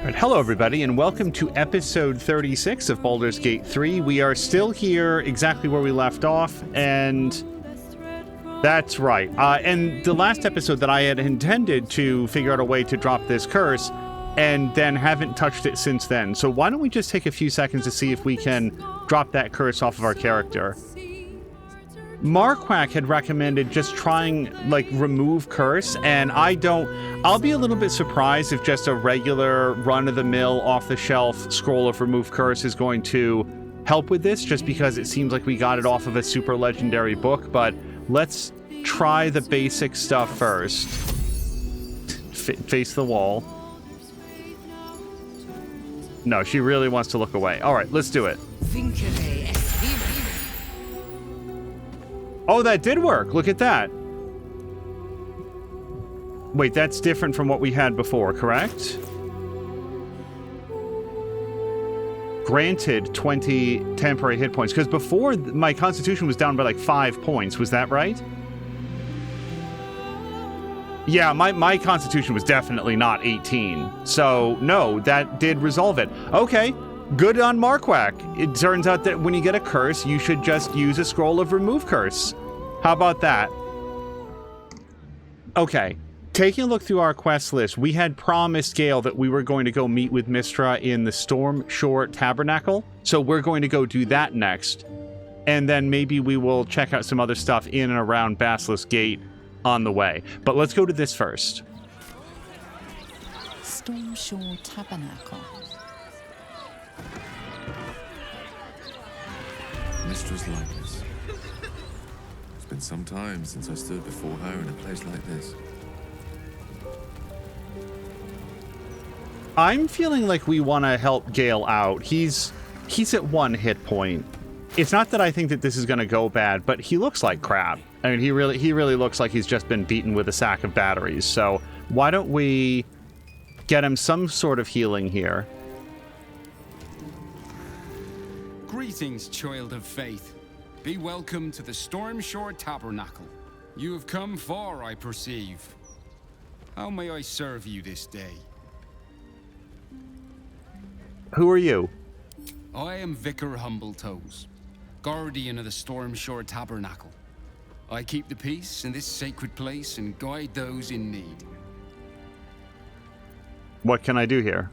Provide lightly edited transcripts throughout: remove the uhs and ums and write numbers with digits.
Right, hello everybody, and welcome to episode 36 of Baldur's Gate 3. We are still here exactly where we left off, and that's right. And the last episode that I had intended to figure out a way to drop this curse, and then haven't touched it since then. So why don't we just take a few seconds to see if we can drop that curse off of our character. Marquardt had recommended just trying, like, remove curse, and I'll be a little bit surprised if just a regular run-of-the-mill, off-the-shelf scroll of remove curse is going to help with this, just because it seems like we got it off of a super legendary book, but let's try the basic stuff first. Face the wall. No, she really wants to look away. All right, let's do it. Oh, that did work. Look at that. Wait, that's different from what we had before, correct? Granted 20 temporary hit points, because before my constitution was down by like 5 points. Was that right? Yeah, my constitution was definitely not 18. So, no, that did resolve it. Okay. Good on Marquardt. It turns out that when you get a curse, you should just use a scroll of remove curse. How about that? Okay. Taking a look through our quest list, we had promised Gale that we were going to go meet with Mystra in the Storm Shore Tabernacle. So we're going to go do that next. And then maybe we will check out some other stuff in and around Basilisk Gate on the way. But let's go to this first. Storm Shore Tabernacle. Mystra's likeness. It's been some time since I stood before her in a place like this. I'm feeling like we want to help Gale out. He's at 1 hit point. It's not that I think that this is going to go bad, but he looks like crap. I mean, he really looks like he's just been beaten with a sack of batteries. So why don't we get him some sort of healing here? Greetings, child of faith. Be welcome to the Storm Shore Tabernacle. You have come far, I perceive. How may I serve you this day? Who are you? I am Vicar Humbletoes, guardian of the Storm Shore Tabernacle. I keep the peace in this sacred place and guide those in need. What can I do here?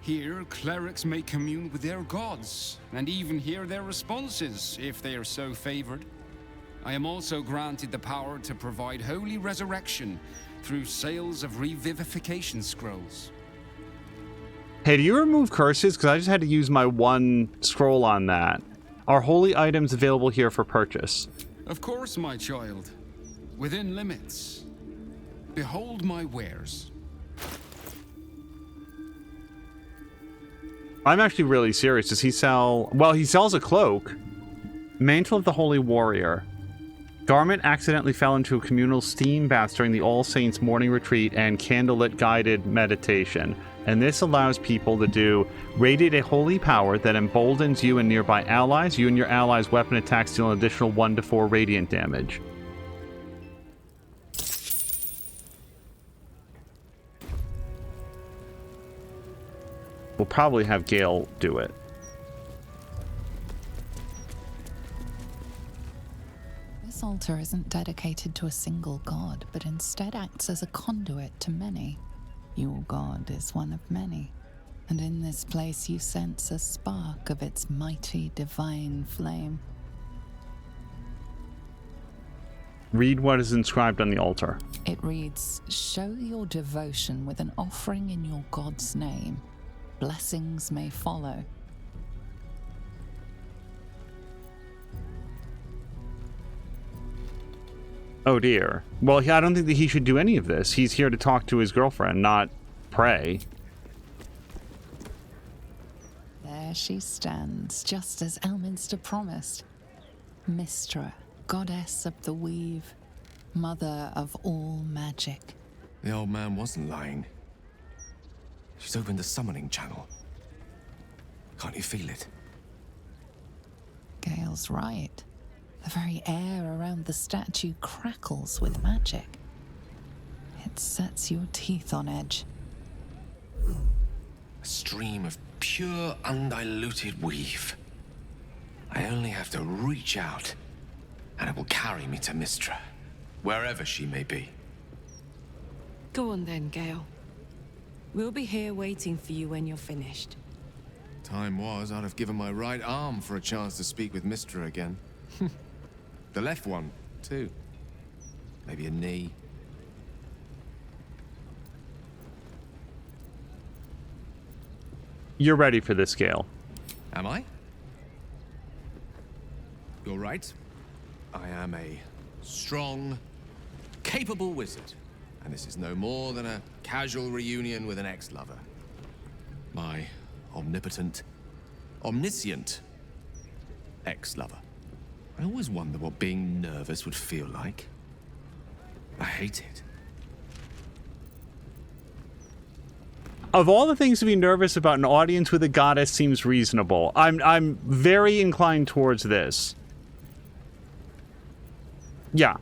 Here, clerics may commune with their gods, and even hear their responses, if they are so favored. I am also granted the power to provide holy resurrection through sales of revivification scrolls. Hey, do you remove curses? Because I just had to use my 1 scroll on that. Are holy items available here for purchase? Of course, my child. Within limits. Behold my wares. I'm actually really serious. Does he sell... Well, he sells a cloak. Mantle of the Holy Warrior. Garment accidentally fell into a communal steam bath during the All Saints morning retreat and candlelit guided meditation. And this allows people to do radiate a holy power that emboldens you and nearby allies. You and your allies' weapon attacks deal an additional 1 to 4 radiant damage. We'll probably have Gale do it. This altar isn't dedicated to a single god, but instead acts as a conduit to many. Your god is one of many, and in this place you sense a spark of its mighty divine flame. Read what is inscribed on the altar. It reads, "Show your devotion with an offering in your god's name. Blessings may follow." Oh dear. Well, I don't think that he should do any of this. He's here to talk to his girlfriend, not pray. There she stands, just as Elminster promised. Mystra, goddess of the weave, mother of all magic. The old man wasn't lying. She's opened the summoning channel. Can't you feel it? Gale's right. The very air around the statue crackles with magic. It sets your teeth on edge. A stream of pure, undiluted weave. I only have to reach out, and it will carry me to Mystra, wherever she may be. Go on then, Gale. We'll be here waiting for you when you're finished. Time was, I'd have given my right arm for a chance to speak with Mystra again. The left one, too. Maybe a knee. You're ready for this, Gale. Am I? You're right. I am a strong, capable wizard. And this is no more than a casual reunion with an ex-lover. My omnipotent, omniscient ex-lover. I always wonder what being nervous would feel like. I hate it. Of all the things to be nervous about, an audience with a goddess seems reasonable. I'm very inclined towards this. Yeah.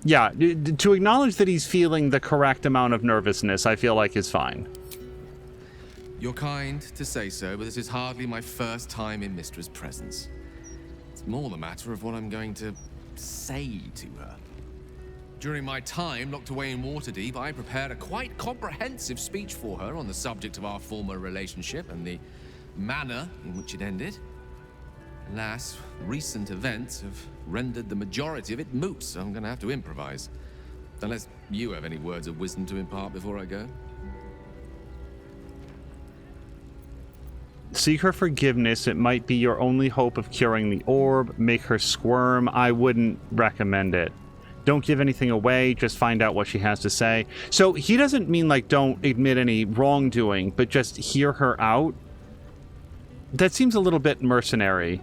Yeah, to acknowledge that he's feeling the correct amount of nervousness, I feel like is fine. You're kind to say so, but this is hardly my first time in Mystra's presence. It's more the matter of what I'm going to say to her. During my time locked away in Waterdeep, I prepared a quite comprehensive speech for her on the subject of our former relationship and the manner in which it ended. Alas, recent events have rendered the majority of it moot, so I'm going to have to improvise. Unless you have any words of wisdom to impart before I go. Seek her forgiveness. It might be your only hope of curing the orb. Make her squirm. I wouldn't recommend it. Don't give anything away. Just find out what she has to say. So he doesn't mean like don't admit any wrongdoing, but just hear her out. That seems a little bit mercenary.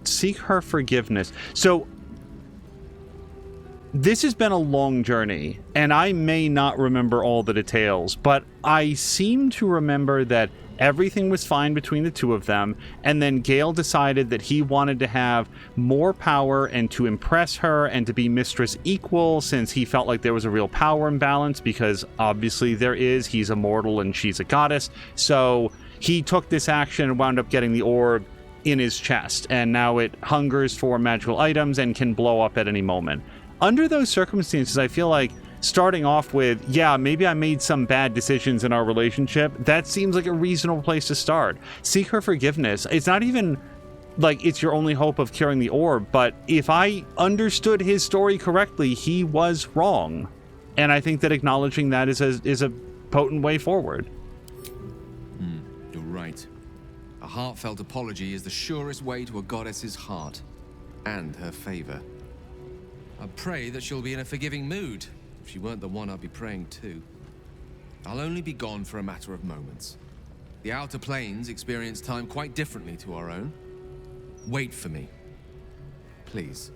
Seek her forgiveness. So this has been a long journey, and I may not remember all the details, but I seem to remember that everything was fine between the two of them, and then Gale decided that he wanted to have more power and to impress her and to be Mystra's equal, since he felt like there was a real power imbalance, because obviously there is. He's a mortal and she's a goddess. So he took this action and wound up getting the orb in his chest, and now it hungers for magical items and can blow up at any moment. Under those circumstances, I feel like starting off with, yeah, maybe I made some bad decisions in our relationship, that seems like a reasonable place to start. Seek her forgiveness. It's not even like it's your only hope of curing the orb, but if I understood his story correctly, he was wrong. And I think that acknowledging that is a potent way forward. You're right. A heartfelt apology is the surest way to a goddess's heart and her favor. I pray that she'll be in a forgiving mood. If she weren't the one, I'd be praying too. I'll only be gone for a matter of moments. The Outer Planes experience time quite differently to our own. Wait for me, please.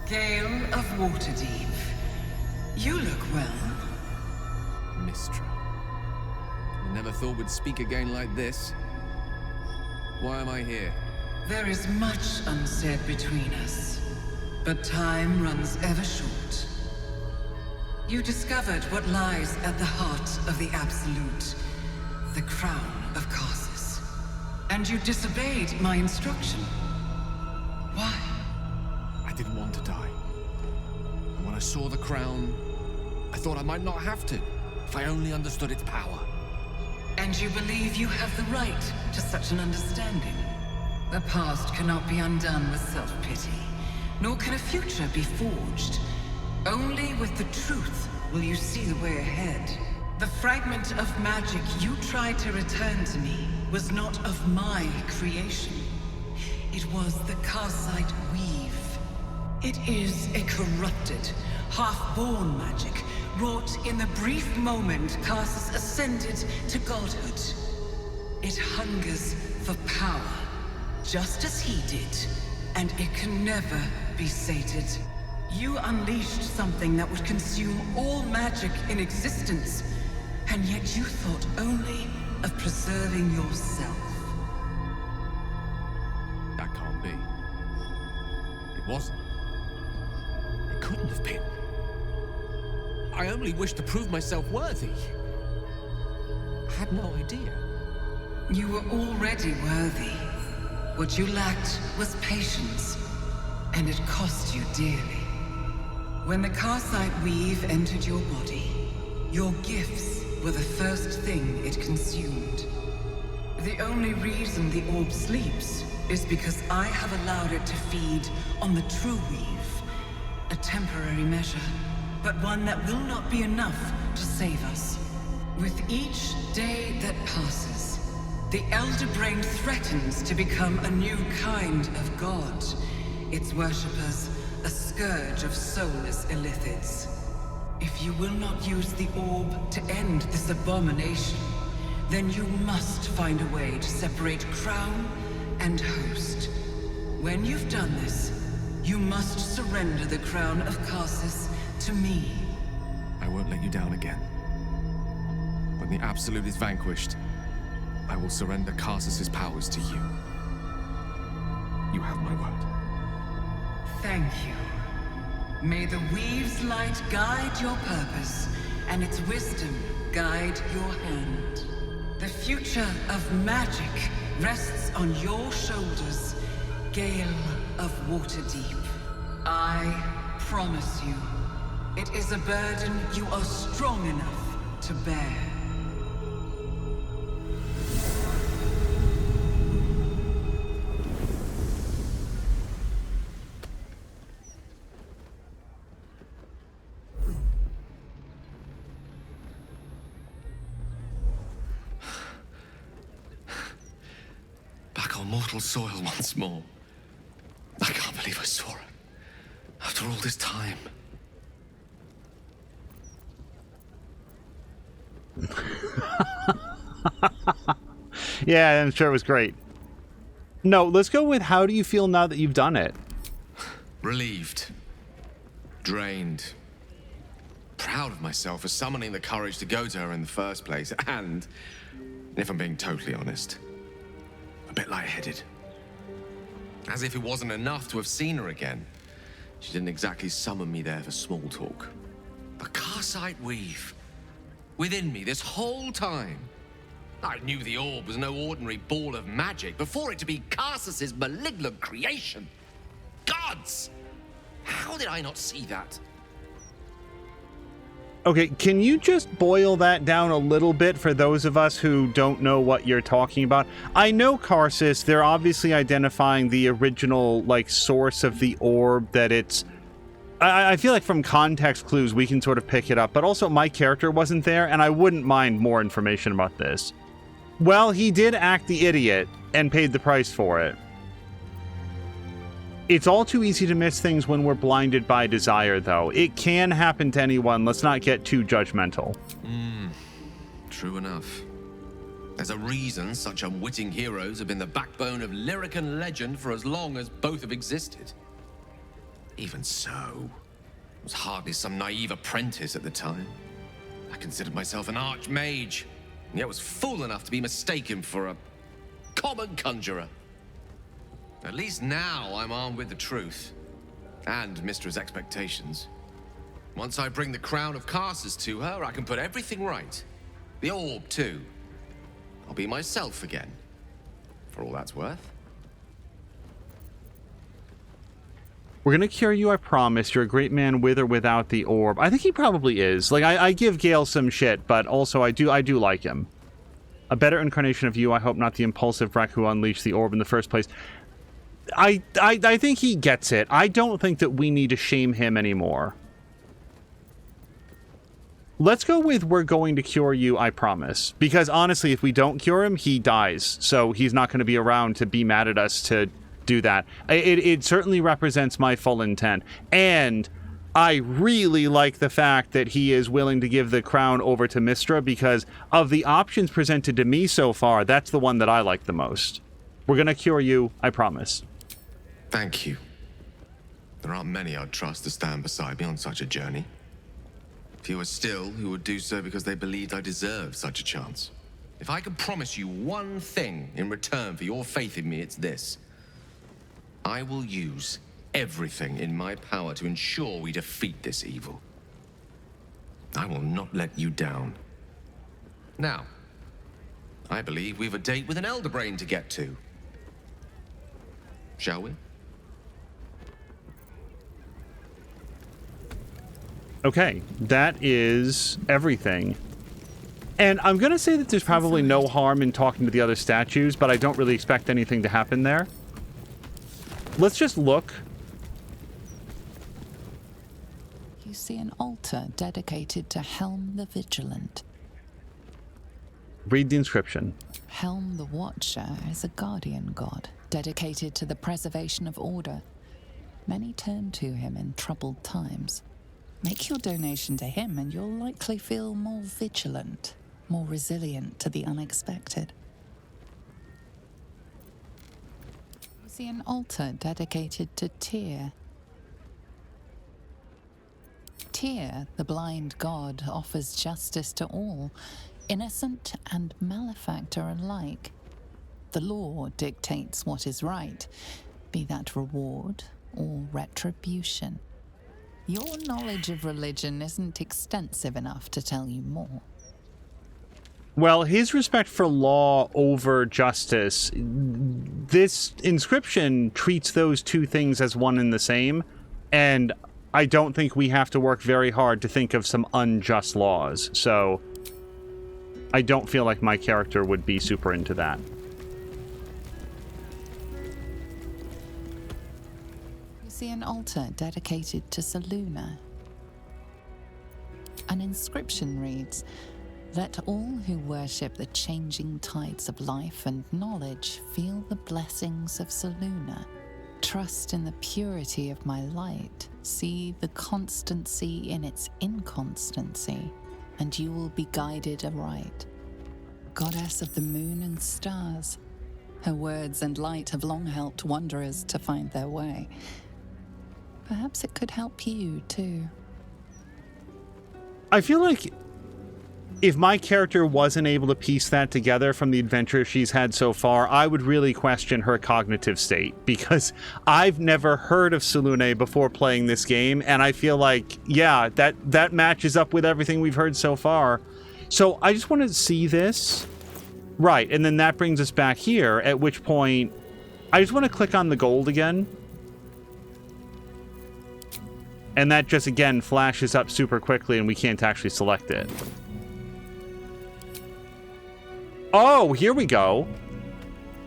Gale of Waterdeep. You look well. Mystra. I never thought we'd speak again like this. Why am I here? There is much unsaid between us, but time runs ever short. You discovered what lies at the heart of the Absolute, the crown of Karsus. And you disobeyed my instruction. Why? I didn't want to die. And when I saw the crown, I thought I might not have to, if I only understood its power. And you believe you have the right to such an understanding? The past cannot be undone with self-pity, nor can a future be forged. Only with the truth will you see the way ahead. The fragment of magic you tried to return to me was not of my creation. It was the Karsite weave. It is a corrupted, half-born magic, wrought in the brief moment Karsus ascended to godhood. It hungers for power, just as he did. and it can never be sated. You unleashed something that would consume all magic in existence, and yet you thought only of preserving yourself. That can't be. It wasn't. It couldn't have been. I only wished to prove myself worthy. I had no idea. You were already worthy. What you lacked was patience, and it cost you dearly. When the Karsite weave entered your body, your gifts were the first thing it consumed. The only reason the orb sleeps is because I have allowed it to feed on the true weave. A temporary measure, but one that will not be enough to save us. With each day that passes, the Elder Brain threatens to become a new kind of god. Its worshippers, a scourge of soulless illithids. If you will not use the orb to end this abomination, then you must find a way to separate crown and host. When you've done this, you must surrender the crown of Karsus to me. I won't let you down again. When the Absolute is vanquished, I will surrender Karsus's powers to you. You have my word. Thank you. May the Weave's light guide your purpose, and its wisdom guide your hand. The future of magic rests on your shoulders, Gale of Waterdeep. I promise you, it is a burden you are strong enough to bear. Mortal soil once more. I can't believe I saw it. After all this time. Yeah, I'm sure it was great. No, let's go with how do you feel now that you've done it? Relieved. Drained. Proud of myself for summoning the courage to go to her in the first place. And, if I'm being totally honest, a bit lightheaded. As if it wasn't enough to have seen her again. She didn't exactly summon me there for small talk. The Karsite weave. Within me this whole time. I knew the orb was no ordinary ball of magic before it to be Karsus's malignant creation. Gods! How did I not see that? Okay, can you just boil that down a little bit for those of us who don't know what you're talking about? I know Karsus, they're obviously identifying the original, like, source of the orb, that it's... I feel like from context clues we can sort of pick it up, but also my character wasn't there, and I wouldn't mind more information about this. Well, he did act the idiot, and paid the price for it. It's all too easy to miss things when we're blinded by desire, though. It can happen to anyone. Let's not get too judgmental. True enough. There's a reason such unwitting heroes have been the backbone of lyric and legend for as long as both have existed. Even so, I was hardly some naive apprentice at the time. I considered myself an archmage, and yet was fool enough to be mistaken for a common conjurer. At least now I'm armed with the truth, and Mystra's expectations. Once I bring the crown of Karsus to her, I can put everything right. The orb, too. I'll be myself again, for all that's worth. We're gonna cure you, I promise. You're a great man with or without the orb. I think he probably is. Like, I give Gale some shit, but also I do like him. A better incarnation of you, I hope, not the impulsive wreck who unleashed the orb in the first place. I think he gets it. I don't think that we need to shame him anymore. Let's go with we're going to cure you, I promise. Because honestly, if we don't cure him, he dies. So he's not going to be around to be mad at us to do that. It certainly represents my full intent. And I really like the fact that he is willing to give the crown over to Mystra, because of the options presented to me so far, that's the one that I like the most. We're going to cure you, I promise. Thank you. There aren't many I'd trust to stand beside me on such a journey. Fewer still who would do so because they believed I deserved such a chance. If I could promise you one thing in return for your faith in me, it's this. I will use everything in my power to ensure we defeat this evil. I will not let you down. Now, I believe we've a date with an Elder Brain to get to. Shall we? Okay, that is everything. And I'm going to say that there's probably no harm in talking to the other statues, but I don't really expect anything to happen there. Let's just look. You see an altar dedicated to Helm the Vigilant. Read the inscription. Helm the Watcher is a guardian god, dedicated to the preservation of order. Many turn to him in troubled times. Make your donation to him and you'll likely feel more vigilant, more resilient to the unexpected. You see an altar dedicated to Tyr. Tyr, the blind god, offers justice to all, innocent and malefactor alike. The law dictates what is right, be that reward or retribution. Your knowledge of religion isn't extensive enough to tell you more. Well, his respect for law over justice, this inscription treats those two things as one and the same, and I don't think we have to work very hard to think of some unjust laws, so I don't feel like my character would be super into that. See an altar dedicated to Selûne. An inscription reads, "Let all who worship the changing tides of life and knowledge feel the blessings of Selûne. Trust in the purity of my light. See the constancy in its inconstancy, and you will be guided aright. Goddess of the moon and stars. Her words and light have long helped wanderers to find their way. Perhaps it could help you, too." I feel like if my character wasn't able to piece that together from the adventure she's had so far, I would really question her cognitive state, because I've never heard of Selûne before playing this game, and I feel like, yeah, that matches up with everything we've heard so far. So I just want to see this. Right, and then that brings us back here, at which point I just want to click on the gold again. And that just, again, flashes up super quickly and we can't actually select it. Oh, here we go.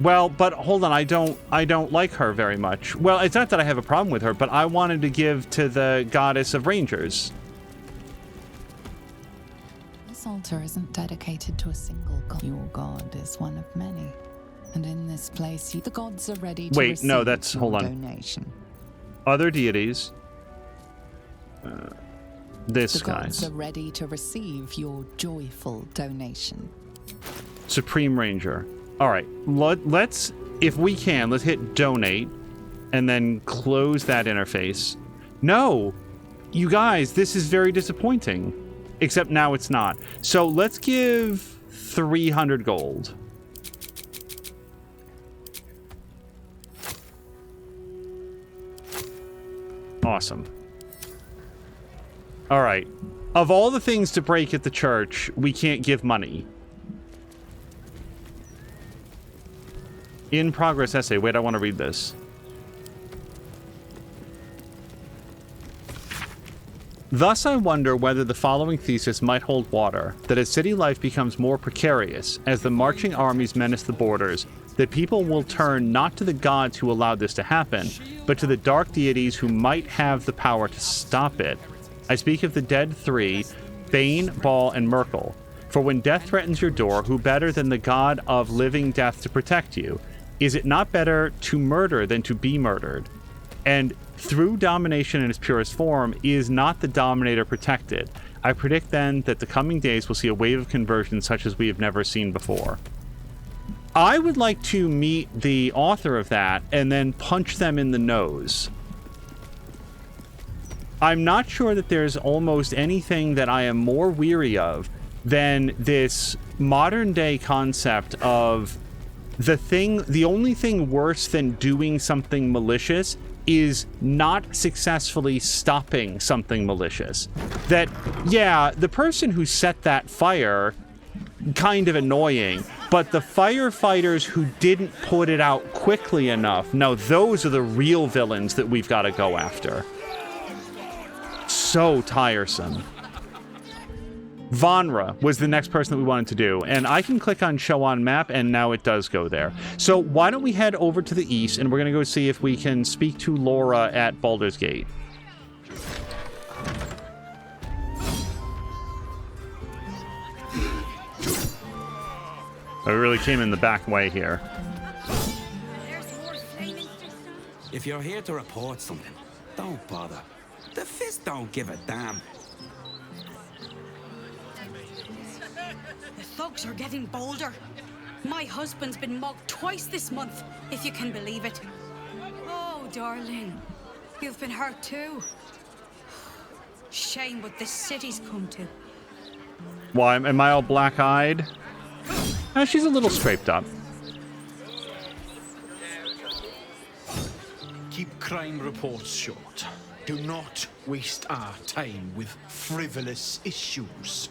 Well, but hold on, I don't like her very much. Well, it's not that I have a problem with her, but I wanted to give to the goddess of rangers. This altar isn't dedicated to a single god. Your god is one of many. And in this place, the gods are ready to receive no, that's, hold on. donation. Other deities. This, the gods guys. are ready to receive your joyful donation. Supreme Ranger. All right, let's, if we can, let's hit donate and then close that interface. No, you guys, this is very disappointing. Except now it's not. So let's give 300 gold. Awesome. All right. Of all the things to break at the church, we can't give money. In progress essay. Wait, I want to read this. Thus, I wonder whether the following thesis might hold water, that as city life becomes more precarious, as the marching armies menace the borders, that people will turn not to the gods who allowed this to happen, but to the dark deities who might have the power to stop it. I speak of the dead three, Bane, Baal, and Merkel. For when death threatens your door, who better than the god of living death to protect you? Is it not better to murder than to be murdered? And through domination in its purest form, is not the dominator protected? I predict then that the coming days will see a wave of conversion such as we have never seen before. I would like to meet the author of that and then punch them in the nose. I'm not sure that there's almost anything that I am more weary of than this modern day concept of the only thing worse than doing something malicious is not successfully stopping something malicious. That, yeah, the person who set that fire, kind of annoying, but the firefighters who didn't put it out quickly enough, no, those are the real villains that we've got to go after. So tiresome. Vanra was the next person that we wanted to do, and I can click on show on map, and now it does go there. So why don't we head over to the east, and we're going to go see if we can speak to Laura at Baldur's Gate. I really came in the back way here. If you're here to report something, don't bother. The Fist don't give a damn. The thugs are getting bolder. My husband's been mugged twice this month, if you can believe it. Oh, darling, you've been hurt too. Shame what this city's come to. Why, am I all black-eyed? She's a little scraped up. Keep crime reports short. Do not waste our time with frivolous issues.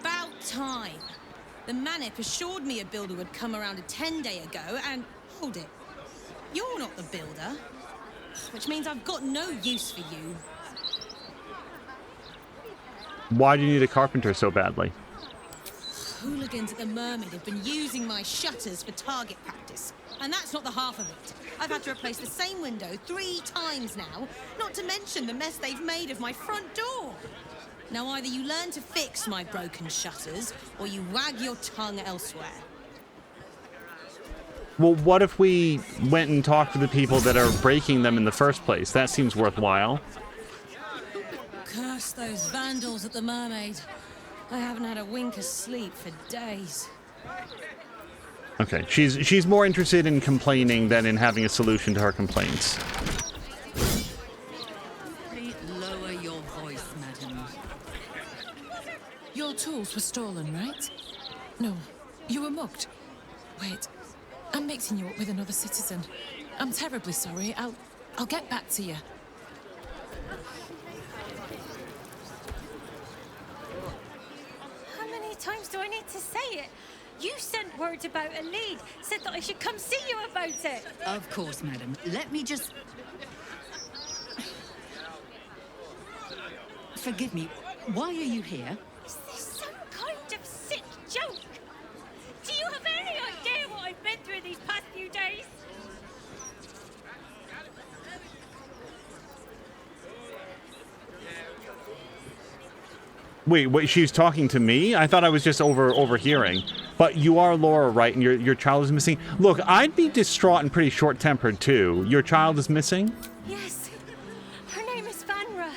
About time. The Manip assured me a builder would come around a 10-day ago, and hold it. You're not the builder, which means I've got no use for you. Why do you need a carpenter so badly? Hooligans at the Mermaid have been using my shutters for target practice. And that's not the half of it. I've had to replace the same window 3 times now, not to mention the mess they've made of my front door. Now either you learn to fix my broken shutters, or you wag your tongue elsewhere. Well, what if we went and talked to the people that are breaking them in the first place? That seems worthwhile. Curse those vandals at the Mermaid. I haven't had a wink of sleep for days. Okay, she's more interested in complaining than in having a solution to her complaints. Lower your voice, madam. Your tools were stolen, right? No, you were mugged. Wait, I'm mixing you up with another citizen. I'm terribly sorry. I'll get back to you. How many times do I need to say it? You sent word about a lead, said that I should come see you about it. Of course, madam. Let me just... Forgive me, why are you here? Is this some kind of sick joke? Do you have any idea what I've been through these past few days? Wait, she's talking to me? I thought I was just overhearing. But you are Laura, right? And your child is missing? Look, I'd be distraught and pretty short-tempered, too. Your child is missing? Yes. Her name is Vanra.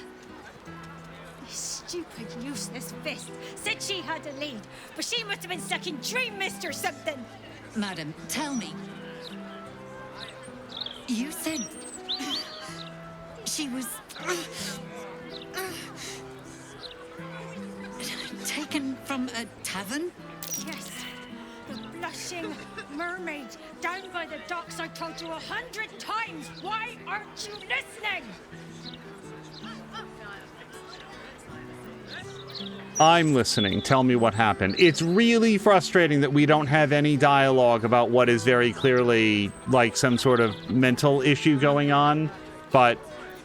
This stupid, useless Fist said she had a lead, but she must have been stuck in Dream Mist or something. Madam, tell me. You said... she was... taken from a tavern? Yes. The Blushing Mermaid, down by the docks. I told you 100 times. Why aren't you listening? I'm listening. Tell me what happened. It's really frustrating that we don't have any dialogue about what is very clearly like some sort of mental issue going on, but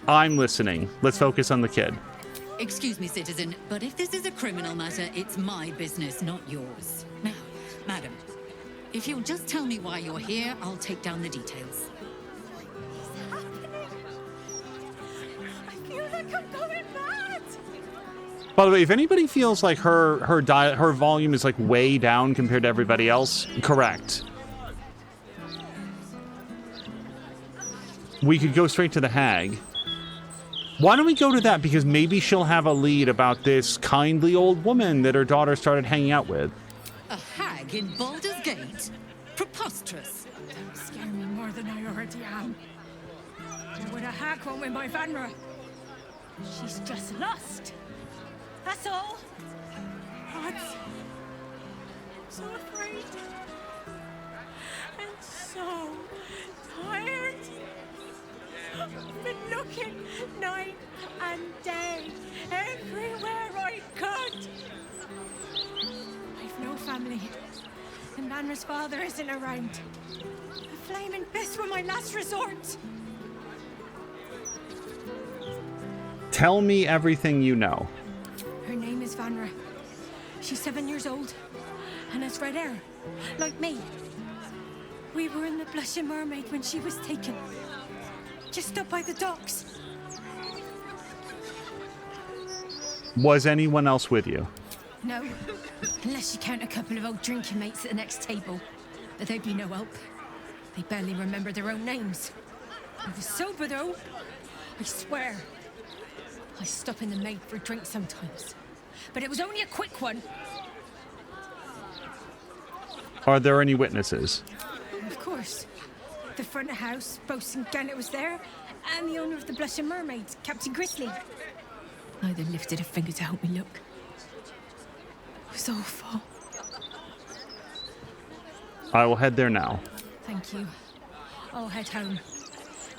I'm listening. Let's focus on the kid. Excuse me, citizen, but if this is a criminal matter, it's my business, not yours. Now, madam, if you'll just tell me why you're here, I'll take down the details. What is happening? I feel like I'm going mad. By the way, if anybody feels like her volume is like way down compared to everybody else, correct. We could go straight to the hag. Why don't we go to that? Because maybe she'll have a lead about this kindly old woman that her daughter started hanging out with. A hag in Baldur's Gate? Preposterous. Don't scare me more than I already am. There would a hag one with my Vanra. She's just lost. That's all. I'm so afraid. And so tired. I've been looking night and day, everywhere I could. I've no family, and Vanra's father isn't around. The flaming fist were my last resort. Tell me everything you know. Her name is Vanra. She's 7 years old, and has red hair, like me. We were in the Blushing Mermaid when she was taken. Just up by the docks. Was anyone else with you? No, unless you count a couple of old drinking mates at the next table. But they'd be no help. They barely remember their own names. I was sober though, I swear. I stop in the maid for a drink sometimes. But it was only a quick one. Are there any witnesses? Of course. The front of house, Bosun Gannett was there, and the owner of the Blushing Mermaid, Captain Grizzly. Neither lifted a finger to help me look. It was awful. I will head there now. Thank you. I'll head home.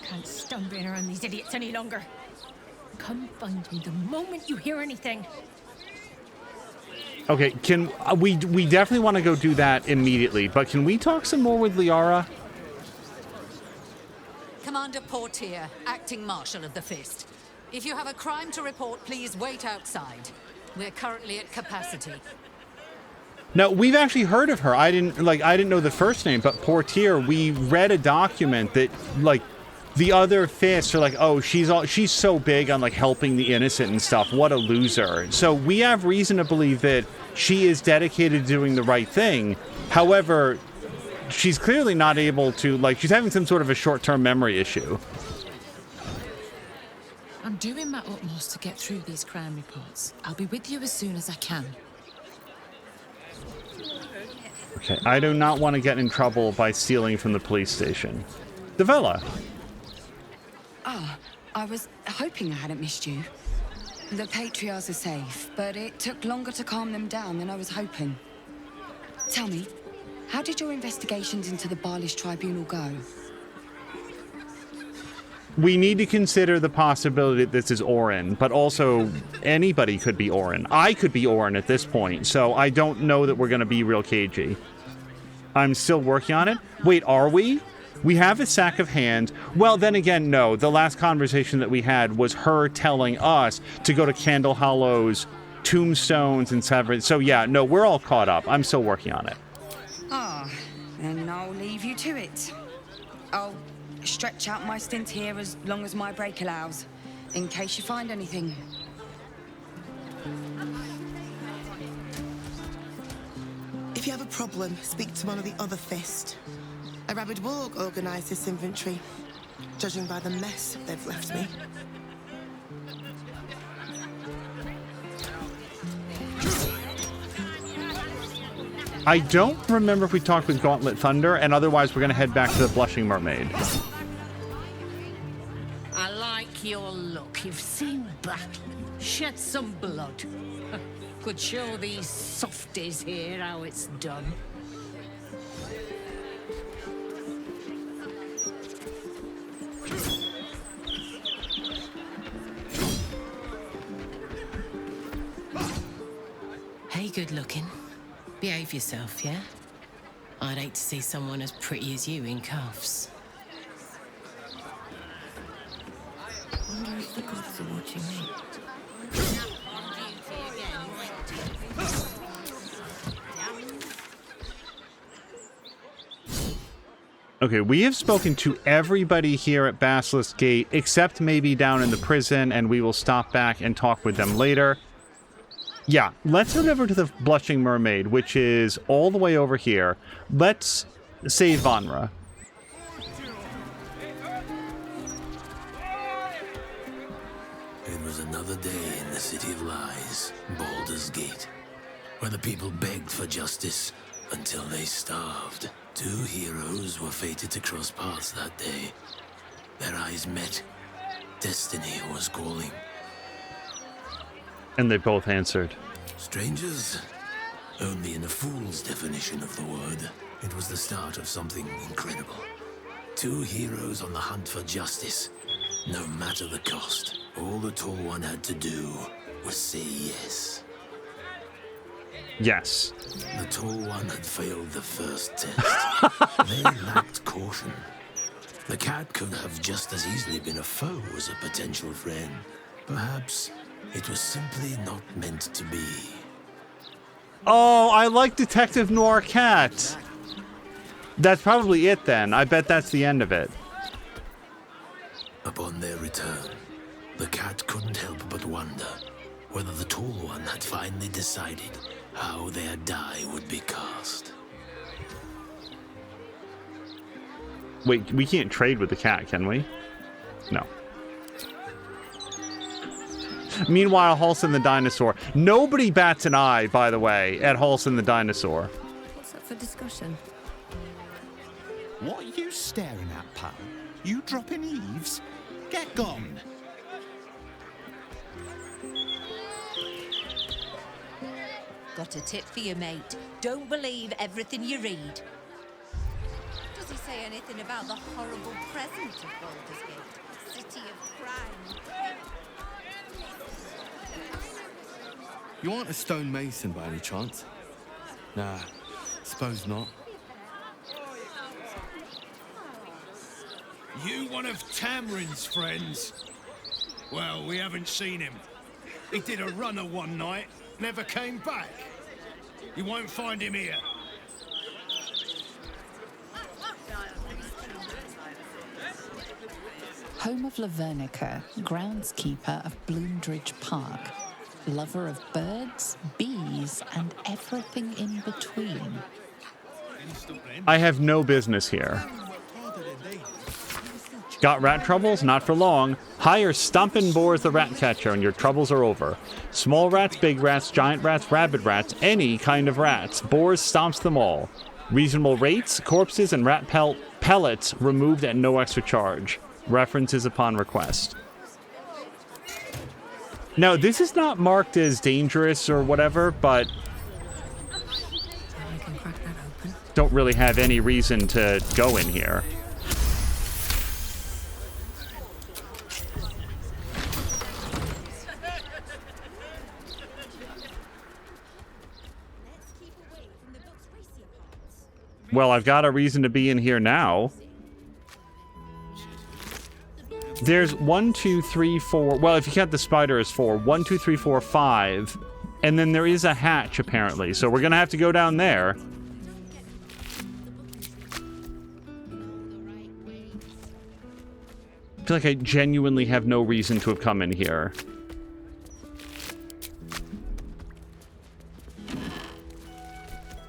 Can't stand being around these idiots any longer. Come find me the moment you hear anything. Okay, can we definitely want to go do that immediately, but can we talk some more with Liara? Commander Portier, acting marshal of the Fist. If you have a crime to report, please wait outside. We're currently at capacity. No, we've actually heard of her. I didn't know the first name, but Portier, we read a document that, like, the other Fists are like, oh, she's so big on, like, helping the innocent and stuff. What a loser. So we have reason to believe that she is dedicated to doing the right thing. However, she's clearly not able to, like, she's having some sort of a short-term memory issue. I'm doing my utmost to get through these crime reports. I'll be with you as soon as I can. Okay, I do not want to get in trouble by stealing from the police station. Devella. Ah, I was hoping I hadn't missed you. The Patriarchs are safe, but it took longer to calm them down than I was hoping. Tell me, how did your investigations into the Basilisk Tribunal go? We need to consider the possibility that this is Orin, but also anybody could be Orin. I could be Orin at this point, so I don't know that we're going to be real cagey. I'm still working on it. Wait, are we? We have a sack of hand. Well, then again, no. The last conversation that we had was her telling us to go to Candle Hollow's tombstones and Severance. So yeah, no, we're all caught up. I'm still working on it. Ah, then I'll leave you to it. I'll stretch out my stint here as long as my break allows, in case you find anything. If you have a problem, speak to one of the other Fist. A rabid warg organised this inventory, judging by the mess they've left me. I don't remember if we talked with Gauntlet Thunder, and otherwise we're going to head back to the Blushing Mermaid. I like your look. You've seen battle, shed some blood. Could show these softies here how it's done. Hey, good looking. Behave yourself, yeah? I'd hate to see someone as pretty as you in cuffs. Wonder if the gods are watching me. Okay, we have spoken to everybody here at Basilisk Gate, except maybe down in the prison, and we will stop back and talk with them later. Yeah, let's head over to the Blushing Mermaid, which is all the way over here. Let's save Vanra. was another day in the City of Lies, Baldur's Gate, where the people begged for justice until they starved. Two heroes were fated to cross paths that day. Their eyes met. Destiny was calling. And they both answered. Strangers? Only in a fool's definition of the word. It was the start of something incredible. Two heroes on the hunt for justice, no matter the cost. All the Tall One had to do was say yes. Yes. The Tall One had failed the first test. They lacked caution. The cat could have just as easily been a foe as a potential friend. Perhaps it was simply not meant to be. Oh, I like Detective Noir Cat. That's probably it then. I bet that's the end of it. Upon their return, the cat couldn't help but wonder whether the Tall One had finally decided how their die would be cast. Wait, we can't trade with the cat, can we? No. Meanwhile, Halson the Dinosaur. Nobody bats an eye, by the way, at Halson the Dinosaur. What's up for discussion? What are you staring at, pal? You dropping eaves? Get gone. Got a tip for you, mate. Don't believe everything you read. Does he say anything about the horrible present of Baldur's Gate? City of crime. You aren't a stonemason by any chance? Nah, suppose not. You one of Tamrin's friends? Well, we haven't seen him. He did a runner one night, never came back. You won't find him here. Home of Lavernica, groundskeeper of Bloomridge Park, lover of birds, bees, and everything in between. I have no business here. Got rat troubles? Not for long. Hire Stompin' Boars the rat catcher and your troubles are over. Small rats, big rats, giant rats, rabbit rats, any kind of rats. Boars stomps them all. Reasonable rates, corpses, and rat pellets removed at no extra charge. References upon request. Now, this is not marked as dangerous or whatever, but don't really have any reason to go in here. Well, I've got a reason to be in here now. There's 1, 2, 3, 4. Well, if you count the spider as 4. 1, 2, 3, 4, 5. And then there is a hatch, apparently. So we're going to have to go down there. I feel like I genuinely have no reason to have come in here.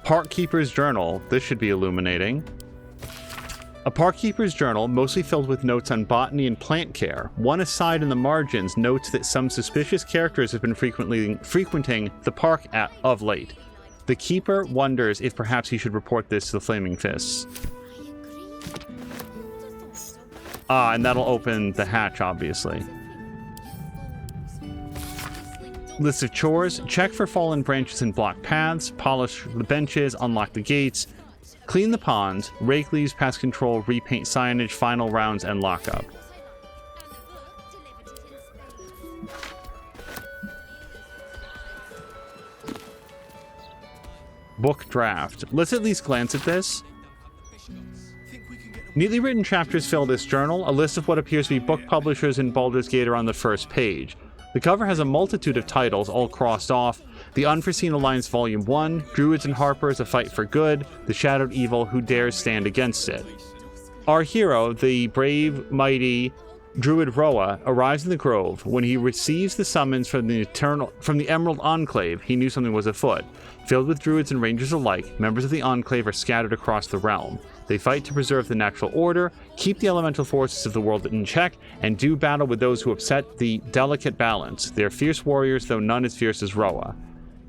Parkkeeper's Journal. This should be illuminating. A parkkeeper's journal, mostly filled with notes on botany and plant care. One aside in the margins notes that some suspicious characters have been frequenting the park of late. The keeper wonders if perhaps he should report this to the Flaming Fists. Ah, and that'll open the hatch, obviously. List of chores. Check for fallen branches and blocked paths. Polish the benches. Unlock the gates. Clean the ponds. Rake leaves, pest control, repaint signage, final rounds, and lockup. Book draft. Let's at least glance at this. Neatly written chapters fill this journal. A list of what appears to be book publishers in Baldur's Gate are on the first page. The cover has a multitude of titles, all crossed off. The Unforeseen Alliance Volume 1, Druids and Harpers, A Fight for Good, The Shadowed Evil, Who Dares Stand Against It. Our hero, the brave, mighty Druid Roa, arrives in the Grove. When he receives the summons from the Emerald Enclave, he knew something was afoot. Filled with druids and rangers alike, members of the Enclave are scattered across the realm. They fight to preserve the natural order, keep the elemental forces of the world in check, and do battle with those who upset the delicate balance. They are fierce warriors, though none as fierce as Roa.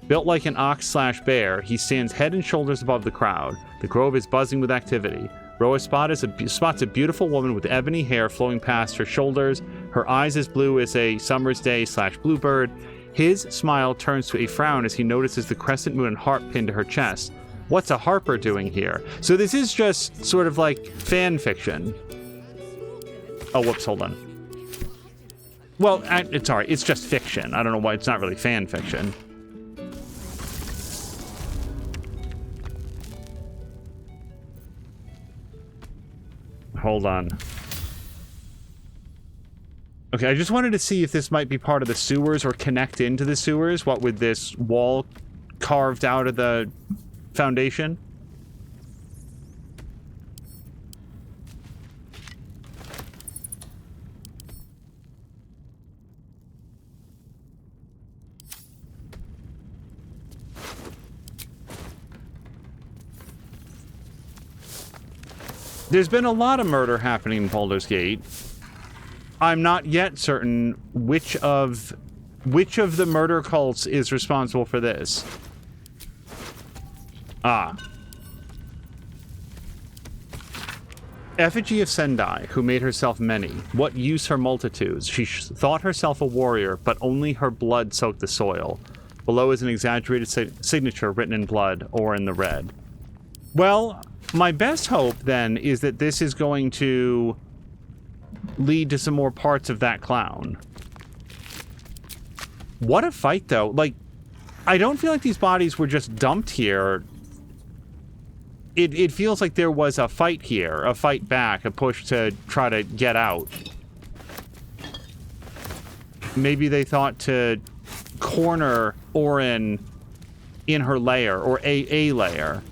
Built like an ox/bear, he stands head and shoulders above the crowd. The grove is buzzing with activity. Roa spots a beautiful woman with ebony hair flowing past her shoulders, her eyes as blue as a summer's day/bluebird. His smile turns to a frown as he notices the crescent moon and harp pinned to her chest. What's a harper doing here? So this is just sort of like fan fiction. Oh, whoops, hold on. Well, sorry, it's just fiction. I don't know why it's not really fan fiction. Hold on. Okay, I just wanted to see if this might be part of the sewers or connect into the sewers, what with this wall carved out of the foundation. There's been a lot of murder happening in Baldur's Gate. I'm not yet certain which of the murder cults is responsible for this. Ah. Effigy of Sendai, who made herself many. What use her multitudes? She thought herself a warrior, but only her blood soaked the soil. Below is an exaggerated signature written in blood or in the red. Well, my best hope, then, is that this is going to lead to some more parts of that clown. What a fight, though. Like, I don't feel like these bodies were just dumped here. It feels like there was a fight here, a fight back, a push to try to get out. Maybe they thought to corner Orin in her lair, or a lair.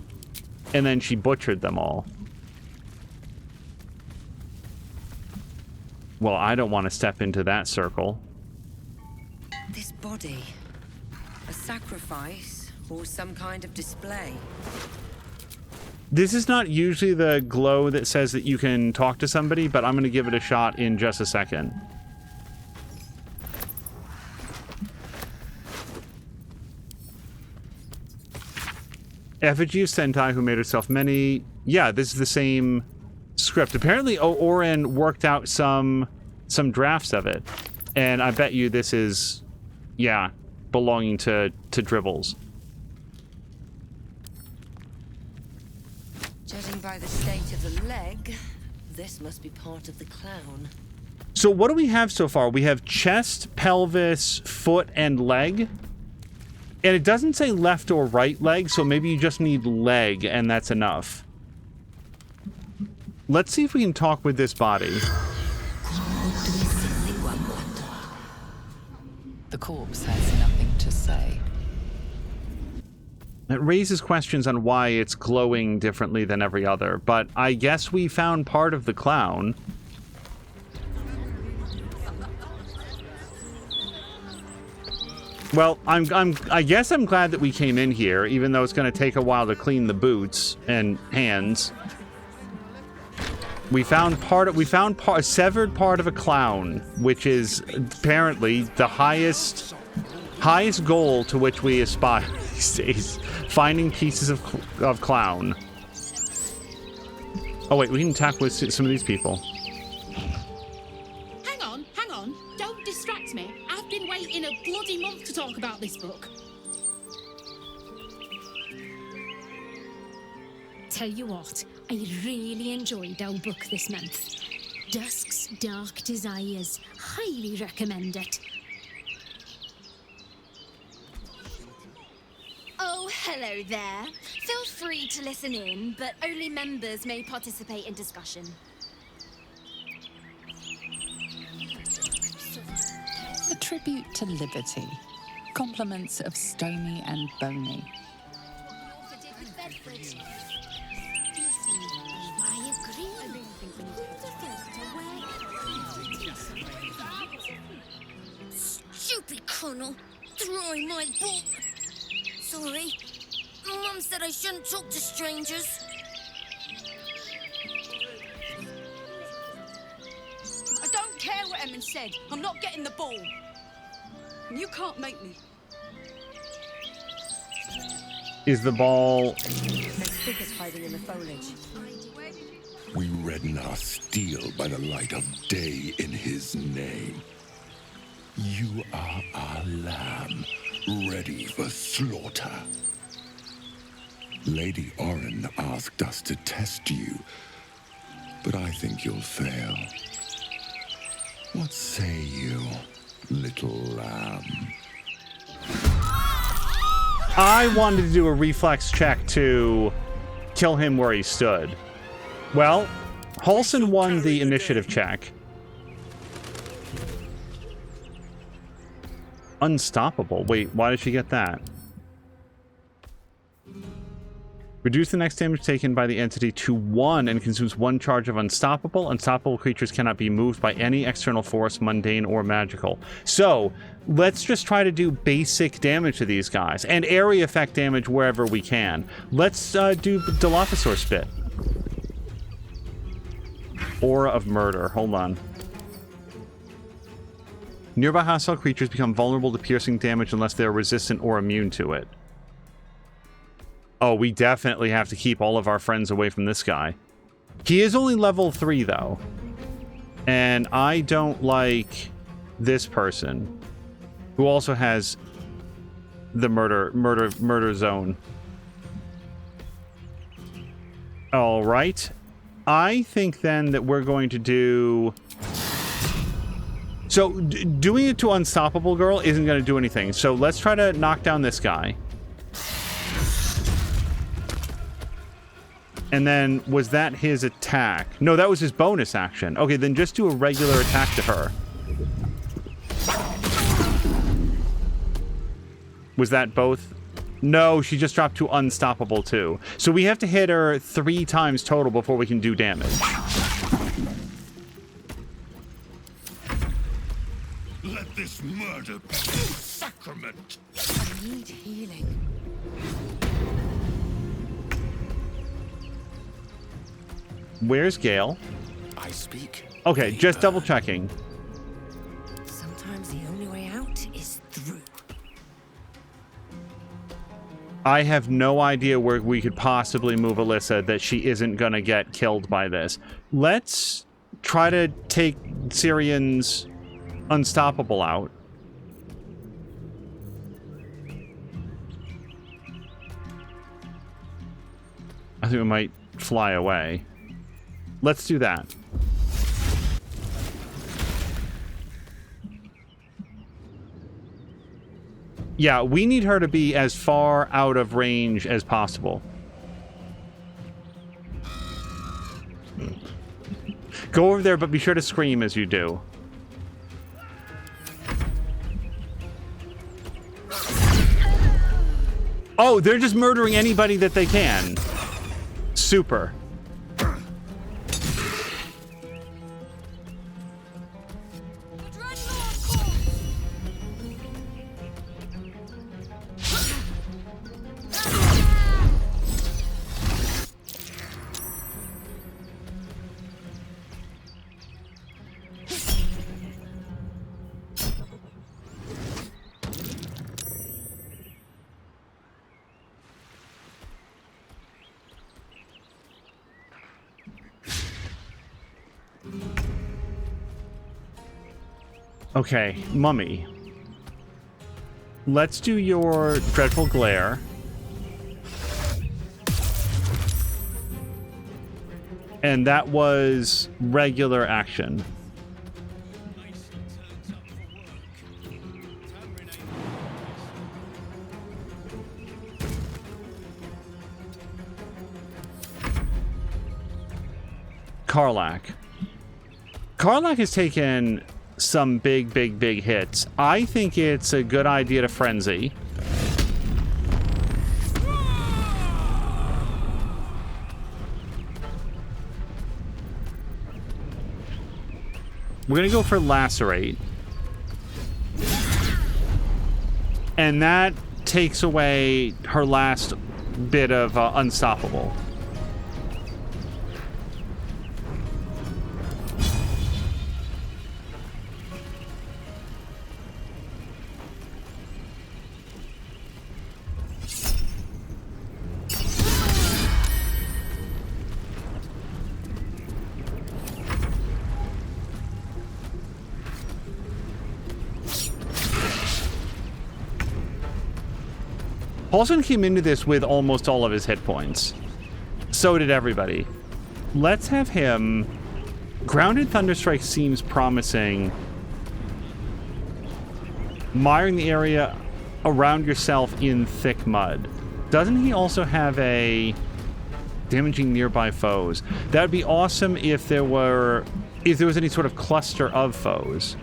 And then she butchered them all. Well, I don't want to step into that circle. This body, a sacrifice or some kind of display? This is not usually the glow that says that you can talk to somebody, but I'm going to give it a shot in just a second. Effigy of Sentai, who made herself many. Yeah, this is the same script. Apparently, Orin worked out some drafts of it, and I bet you this is, yeah, belonging to Dribbles. Judging by the state of the leg, this must be part of the clown. So what do we have so far? We have chest, pelvis, foot, and leg. And it doesn't say left or right leg, so maybe you just need leg, and that's enough. Let's see if we can talk with this body. The corpse has nothing to say. It raises questions on why it's glowing differently than every other, but I guess we found part of the clown. Well, I guess I'm glad that we came in here, even though it's going to take a while to clean the boots and hands. We found a severed part of a clown, which is apparently the highest goal to which we aspire these days. Finding pieces of clown. Oh wait, we can attack with some of these people. Hang on. Don't distract me. I've been waiting a bloody month to talk about this book. Tell you what, I really enjoyed our book this month. Dusk's Dark Desires. Highly recommend it. Oh, hello there. Feel free to listen in, but only members may participate in discussion. A tribute to liberty. Compliments of Stony and Bony. Stupid Colonel, throwing my book. Sorry, Mum said I shouldn't talk to strangers. them and said, I'm not getting the ball. And you can't make me. Is the ball... There's figures hiding in the foliage. We redden our steel by the light of day in his name. You are our lamb, ready for slaughter. Lady Orin asked us to test you, but I think you'll fail. What say you, little lamb? I wanted to do a reflex check to kill him where he stood. Well, Halson won the initiative check. Unstoppable. Wait, why did she get that? Reduce the next damage taken by the entity to 1 and consumes 1 charge of Unstoppable. Unstoppable creatures cannot be moved by any external force, mundane or magical. So, let's just try to do basic damage to these guys, and area effect damage wherever we can. Let's do Dilophosaur Spit. Aura of Murder. Hold on. Nearby hostile creatures become vulnerable to piercing damage unless they are resistant or immune to it. Oh, we definitely have to keep all of our friends away from this guy. He is only level 3, though. And I don't like this person, who also has the murder zone. All right. I think then that we're going to do... So, doing it to Unstoppable Girl isn't going to do anything. So, let's try to knock down this guy. And then, was that his attack? No, that was his bonus action. Okay, then just do a regular attack to her. Was that both? No, she just dropped to Unstoppable too. So we have to hit her 3 times total before we can do damage. Let this murder be a sacrament. I need healing. Where's Gale? I speak. Okay, just double checking. Sometimes the only way out is through. I have no idea where we could possibly move Alyssa that she isn't gonna get killed by this. Let's try to take Syrian's Unstoppable out. I think we might fly away. Let's do that. Yeah, we need her to be as far out of range as possible. Go over there, but be sure to scream as you do. Oh, they're just murdering anybody that they can. Super. Okay, Mummy. Let's do your Dreadful Glare. And that was regular action. Karlach. Karlach has taken some big hits. I think it's a good idea to frenzy. We're gonna go for Lacerate. And that takes away her last bit of Unstoppable. Paulson came into this with almost all of his hit points. So did everybody. Let's have him... Grounded Thunderstrike seems promising. Miring the area around yourself in thick mud. Doesn't he also have a damaging nearby foes? That would be awesome if there was any sort of cluster of foes.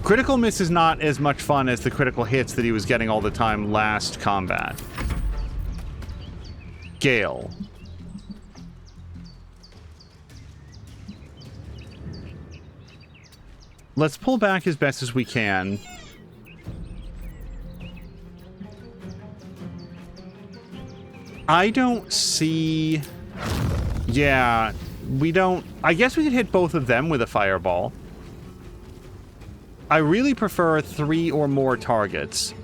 Critical miss is not as much fun as the critical hits that he was getting all the time last combat. Gale. Let's pull back as best as we can. I don't see... Yeah, we don't... I guess we could hit both of them with a fireball. I really prefer 3 or more targets.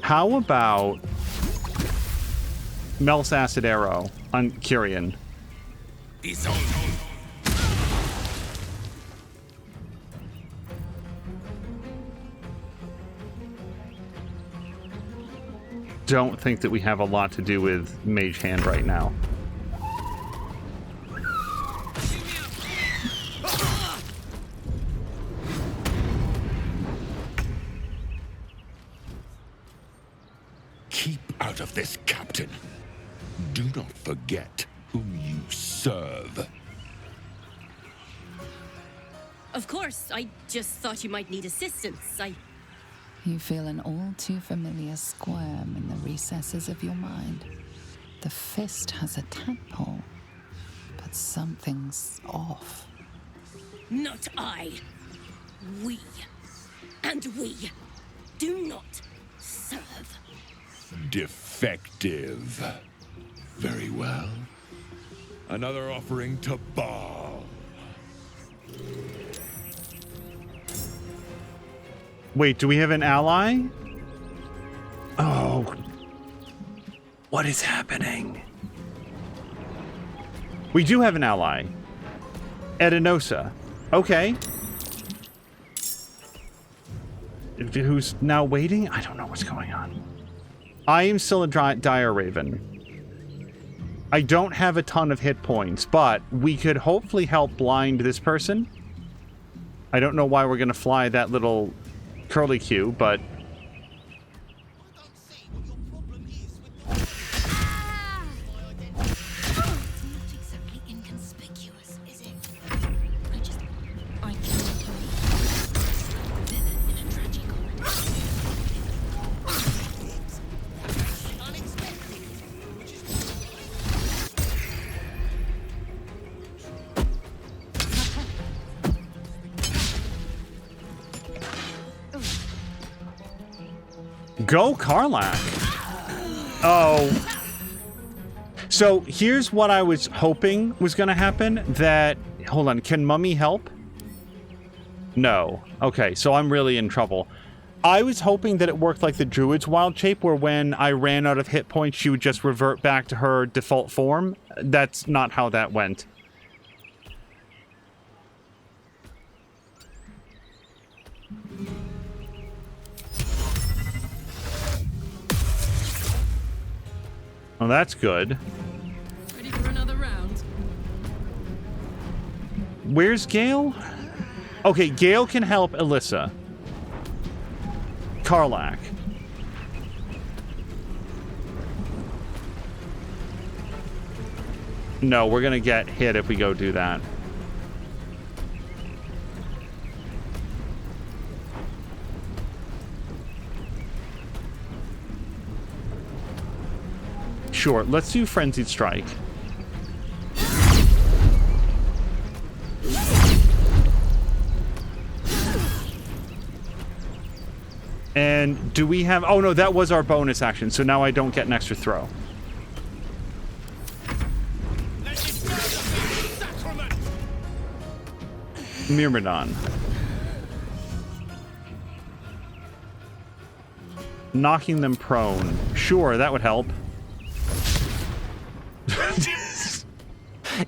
How about... Mel's Acid Arrow on Kyrian? Don't think that we have a lot to do with Mage Hand right now. Keep out of this, Captain. Do not forget whom you serve. Of course, I just thought you might need assistance. You feel an all too familiar squirm in the recesses of your mind. The fist has a tadpole, but something's off. Not I. We. And we do not serve. Defective. Very well. Another offering to Baal. Wait, do we have an ally? Oh. What is happening? We do have an ally. Edinosa. Okay. Who's now waiting? I don't know what's going on. I am still a Dire Raven. I don't have a ton of hit points, but we could hopefully help blind this person. I don't know why we're going to fly that little curly Q, but... Go Karlach. Oh. So here's what I was hoping was going to happen. That... Hold on. Can Mummy help? No. Okay, so I'm really in trouble. I was hoping that it worked like the Druid's Wild Shape, where when I ran out of hit points, she would just revert back to her default form. That's not how that went. Well, that's good. Ready for another round? Where's Gale? Okay, Gale can help Alyssa. Karlach. No, we're gonna get hit if we go do that. Sure, let's do Frenzied Strike. And do we have... Oh, no, that was our bonus action, so now I don't get an extra throw. Myrmidon. Knocking them prone. Sure, that would help.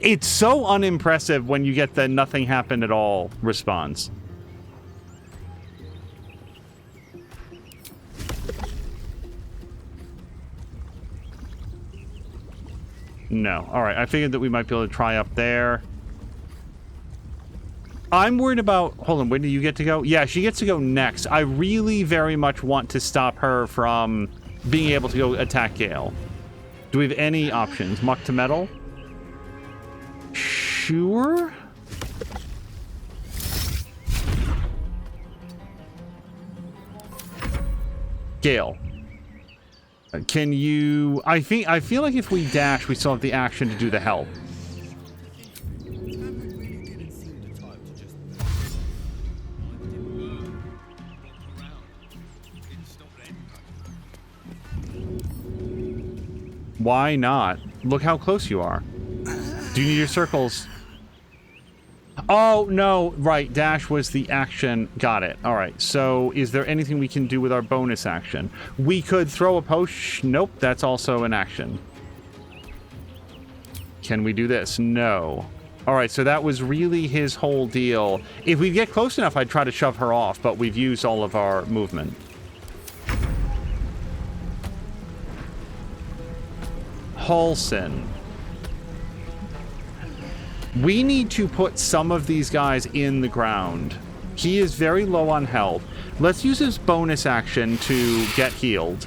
It's so unimpressive when you get the nothing happened at all response. No. All right, I figured that we might be able to try up there. I'm worried about... Hold on, when do you get to go? Yeah, she gets to go next. I really very much want to stop her from being able to go attack Gale. Do we have any options? Muck to metal? Sure. Gale. Can you... I feel like if we dash, we still have the action to do the help. Why not? Look how close you are. Do you need your circles? Oh, no. Right. Dash was the action. Got it. All right. So is there anything we can do with our bonus action? We could throw a potion. Nope. That's also an action. Can we do this? No. All right. So that was really his whole deal. If we get close enough, I'd try to shove her off, but we've used all of our movement. Halson. We need to put some of these guys in the ground. He is very low on health. Let's use his bonus action to get healed.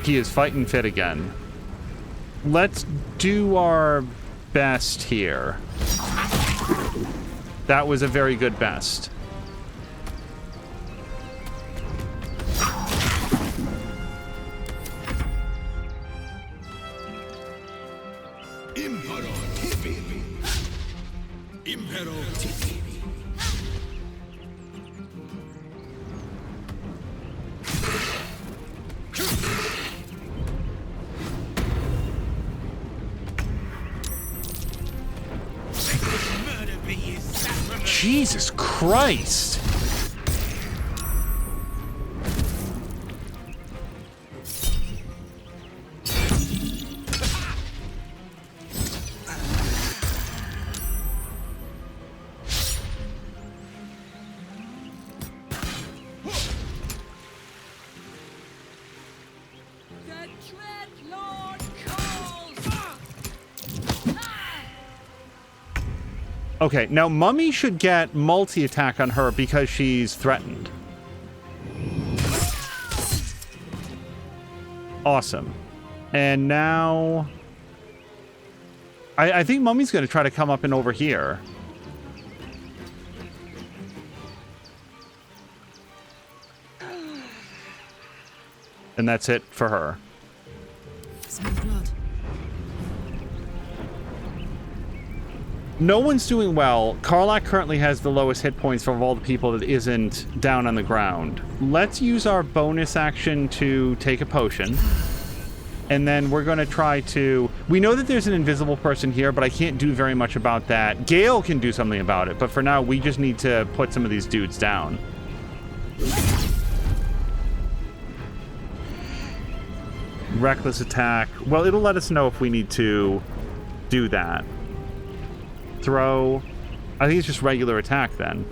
He is fighting fit again. Let's do our best here. That was a very good best. Jesus Christ! Okay, now Mummy should get multi-attack on her because she's threatened. Awesome. And now... I think Mummy's going to try to come up and over here. And that's it for her. No one's doing well. Karlach currently has the lowest hit points of all the people that isn't down on the ground. Let's use our bonus action to take a potion. And then we're going to try to... We know that there's an invisible person here, but I can't do very much about that. Gale can do something about it, but for now, we just need to put some of these dudes down. Reckless attack. Well, it'll let us know if we need to do that. Throw. I think it's just regular attack then.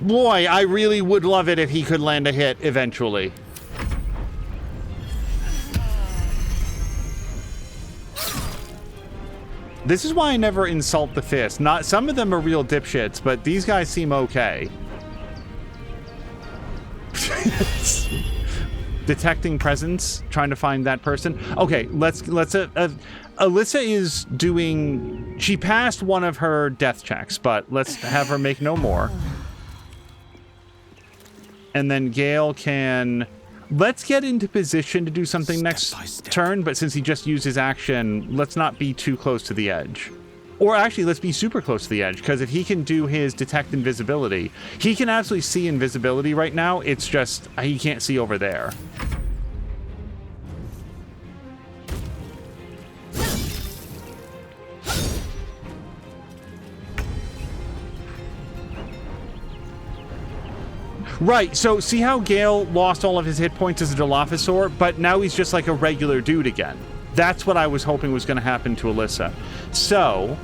Boy, I really would love it if he could land a hit eventually. This is why I never insult the fist. Not some of them are real dipshits, but these guys seem okay. Detecting presence, trying to find that person. Okay, let's Alyssa is doing... She passed one of her death checks, but let's have her make no more. And then Gale can... Let's get into position to do something next turn, but since he just used his action, let's not be too close to the edge. Or actually, let's be super close to the edge, because if he can do his detect invisibility, he can absolutely see invisibility right now. It's just he can't see over there. Right, so see how Gale lost all of his hit points as a Dilophosaur, but now he's just like a regular dude again. That's what I was hoping was going to happen to Alyssa. So,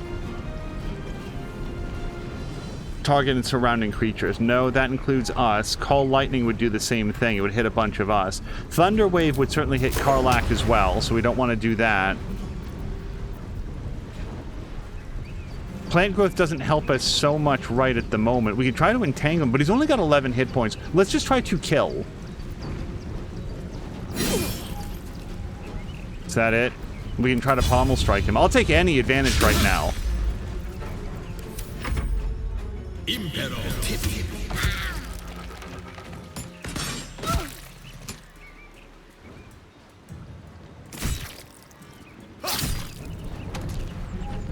target and surrounding creatures. No, that includes us. Call Lightning would do the same thing. It would hit a bunch of us. Thunder Wave would certainly hit Karlach as well, so we don't want to do that. Plant Growth doesn't help us so much right at the moment. We can try to entangle him, but he's only got 11 hit points. Let's just try to kill. Is that it? We can try to pommel strike him. I'll take any advantage right now. Impero.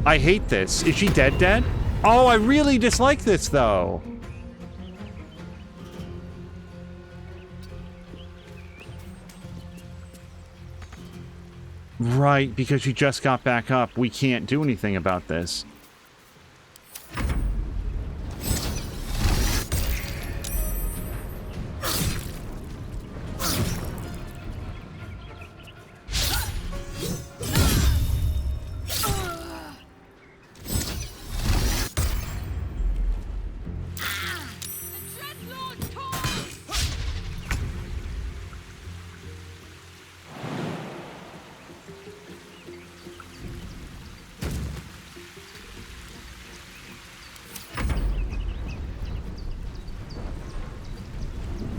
I hate this. Is she dead? Oh, I really dislike this, though. Right, because she just got back up. We can't do anything about this.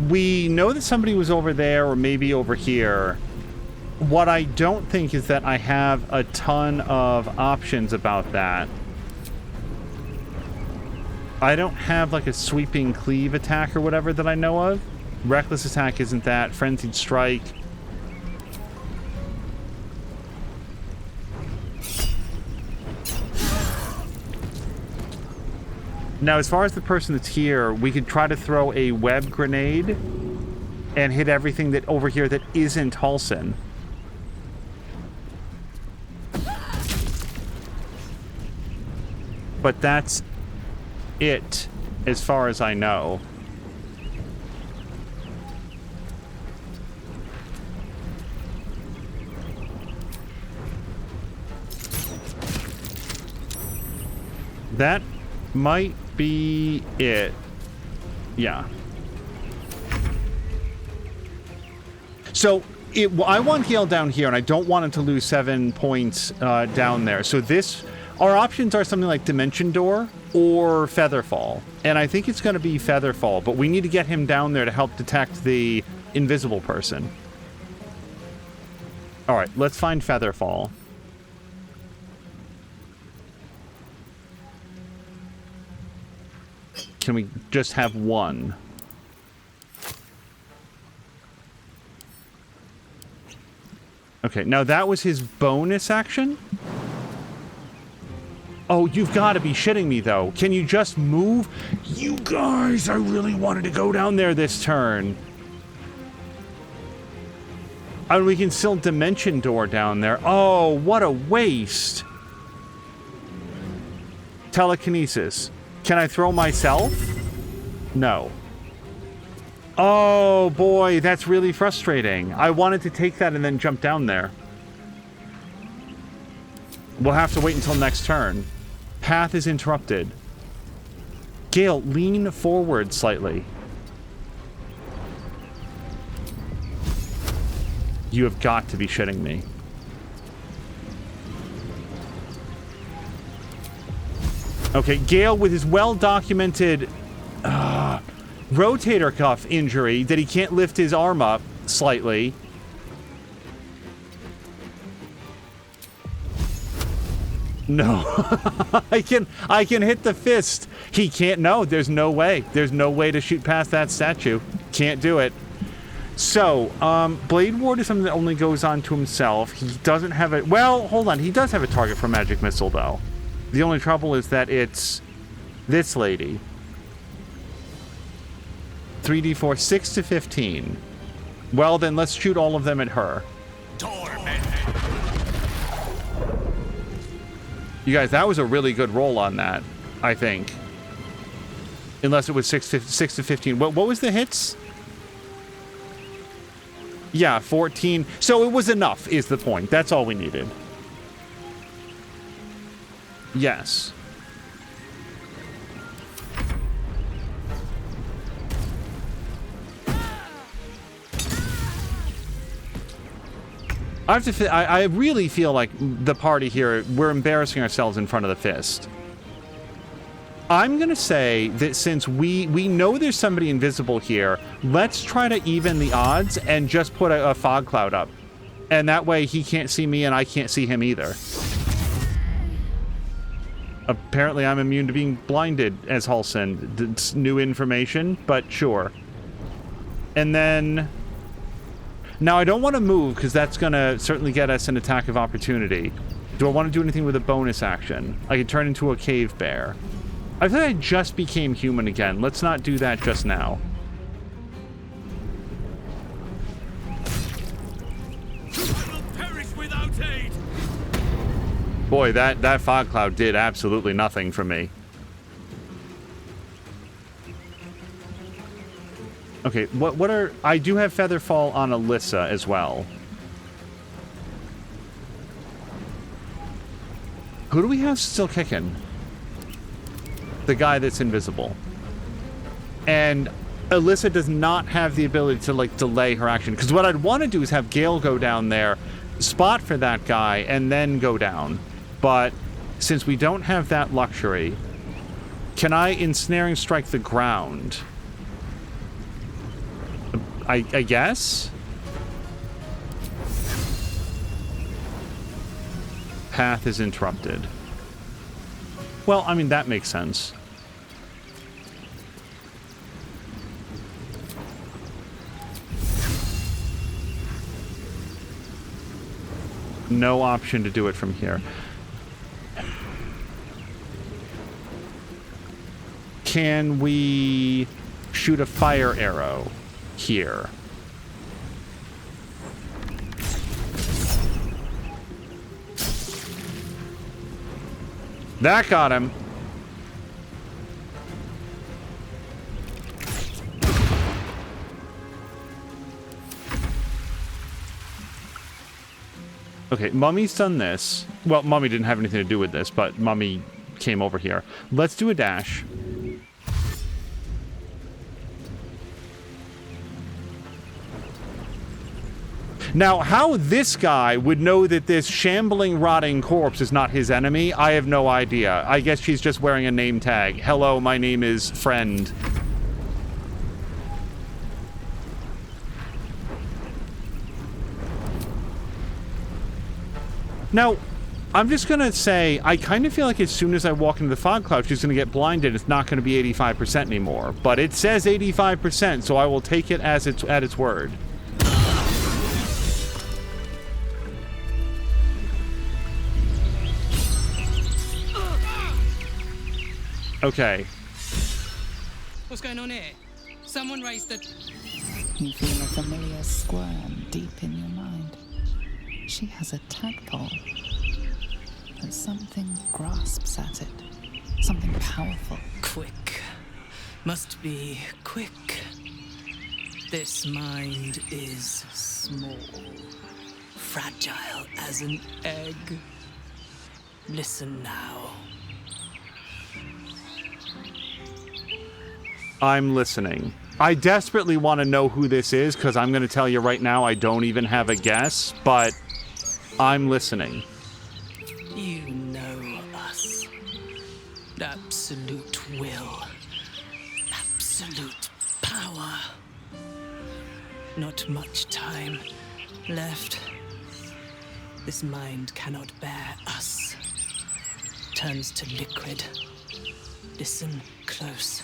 We know that somebody was over there or maybe over here. What I don't think is that I have a ton of options about that. I don't have like a sweeping cleave attack or whatever that I know of. Reckless attack isn't that. Frenzied strike. Now, as far as the person that's here, we could try to throw a web grenade and hit everything that over here that isn't Halsin. But that's it, as far as I know. That might be it. Yeah. So I want Gale down here, and I don't want him to lose 7 points down there. So our options are something like Dimension Door or Featherfall. And I think it's going to be Featherfall, but we need to get him down there to help detect the invisible person. All right, let's find Featherfall. Can we just have one? Okay, now that was his bonus action? Oh, you've got to be shitting me, though. Can you just move? You guys, I really wanted to go down there this turn. And we can still Dimension Door down there. Oh, what a waste. Telekinesis. Can I throw myself? No. Oh, boy, that's really frustrating. I wanted to take that and then jump down there. We'll have to wait until next turn. Path is interrupted. Gale, lean forward slightly. You have got to be shitting me. Okay, Gale with his well-documented rotator cuff injury that he can't lift his arm up slightly. No. I can hit the fist. He can't. No, there's no way. There's no way to shoot past that statue. Can't do it. So, Blade Ward is something that only goes on to himself. He doesn't have a... Well, hold on. He does have a target for Magic Missile, though. The only trouble is that it's this lady. 3d4, 6 to 15. Well, then let's shoot all of them at her. You guys, that was a really good roll on that, I think. Unless it was 6 to 15. What was the hits? Yeah, 14. So it was enough, is the point. That's all we needed. Yes. I really feel like the party here, we're embarrassing ourselves in front of the fist. I'm going to say that since we know there's somebody invisible here, let's try to even the odds and just put a fog cloud up. And that way he can't see me and I can't see him either. Apparently I'm immune to being blinded as Halsin. It's new information, but sure. And then... Now, I don't want to move, because that's going to certainly get us an attack of opportunity. Do I want to do anything with a bonus action? I could turn into a cave bear. I think I just became human again. Let's not do that just now. Perish without aid. Boy, that fog cloud did absolutely nothing for me. Okay, what are... I do have Featherfall on Alyssa as well. Who do we have still kicking? The guy that's invisible. And Alyssa does not have the ability to, like, delay her action. Because what I'd want to do is have Gale go down there, spot for that guy, and then go down. But since we don't have that luxury, can I Ensnaring Strike the ground? I guess? Path is interrupted. Well, I mean, that makes sense. No option to do it from here. Can we shoot a fire arrow here? That got him. Okay, Mummy's done this. Well, Mummy didn't have anything to do with this, but Mummy came over here. Let's do a dash. Now, how this guy would know that this shambling, rotting corpse is not his enemy, I have no idea. I guess she's just wearing a name tag. Hello, my name is Friend. Now, I'm just going to say, I kind of feel like as soon as I walk into the fog cloud, she's going to get blinded. It's not going to be 85% anymore. But it says 85%, so I will take it as at its word. Okay. What's going on here? Someone raised the... You feel a familiar squirm deep in your mind. She has a tadpole, but something grasps at it. Something powerful. Quick. Must be quick. This mind is small. Fragile as an egg. Listen now. I'm listening. I desperately want to know who this is, because I'm going to tell you right now I don't even have a guess, but I'm listening. You know us. Absolute will. Absolute power. Not much time left. This mind cannot bear us. Turns to liquid. Listen close.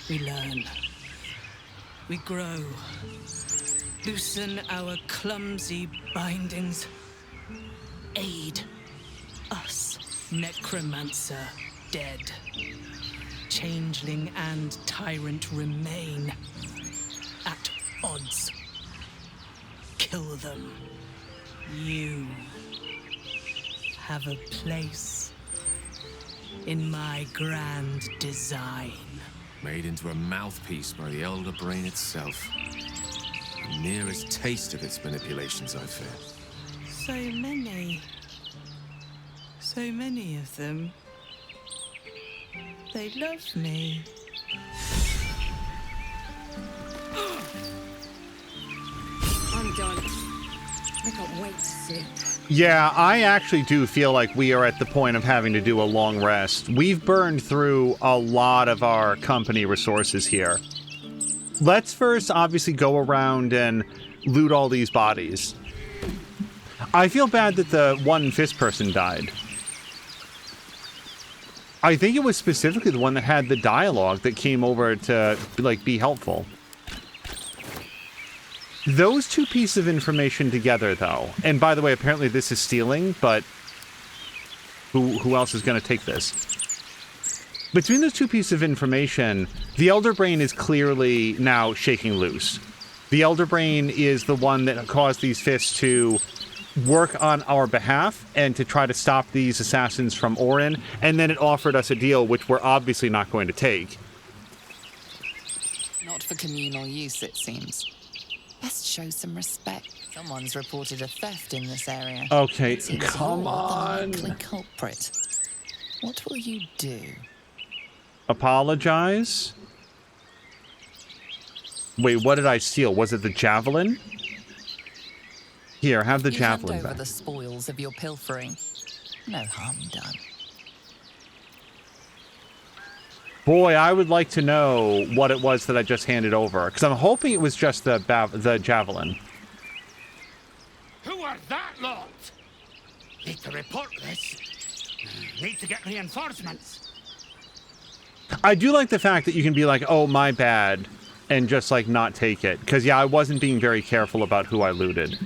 We learn. We grow. Loosen our clumsy bindings. Aid us, necromancer dead. Changeling and tyrant remain at odds. Kill them. You have a place in my grand design. Made into a mouthpiece by the Elder Brain itself. The nearest taste of its manipulations, I fear. So many. So many of them. They love me. I'm done. I can't wait to sleep. Yeah, I actually do feel like we are at the point of having to do a long rest. We've burned through a lot of our company resources here. Let's first obviously go around and loot all these bodies. I feel bad that the one fist person died. I think it was specifically the one that had the dialogue that came over to, like, be helpful. Those two pieces of information together, though, and by the way, apparently this is stealing, but who else is going to take this? Between those two pieces of information, the Elder Brain is clearly now shaking loose. The Elder Brain is the one that caused these fists to work on our behalf and to try to stop these assassins from Orin, and then it offered us a deal which we're obviously not going to take. Not for communal use, it seems. Best show some respect. Someone's reported a theft in this area. Okay, It seems come you're on. the likely culprit. What will you do? Apologize? Wait, what did I steal? Was it the javelin? Here, have the javelin hand over back. the spoils of your pilfering. No harm done. Boy, I would like to know what it was that I just handed over, because I'm hoping it was just the javelin. Who are that lot? Need to report this. Need to get reinforcements. I do like the fact that you can be like, oh, my bad, and just, like, not take it. Because, yeah, I wasn't being very careful about who I looted.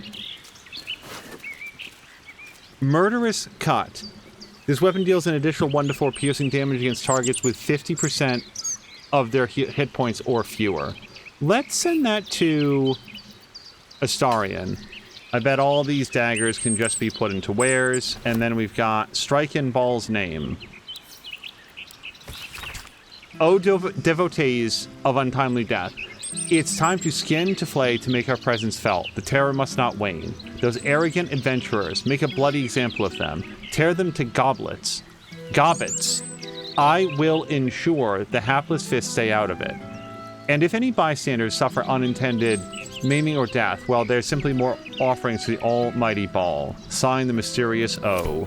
Murderous Cut. This weapon deals an additional 1 to 4 piercing damage against targets with 50% of their hit points or fewer. Let's send that to Astarion. I bet all these daggers can just be put into wares. And then we've got Strike in Ball's name. O devotees of untimely death. It's time to skin, to flay, to make our presence felt. The terror must not wane. Those arrogant adventurers, make a bloody example of them. Tear them to gobbets. I will ensure the hapless fists stay out of it. And if any bystanders suffer unintended maiming or death, well, there's simply more offerings to the almighty ball. Signed, the mysterious O.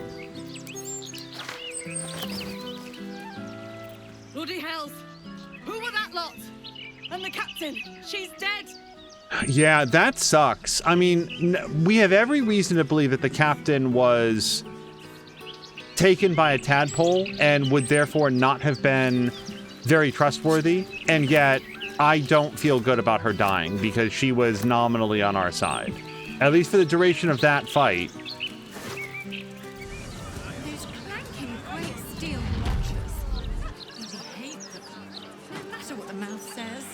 Bloody hells! Who were that lot? And the captain, she's dead! Yeah, that sucks. I mean, we have every reason to believe that the captain was taken by a tadpole and would therefore not have been very trustworthy, and yet I don't feel good about her dying because she was nominally on our side. At least for the duration of that fight. Those clanking quiet steel watches. I hate them. No matter what the mouth says.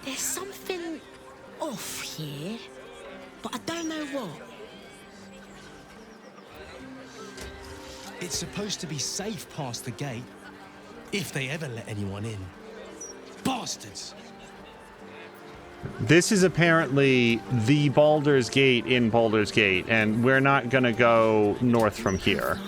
There's something off here, but I don't know what. It's supposed to be safe past the gate, if they ever let anyone in. Bastards! This is apparently the Baldur's Gate in Baldur's Gate, and we're not gonna go north from here.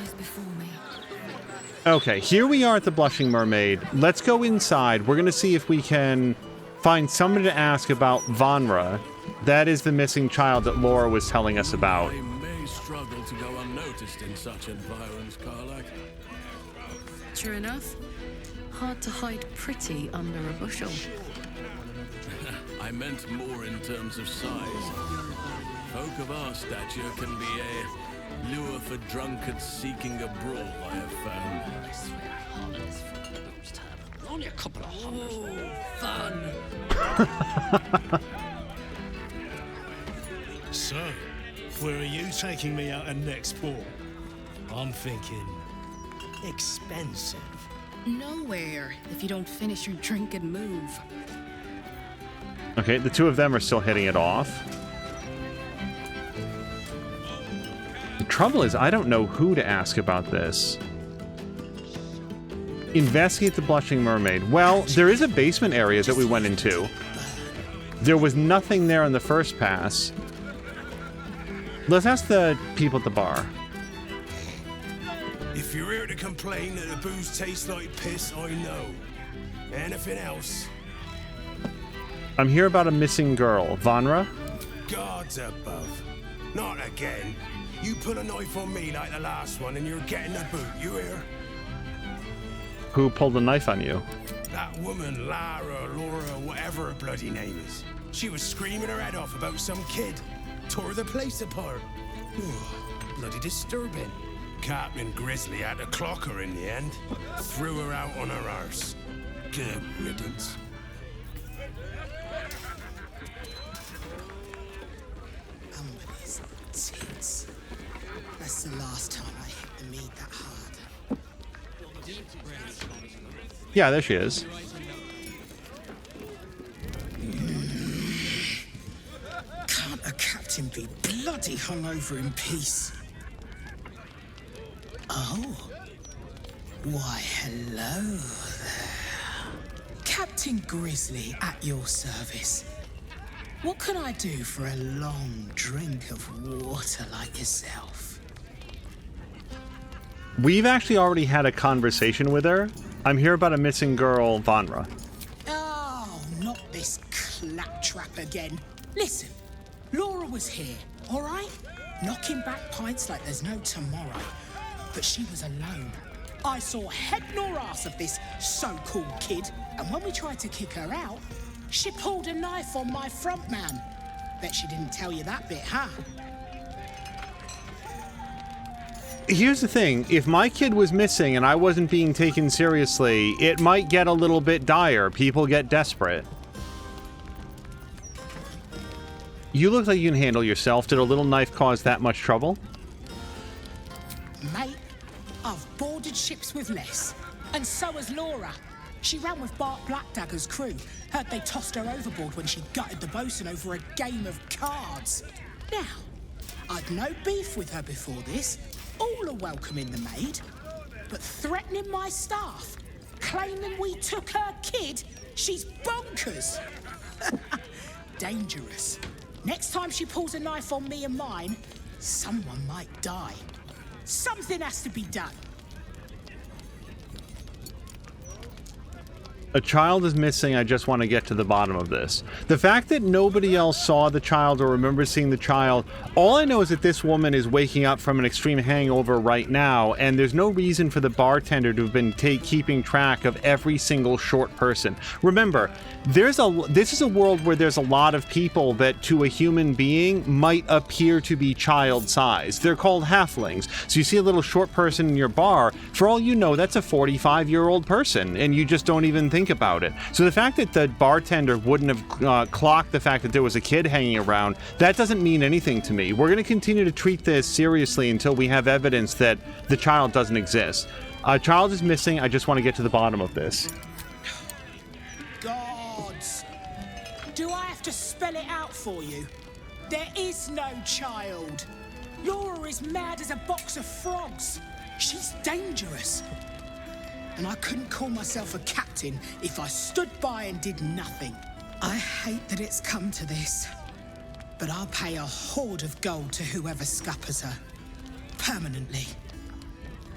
Okay, here we are at the Blushing Mermaid. Let's go inside. We're gonna see if we can find somebody to ask about Vanra. That is the missing child that Laura was telling us about. I may struggle to go unnoticed in such environs, Karlak. True enough. Hard to hide pretty under a bushel. I meant more in terms of size. Folk of our stature can be a lure for drunkards seeking a brawl, I have found. Only a couple of hundred. Fun! So, where are you taking me out at next ball? I'm thinking expensive. Nowhere, if you don't finish your drink and move. Okay, the two of them are still hitting it off. trouble is, I don't know who to ask about this. Investigate the Blushing Mermaid. Well, there is a basement area that we went into. There was nothing there on the first pass. Let's ask the people at the bar. If you're here to complain that the booze tastes like piss, I know. Anything else? I'm here about a missing girl. Vanra? Gods above. Not again. You put a knife on me like the last one and you're getting the boot, you hear? Who pulled a knife on you? That woman, Laura, whatever her bloody name is. She was screaming her head off about some kid. Tore the place apart. Bloody disturbing. Captain Grizzly had to clock her in the end. Threw her out on her arse. Good riddance. Tits. That's the last time I hit the meat that hard. Yeah, there she is. Can't a captain be bloody hungover in peace? Oh. Why, hello there. Captain Grizzly at your service. What can I do for a long drink of water like yourself? We've actually already had a conversation with her. I'm here about a missing girl, Vanra. Oh, not this claptrap again. Listen, Laura was here, all right? Knocking back pints like there's no tomorrow. But she was alone. I saw head nor ass of this so-called kid, and when we tried to kick her out, she pulled a knife on my front man. Bet she didn't tell you that bit, huh? Here's the thing, if my kid was missing and I wasn't being taken seriously, it might get a little bit dire. People get desperate. You look like you can handle yourself. Did a little knife cause that much trouble? Mate, I've boarded ships with less. And so has Laura. She ran with Bart Blackdagger's crew. Heard they tossed her overboard when she gutted the bosun over a game of cards. Now, I'd no beef with her before this. All are welcome in the maid. But threatening my staff, claiming we took her kid, she's bonkers. Dangerous. Next time she pulls a knife on me and mine, someone might die. Something has to be done. A child is missing. I just want to get to the bottom of this. The fact that nobody else saw the child or remembers seeing the child, all I know is that this woman is waking up from an extreme hangover right now, and there's no reason for the bartender to have been keeping track of every single short person. Remember, this is a world where there's a lot of people that to a human being might appear to be child-sized. They're called halflings. So you see a little short person in your bar, for all you know, that's a 45-year-old person, and you just don't even think about it. So the fact that the bartender wouldn't have clocked the fact that there was a kid hanging around, that doesn't mean anything to me. We're going to continue to treat this seriously until we have evidence that the child doesn't exist. A child is missing. I just want to get to the bottom of this. Gods! Do I have to spell it out for you? There is no child. Laura is mad as a box of frogs. She's dangerous. And I couldn't call myself a captain if I stood by and did nothing. I hate that it's come to this, but I'll pay a hoard of gold to whoever scuppers her. Permanently.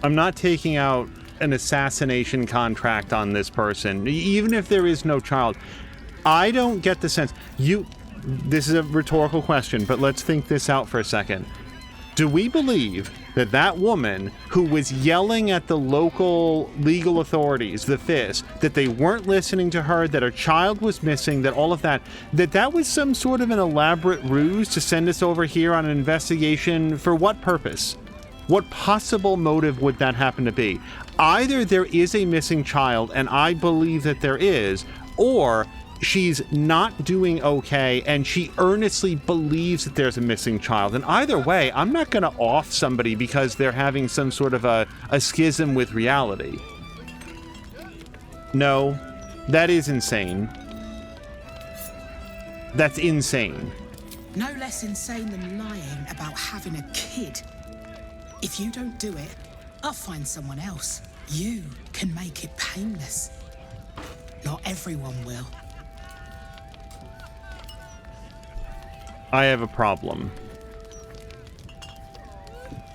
I'm not taking out an assassination contract on this person, even if there is no child. I don't get the sense. This is a rhetorical question, but let's think this out for a second. Do we believe that that woman who was yelling at the local legal authorities, the FIS, that they weren't listening to her, that her child was missing, that all of that was some sort of an elaborate ruse to send us over here on an investigation? For what purpose? What possible motive would that happen to be? Either there is a missing child, and I believe that there is, or she's not doing okay and she earnestly believes that there's a missing child. And either way, I'm not going to off somebody because they're having some sort of a schism with reality. No, that is insane. That's insane. No less insane than lying about having a kid. If you don't do it, I'll find someone else. You can make it painless. Not everyone will. I have a problem.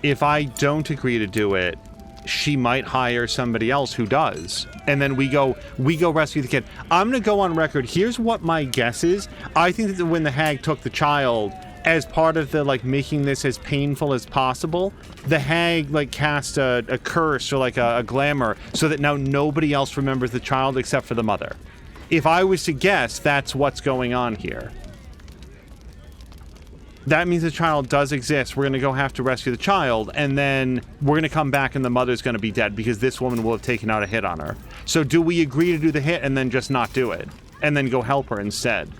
If I don't agree to do it, she might hire somebody else who does. And then we go rescue the kid. I'm gonna go on record. Here's what my guess is. I think that when the hag took the child, as part of the, like, making this as painful as possible, the hag, like, cast a curse or, like, a glamour so that now nobody else remembers the child except for the mother. If I was to guess, that's what's going on here. That means the child does exist. We're going to go have to rescue the child, and then we're going to come back and the mother's going to be dead because this woman will have taken out a hit on her. So do we agree to do the hit and then just not do it? And then go help her instead?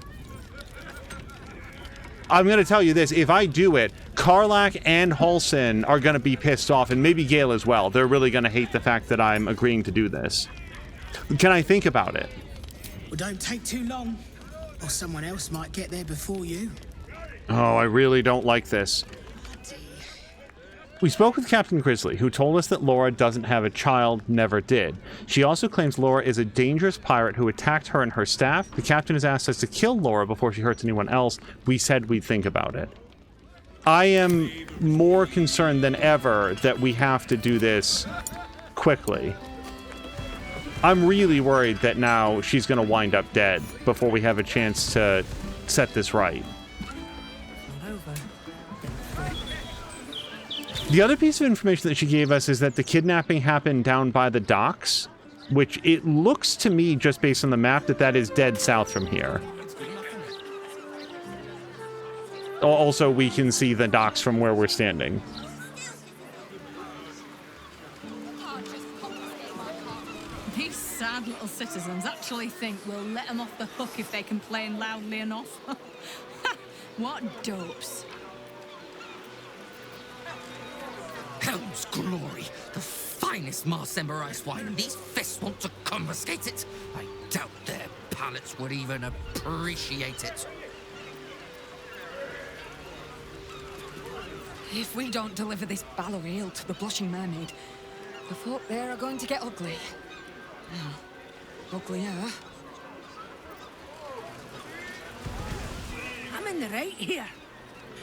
I'm going to tell you this. If I do it, Karlach and Halsin are going to be pissed off, and maybe Gale as well. They're really going to hate the fact that I'm agreeing to do this. Can I think about it? Well, don't take too long, or someone else might get there before you. Oh, I really don't like this. We spoke with Captain Grizzly, who told us that Laura doesn't have a child, never did. She also claims Laura is a dangerous pirate who attacked her and her staff. The captain has asked us to kill Laura before she hurts anyone else. We said we'd think about it. I am more concerned than ever that we have to do this quickly. I'm really worried that now she's going to wind up dead before we have a chance to set this right. The other piece of information that she gave us is that the kidnapping happened down by the docks, which it looks to me, just based on the map, that is dead south from here. Also, we can see the docks from where we're standing. These sad little citizens actually think we'll let them off the hook if they complain loudly enough. What dopes. Helm's glory, the finest Marsember ice wine, and these fists want to confiscate it. I doubt their palates would even appreciate it. If we don't deliver this Baldur ale to the Blushing Mermaid, the folk there are going to get ugly. Uglier. I'm in the right here.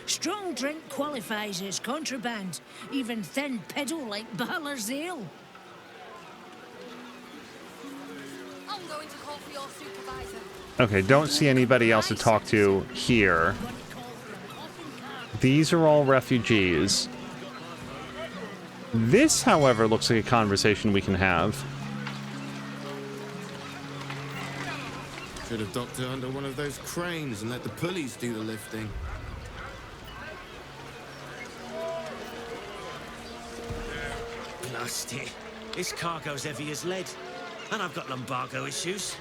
Strong drink qualifies as contraband, even thin peddle like Balor's ale. I'm going to call for your supervisor. Okay, don't see anybody else to talk to here. These are all refugees. This, however, looks like a conversation we can have. Should have docked her under one of those cranes and let the pulleys do the lifting. Blast it. This cargo's heavy as lead, and I've got lumbago issues.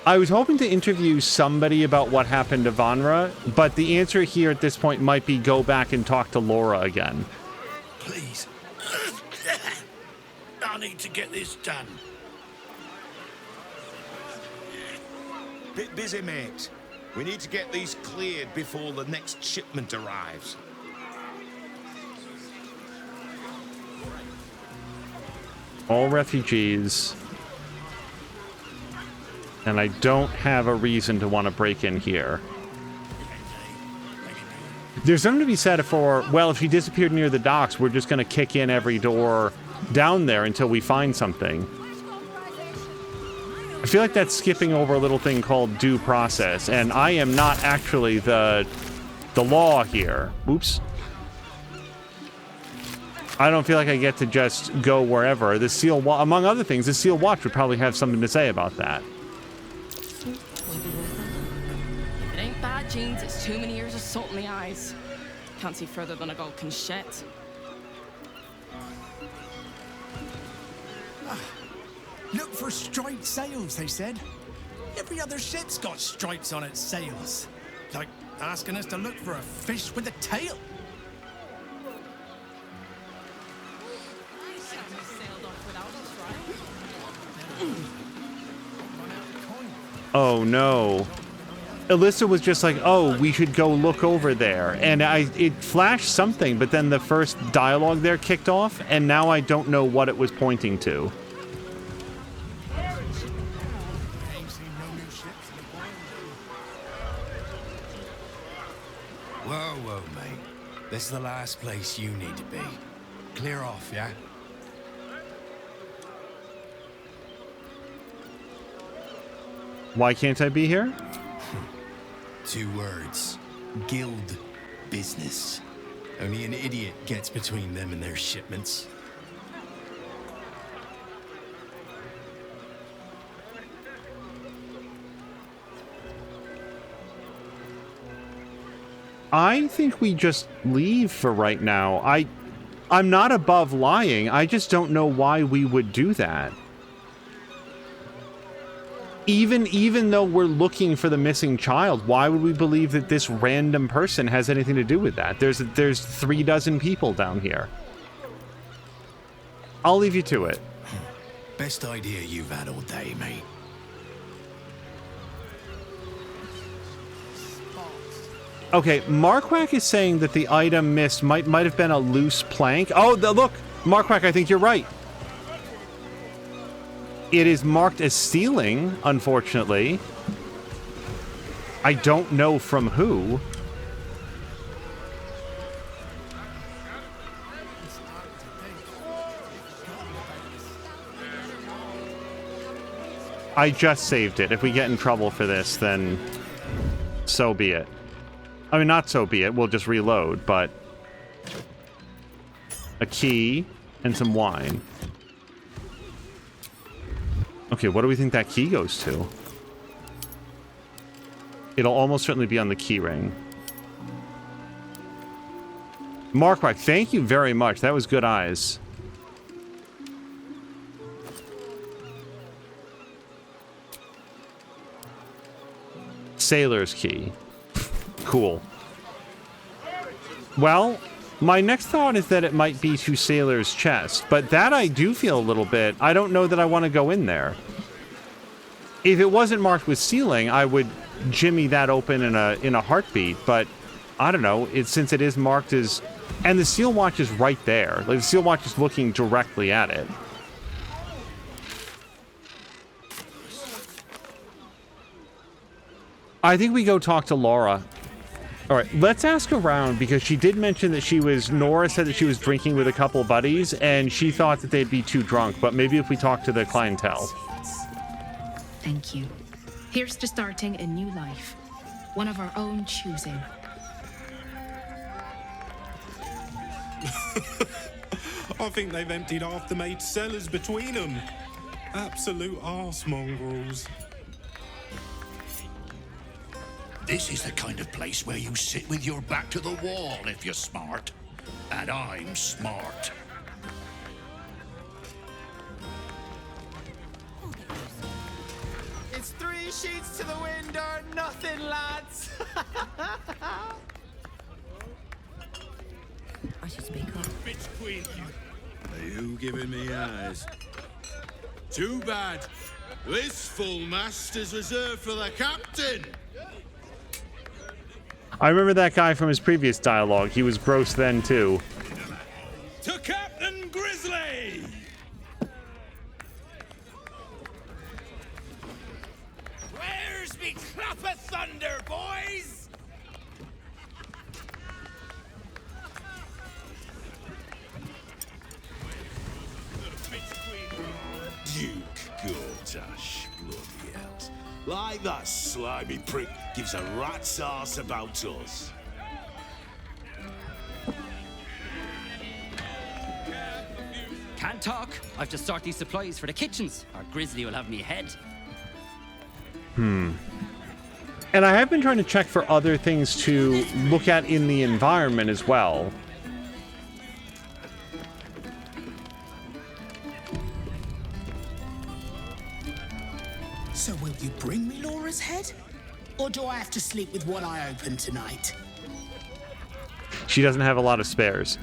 I was hoping to interview somebody about what happened to Vanra, but the answer here at this point might be go back and talk to Laura again. Please. I need to get this done. Bit busy, mate. We need to get these cleared before the next shipment arrives. All refugees. And I don't have a reason to want to break in here. There's something to be said for, well, if she disappeared near the docks, we're just going to kick in every door down there until we find something. I feel like that's skipping over a little thing called due process, and I am not actually the law here. Oops. I don't feel like I get to just go wherever. The Seal Watch, among other things, the Seal Watch would probably have something to say about that. If it ain't bad genes, it's too many years of salt in the eyes. Can't see further than a gold can shed. Look for striped sails, they said. Every other ship's got stripes on its sails. Like asking us to look for a fish with a tail. Oh no. Alyssa was just like, oh, we should go look over there. And it flashed something, but then the first dialogue there kicked off, and now I don't know what it was pointing to. Whoa, whoa, mate. This is the last place you need to be. Clear off, yeah? Why can't I be here? 2 words. Guild business. Only an idiot gets between them and their shipments. I think we just leave for right now. I'm not above lying. I just don't know why we would do that. Even though we're looking for the missing child, why would we believe that this random person has anything to do with that? There's 36 people down here. I'll leave you to it. Best idea you've had all day, mate. Okay, Marquardt is saying that the item missed might have been a loose plank. Oh, look, Marquardt, I think you're right. It is marked as stealing, unfortunately. I don't know from who. I just saved it. If we get in trouble for this, then so be it. I mean, not so be it. We'll just reload, but... a key and some wine. Okay, what do we think that key goes to? It'll almost certainly be on the key ring. Marquardt, thank you very much. That was good eyes. Sailor's key. Cool. Well, my next thought is that it might be to Sailor's chest, but that I do feel a little bit... I don't know that I want to go in there. If it wasn't marked with sealing, I would jimmy that open in a heartbeat, but I don't know. Since it is marked as... And the seal watch is right there. Like, the seal watch is looking directly at it. I think we go talk to Laura. All right, let's ask around, because she did mention that Nora said that she was drinking with a couple buddies, and she thought that they'd be too drunk, but maybe if we talk to the clientele. Thank you. Here's to starting a new life. One of our own choosing. I think they've emptied half the maid's cellars between them. Absolute arse mongrels. This is the kind of place where you sit with your back to the wall if you're smart. And I'm smart. It's 3 sheets to the wind or nothing, lads. I should speak up. Bitch queen. Are you giving me eyes? Too bad. This full mast is reserved for the captain. I remember that guy from his previous dialogue. He was gross then, too. To Captain Grizzly! Where's me clap of thunder, boys? Duke Gortash, bloody hell. Like that slimy prick gives a rat's arse about us. Can't talk. I've to sort these supplies for the kitchens, or Grizzly will have me head. And I have been trying to check for other things to look at in the environment as well. So will you bring me Laura's head? Or do I have to sleep with one eye open tonight? She doesn't have a lot of spares.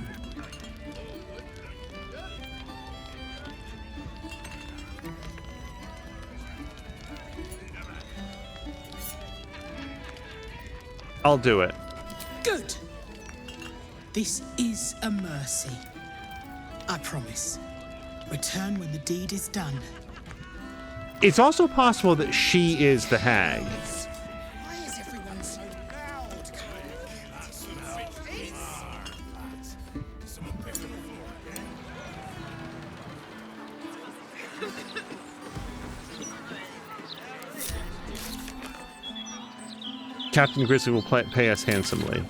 I'll do it. Good. This is a mercy. I promise. Return when the deed is done. It's also possible that she is the hag. Why is everyone so loud? Captain Grizzly will pay us handsomely.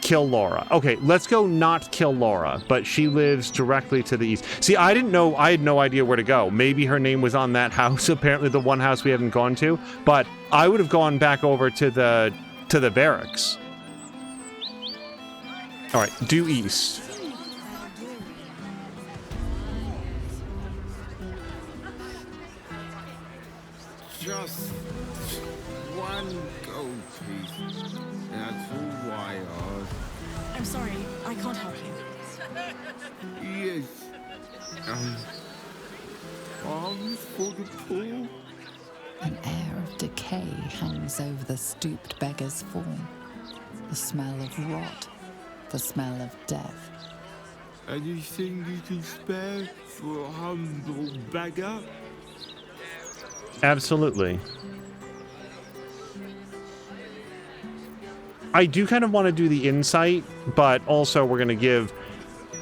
Kill Laura. Okay, let's go not kill Laura, but she lives directly to the east. See, I didn't know, I had no idea where to go. Maybe her name was on that house, apparently the one house we haven't gone to, but I would have gone back over to the barracks. All right, due east. Just one gold piece. That's all I ask. I'm sorry, I can't help you. Yes. Arms for the poor. An air of decay hangs over the stooped beggar's form. The smell of rot, the smell of death. Anything you can spare for a humble beggar? Absolutely. I do kind of want to do the insight, but also we're going to give...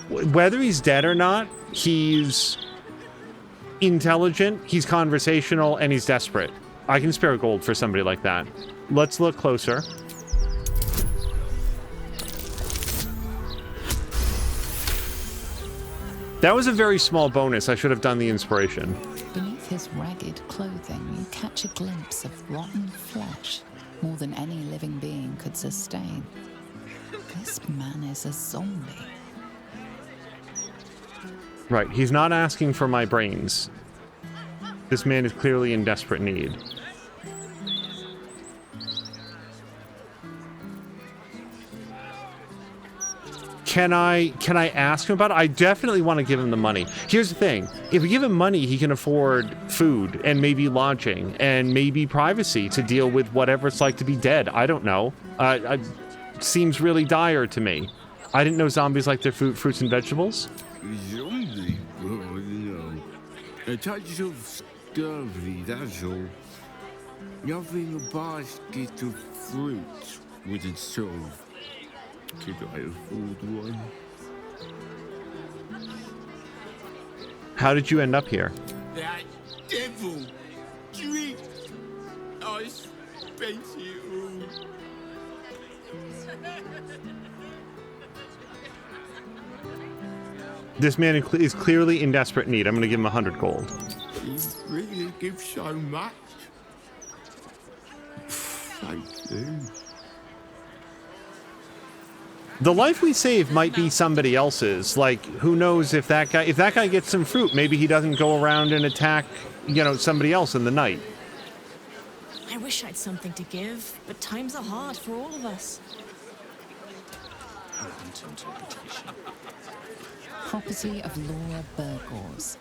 Whether he's dead or not, he's intelligent, he's conversational, and he's desperate. I can spare gold for somebody like that. Let's look closer. That was a very small bonus. I should have done the inspiration. Beneath his ragged clothing, you catch a glimpse of rotten flesh, more than any living being could sustain. This man is a zombie. Right, he's not asking for my brains. This man is clearly in desperate need. Can I ask him about it? I definitely want to give him the money. Here's the thing. If we give him money, he can afford food and maybe lodging and maybe privacy to deal with whatever it's like to be dead. I don't know. Seems really dire to me. I didn't know zombies like their fruits and vegetables. Zombie? Oh, no. A touch of scurvy, that's all. Nothing a basket of fruit wouldn't solve. Could I afford one? How did you end up here? That devil! Drink! I spent it all. This man is clearly in desperate need. I'm going to give him 100 gold. You really give so much? Thank you. The life we save might be somebody else's. Like, who knows if that guy gets some fruit, maybe he doesn't go around and attack, you know, somebody else in the night. I wish I'd something to give, but times are hard for all of us. Property of Laura Burgors.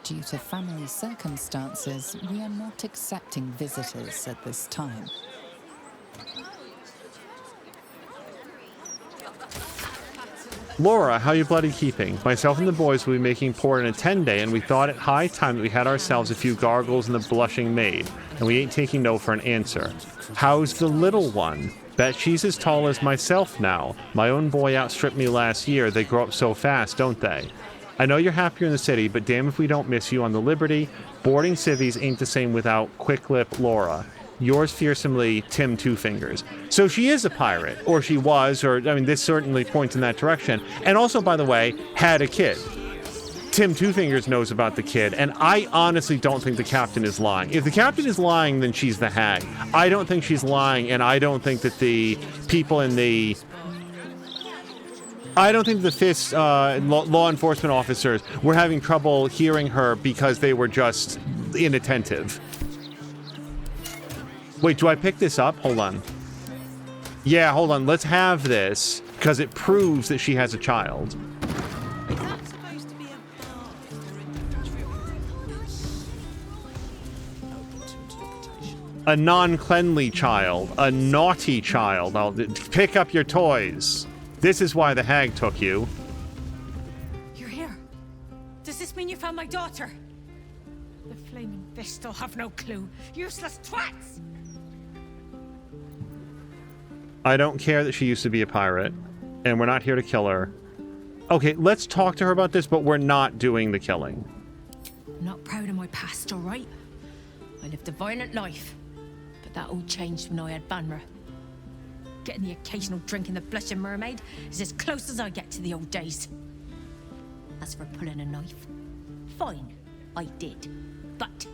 Due to family circumstances, we are not accepting visitors at this time. Laura, how you bloody keeping? Myself and the boys will be making port in a 10-day, and we thought it high time that we had ourselves a few gargles in the Blushing Maid, and we ain't taking no for an answer. How's the little one? Bet she's as tall as myself now. My own boy outstripped me last year. They grow up so fast, don't they? I know you're happier in the city, but damn if we don't miss you on the Liberty. Boarding civvies ain't the same without quick-lip Laura. Yours fearsomely, Tim Two Fingers. So she is a pirate, or she was, or, I mean, this certainly points in that direction. And also, by the way, had a kid. Tim Two Fingers knows about the kid, and I honestly don't think the captain is lying. If the captain is lying, then she's the hag. I don't think she's lying, and I don't think that the people in the... I don't think the FIST law enforcement officers were having trouble hearing her because they were just inattentive. Wait, do I pick this up? Hold on. Yeah, hold on. Let's have this, because it proves that she has a child. A non-cleanly child. A naughty child. I'll pick up your toys. This is why the hag took you. You're here. Does this mean you found my daughter? The flaming fish still have no clue. Useless twats! I don't care that she used to be a pirate, and we're not here to kill her. Okay, let's talk to her about this, but we're not doing the killing. I'm not proud of my past, all right? I lived a violent life, but that all changed when I had Vanra. Getting the occasional drink in the Blushing Mermaid is as close as I get to the old days. As for pulling a knife, fine, I did. But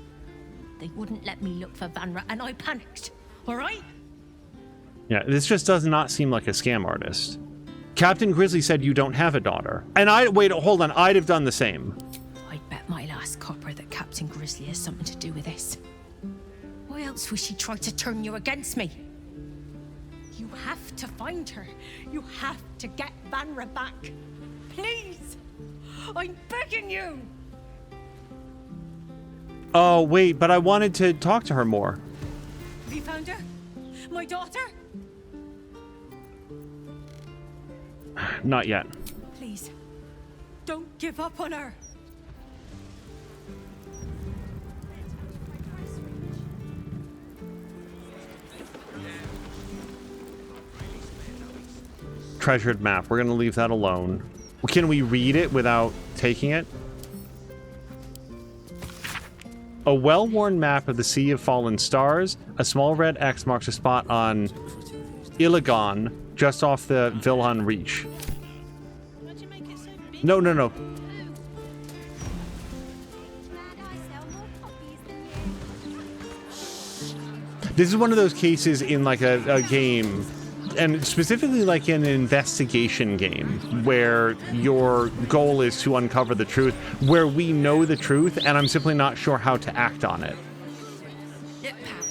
they wouldn't let me look for Vanra, and I panicked, all right? Yeah, this just does not seem like a scam artist. Captain Grizzly said you don't have a daughter. And wait, hold on, I'd have done the same. I'd bet my last copper that Captain Grizzly has something to do with this. Why else would she try to turn you against me? You have to find her. You have to get Vanra back. Please! I'm begging you! Oh, wait, but I wanted to talk to her more. Have you found her? My daughter? Not yet. Please, don't give up on her. Treasured map. We're going to leave that alone. Can we read it without taking it? A well-worn map of the Sea of Fallen Stars. A small red X marks a spot on Ilagon, just off the Vilhan Reach. No. This is one of those cases in like a game, and specifically like in an investigation game, where your goal is to uncover the truth, where we know the truth, and I'm simply not sure how to act on it. Look, pal,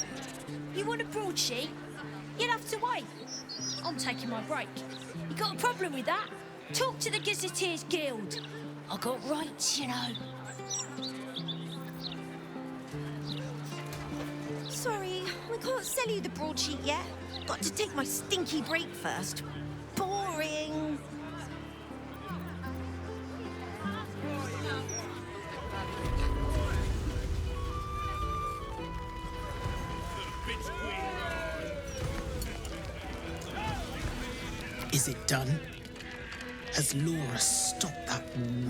you want a broadsheet? You'll have to wait. I'm taking my break. You got a problem with that? Talk to the Gazetteers Guild. I got rights, you know. Sorry, we can't sell you the broadsheet yet. Got to take my stinky break first. Boring. Is it done? Has Laura stopped that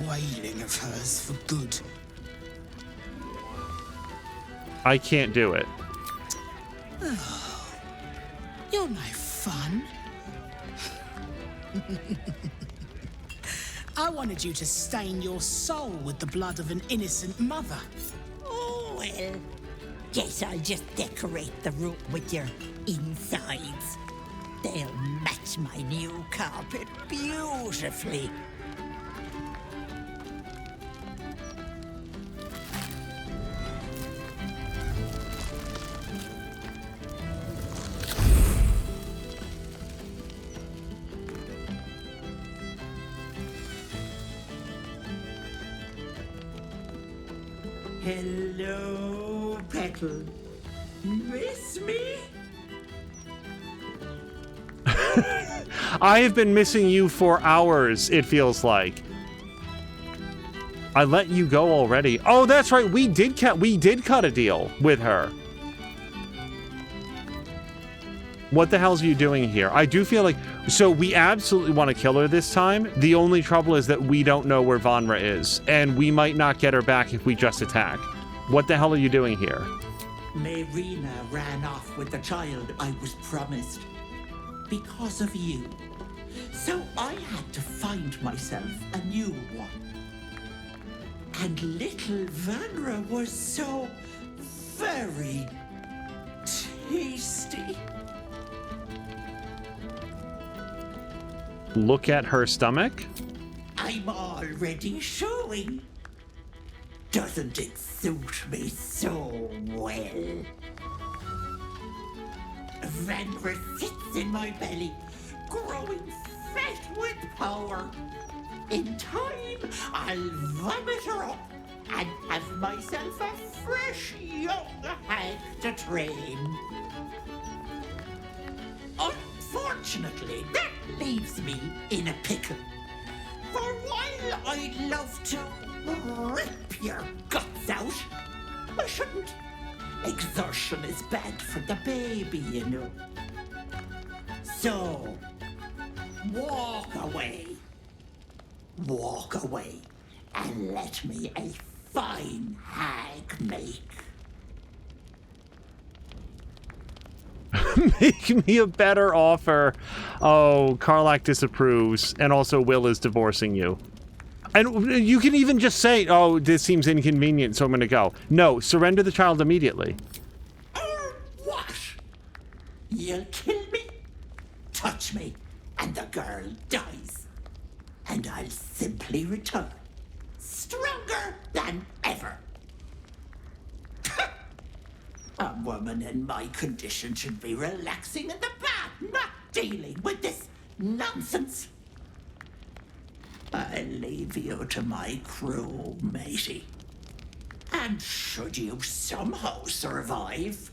wailing of hers for good? I can't do it. Oh, you're no fun. I wanted you to stain your soul with the blood of an innocent mother. Oh, well, guess I'll just decorate the room with your insides. They'll match my new carpet beautifully. Hello, Petal. Miss me? I have been missing you for hours, it feels like. I let you go already. Oh, that's right. We did cut a deal with her. What the hell's you doing here? I do feel like... So we absolutely want to kill her this time. The only trouble is that we don't know where Vanra is. And we might not get her back if we just attack. What the hell are you doing here? Marina ran off with the child I was promised. Because of you. So I had to find myself a new one. And little Vanra was so very tasty. Look at her stomach. I'm already showing. Doesn't it suit me so well? Vanra sits in my belly, growing fat with power. In time, I'll vomit her up and have myself a fresh young hag to train. Unfortunately, that leaves me in a pickle. For while I'd love to rip your guts out, I shouldn't. Exertion is bad for the baby, you know. So, walk away. Walk away and let me a fine hag make. Make me a better offer. Oh, Karlach disapproves, and also Will is divorcing you. And you can even just say, oh, this seems inconvenient, so I'm gonna go. No, surrender the child immediately. What? You'll kill me? Touch me, and the girl dies. And I'll simply return, stronger than ever. A woman in my condition should be relaxing in the bath, not dealing with this nonsense. I'll leave you to my crew, matey. And should you somehow survive,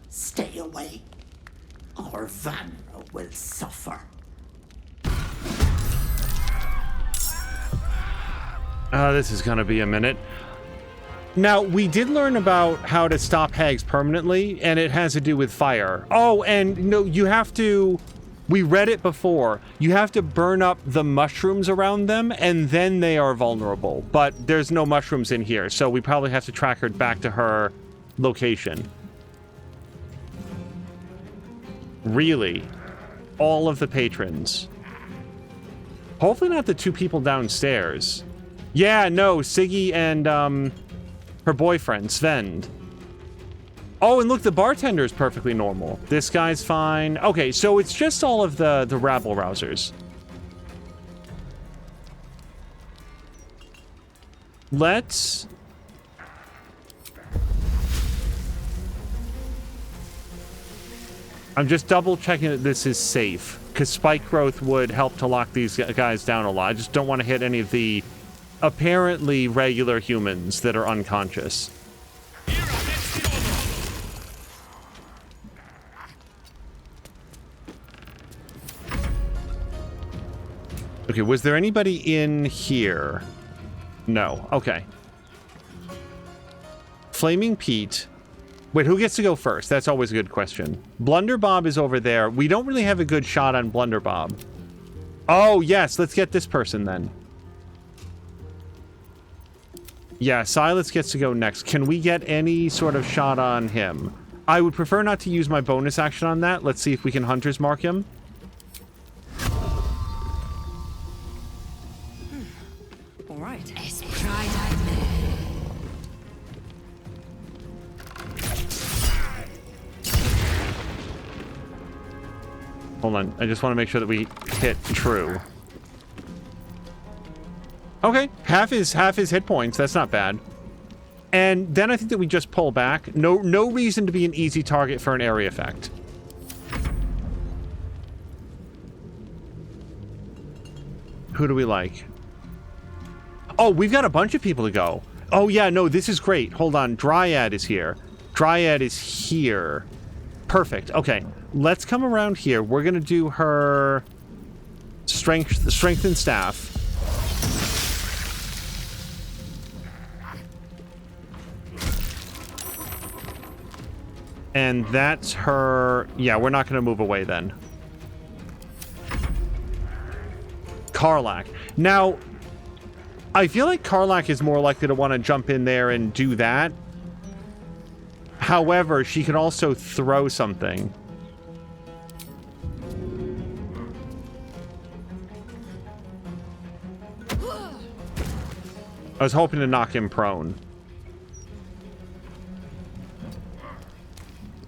stay away, or Vanra will suffer. This is gonna be a minute. Now, we did learn about how to stop hags permanently, and it has to do with fire. Oh, and no, you have to... We read it before. You have to burn up the mushrooms around them, and then they are vulnerable. But there's no mushrooms in here, so we probably have to track her back to her location. Really? All of the patrons. Hopefully not the two people downstairs. Yeah, no, Siggy and, her boyfriend, Sven. Oh, and look, the bartender is perfectly normal. This guy's fine. Okay, so it's just all of the rabble-rousers. Let's... I'm just double-checking that this is safe, because spike growth would help to lock these guys down a lot. I just don't want to hit any of the apparently regular humans that are unconscious. Okay, was there anybody in here? No. Okay. Flaming Pete. Wait, who gets to go first? That's always a good question. Blunderbob is over there. We don't really have a good shot on Blunderbob. Oh, yes. Let's get this person then. Yeah, Silas gets to go next. Can we get any sort of shot on him? I would prefer not to use my bonus action on that. Let's see if we can Hunter's Mark him. All right. Hold on. I just want to make sure that we hit true. Okay, half his hit points. That's not bad. And then I think that we just pull back. No reason to be an easy target for an area effect. Who do we like? Oh, we've got a bunch of people to go. Oh yeah, no, this is great. Hold on, Dryad is here. Dryad is here. Perfect. Okay, let's come around here. We're gonna do her strength and staff. And that's her... Yeah, we're not going to move away then. Karlach. Now, I feel like Karlach is more likely to want to jump in there and do that. However, she can also throw something. I was hoping to knock him prone.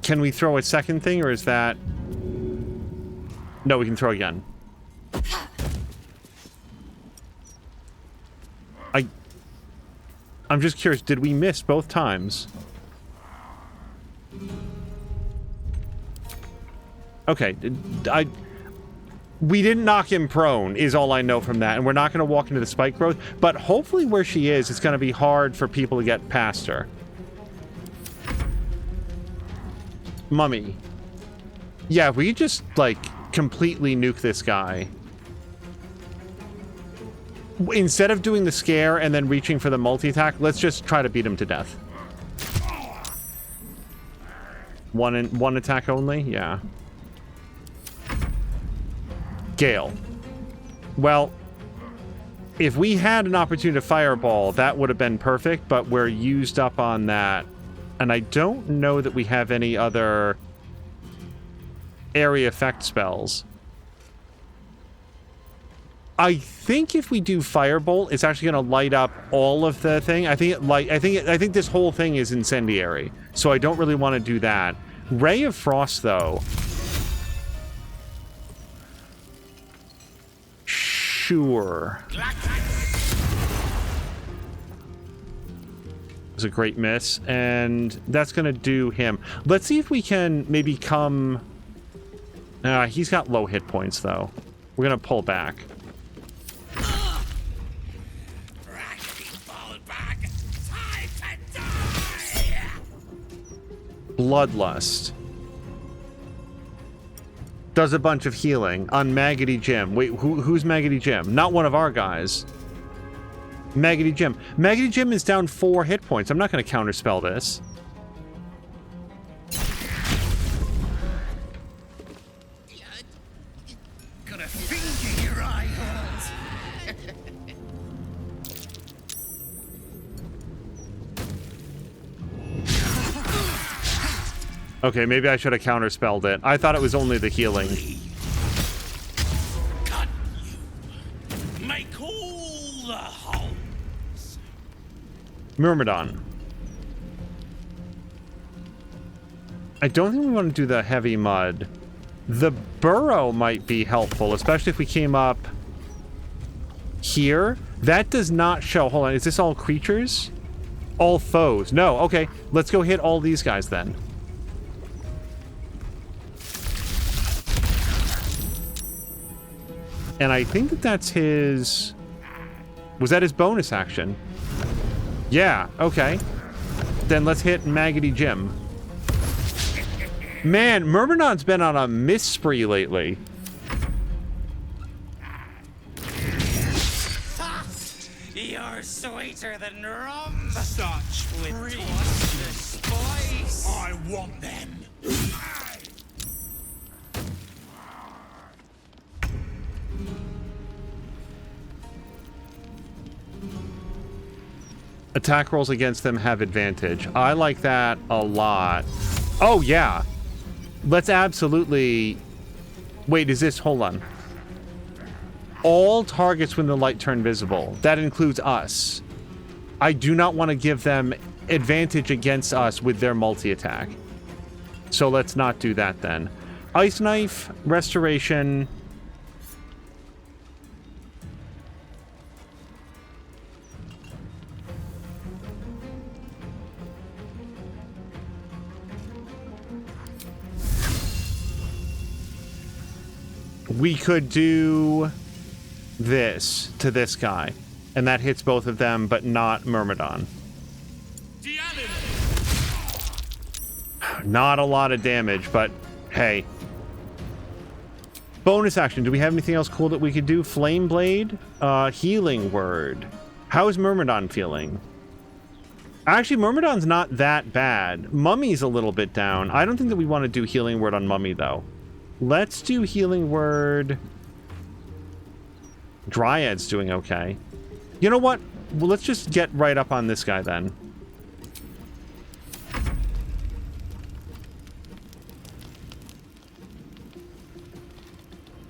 Can we throw a second thing, or is that... No, we can throw again. I'm just curious, did we miss both times? Okay, We didn't knock him prone, is all I know from that. And we're not going to walk into the spike growth. But hopefully where she is, it's going to be hard for people to get past her. Mummy. Yeah, we just, like, completely nuke this guy. Instead of doing the scare and then reaching for the multi-attack, let's just try to beat him to death. One attack only? Yeah. Gale. Well, if we had an opportunity to fireball, that would have been perfect, but we're used up on that. And I don't know that we have any other area effect spells. I think if we do Firebolt, it's actually going to light up all of the thing. I think this whole thing is incendiary, so I don't really want to do that. Ray of Frost, though. Sure. It's a great miss, and that's going to do him. Let's see if we can maybe come... he's got low hit points, though. We're going to pull back. Bloodlust. Does a bunch of healing on Maggoty Jim. Wait, who's Maggoty Jim? Not one of our guys. Maggoty Jim. Maggoty Jim is down 4 hit points. I'm not going to counterspell this. Got a finger in your eye holes. Okay, maybe I should have counterspelled it. I thought it was only the healing. Cut you. Make all the holes. Myrmidon. I don't think we want to do the heavy mud. The burrow might be helpful, especially if we came up here. That does not show. Hold on, is this all creatures? All foes. No, okay. Let's go hit all these guys then. And I think that that's his... Was that his bonus action? Yeah, okay. Then let's hit Maggoty Jim. Man, Myrmidon's been on a miss spree lately. You're sweeter than rum. Such with twice the spice. I want them. Attack rolls against them have advantage. I like that a lot. Oh, yeah. Let's absolutely... Wait, is this... Hold on. All targets when the light turn visible. That includes us. I do not want to give them advantage against us with their multi-attack. So let's not do that then. Ice Knife, Restoration... We could do this to this guy, and that hits both of them, but not Myrmidon. Not a lot of damage, but hey. Bonus action. Do we have anything else cool that we could do? Flame Blade? Healing Word. How is Myrmidon feeling? Actually, Myrmidon's not that bad. Mummy's a little bit down. I don't think that we want to do Healing Word on Mummy, though. Let's do Healing Word. Dryad's doing okay. You know what? Well, let's just get right up on this guy then.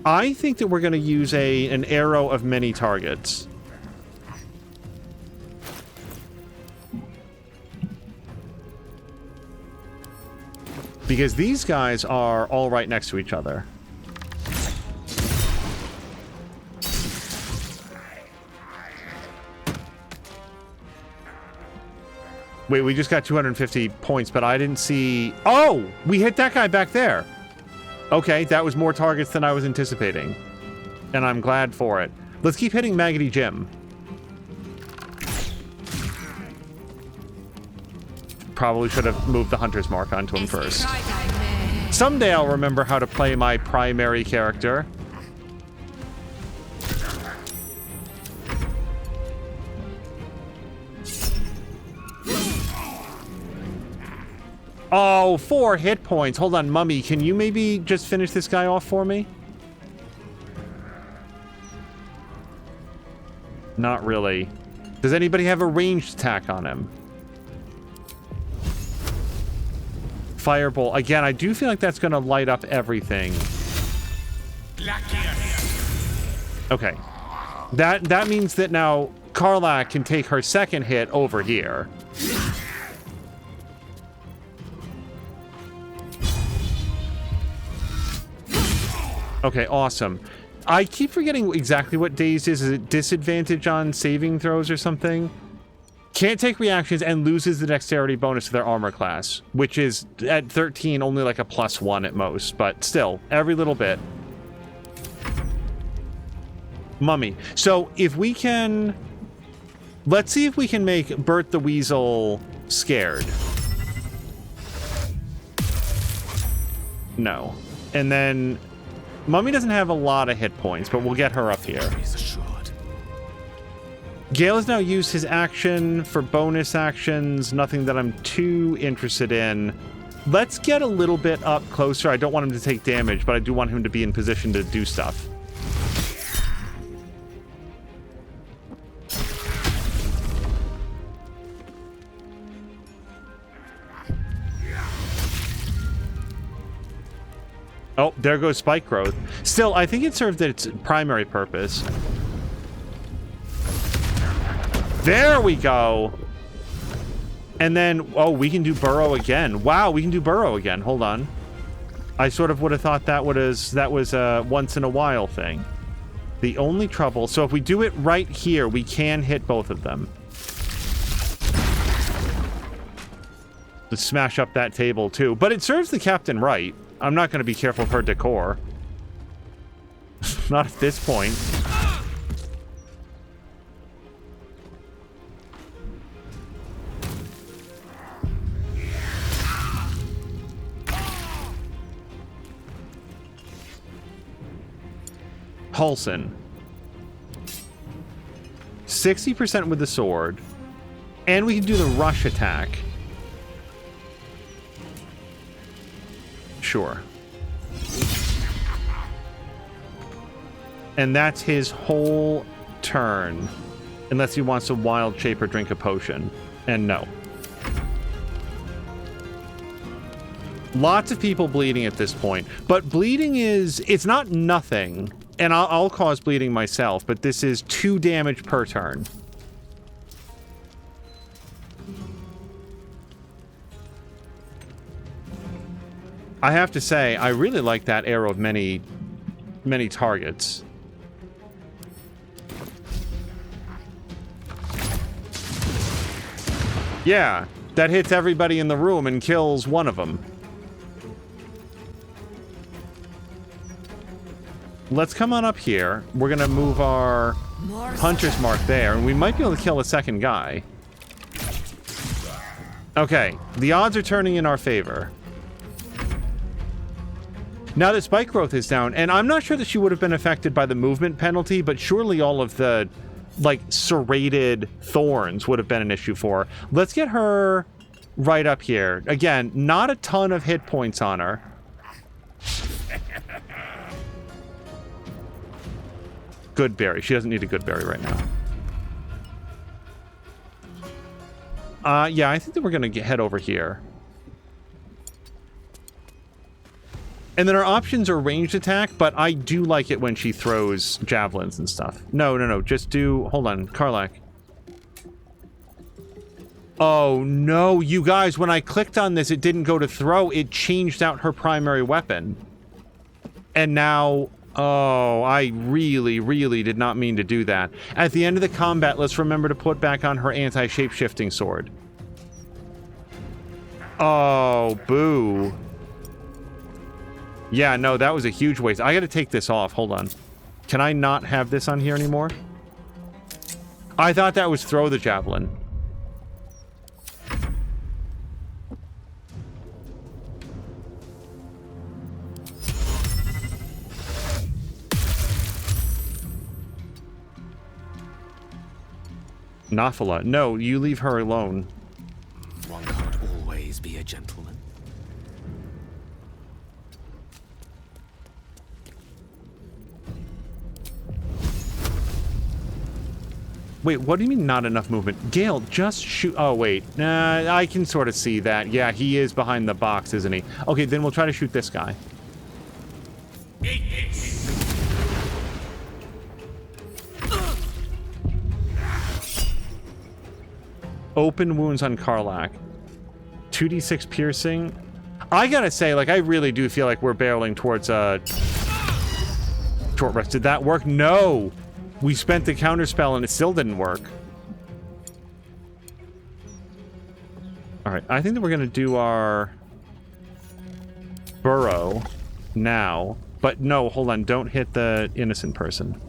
I think that we're going to use an arrow of many targets. Because these guys are all right next to each other. Wait, we just got 250 points, but I didn't see... Oh! We hit that guy back there! Okay, that was more targets than I was anticipating. And I'm glad for it. Let's keep hitting Maggoty Jim. Probably should have moved the hunter's mark onto him first. Someday I'll remember how to play my primary character. Oh, 4 hit points. Hold on, Mummy, can you maybe just finish this guy off for me? Not really. Does anybody have a ranged attack on him? Firebolt. Again, I do feel like that's going to light up everything. Okay. That means that now Karlach can take her second hit over here. Okay, awesome. I keep forgetting exactly what Dazed is. Is it disadvantage on saving throws or something? Can't take reactions and loses the dexterity bonus to their armor class, which is at 13 only like a +1 at most, but still, every little bit. Mummy. So if we can... Let's see if we can make Bert the Weasel scared. No. And then... Mummy doesn't have a lot of hit points, but we'll get her up here. Gale has now used his action for bonus actions. Nothing that I'm too interested in. Let's get a little bit up closer. I don't want him to take damage, but I do want him to be in position to do stuff. Oh, there goes spike growth. Still, I think it served its primary purpose. There we go. And then, oh, we can do burrow again. Wow, we can do burrow again. Hold on. I sort of would have thought that was a once in a while thing. The only trouble, so if we do it right here, we can hit both of them. Let's smash up that table too. But it serves the captain right. I'm not going to be careful of her decor. Not at this point. Halsin. 60% with the sword. And we can do the rush attack. Sure. And that's his whole turn. Unless he wants to wild shape or drink a potion. And no. Lots of people bleeding at this point. But bleeding is... It's not nothing. And I'll cause bleeding myself. But this is 2 damage per turn. I have to say, I really like that arrow of many targets. Yeah, that hits everybody in the room and kills one of them. Let's come on up here. We're gonna move our hunter's mark there, and we might be able to kill a second guy. Okay, the odds are turning in our favor. Now that spike growth is down, and I'm not sure that she would have been affected by the movement penalty, but surely all of the, like, serrated thorns would have been an issue for her. Let's get her right up here. Again, not a ton of hit points on her. Good berry. She doesn't need a good berry right now. Yeah, I think that we're going to head over here. And then our options are ranged attack, but I do like it when she throws javelins and stuff. No. Just do... Hold on. Karlach. Oh, no. You guys, when I clicked on this, it didn't go to throw. It changed out her primary weapon. And now... Oh, I really, really did not mean to do that. At the end of the combat, let's remember to put back on her anti-shapeshifting sword. Oh, boo. Yeah, no, that was a huge waste. I gotta take this off. Hold on. Can I not have this on here anymore? I thought that was throw the javelin. Nafala. No, you leave her alone. One can't always be a gentleman. Wait, what do you mean not enough movement? Gale, just shoot. Oh, wait. I can sort of see that. Yeah, he is behind the box, isn't he? Okay, then we'll try to shoot this guy. Open wounds on Karlach. 2d6 piercing. I gotta say, like, I really do feel like we're barreling towards a short rest. Did that work? No! We spent the counter spell and it still didn't work. Alright, I think that we're gonna do our burrow now. But no, hold on, don't hit the innocent person.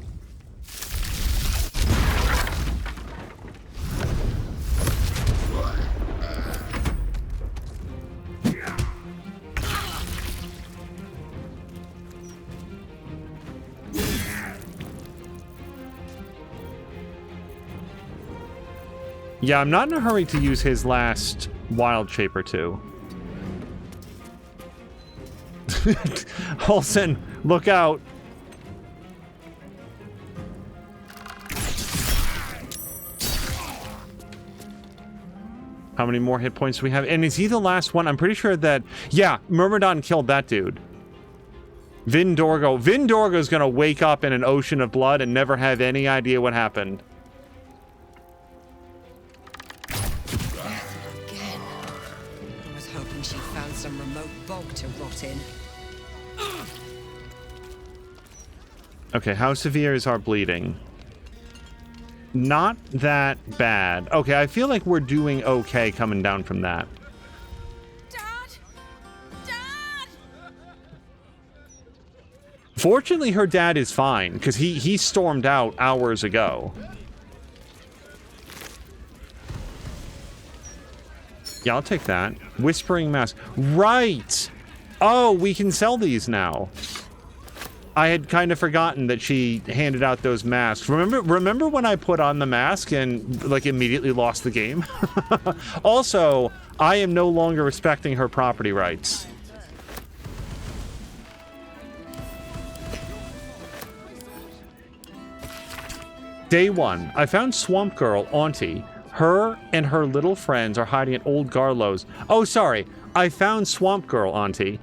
Yeah, I'm not in a hurry to use his last wild shape or two. Olsen, look out. How many more hit points do we have? And is he the last one? I'm pretty sure that... Yeah, Myrmidon killed that dude. Vindorgo. Vindorgo's gonna wake up in an ocean of blood and never have any idea what happened. Some remote bog to rot in. Okay, how severe is our bleeding? Not that bad. Okay, I feel like we're doing okay coming down from that. Dad! Dad! Fortunately, her dad is fine, because he stormed out hours ago. Yeah, I'll take that. Whispering Mask. Right! Oh, we can sell these now. I had kind of forgotten that she handed out those masks. Remember when I put on the mask and, like, immediately lost the game? Also, I am no longer respecting her property rights. Day 1. I found Swamp Girl, Auntie. Her and her little friends are hiding at Old Garlow's. Oh, sorry. I found Swamp Girl, Auntie.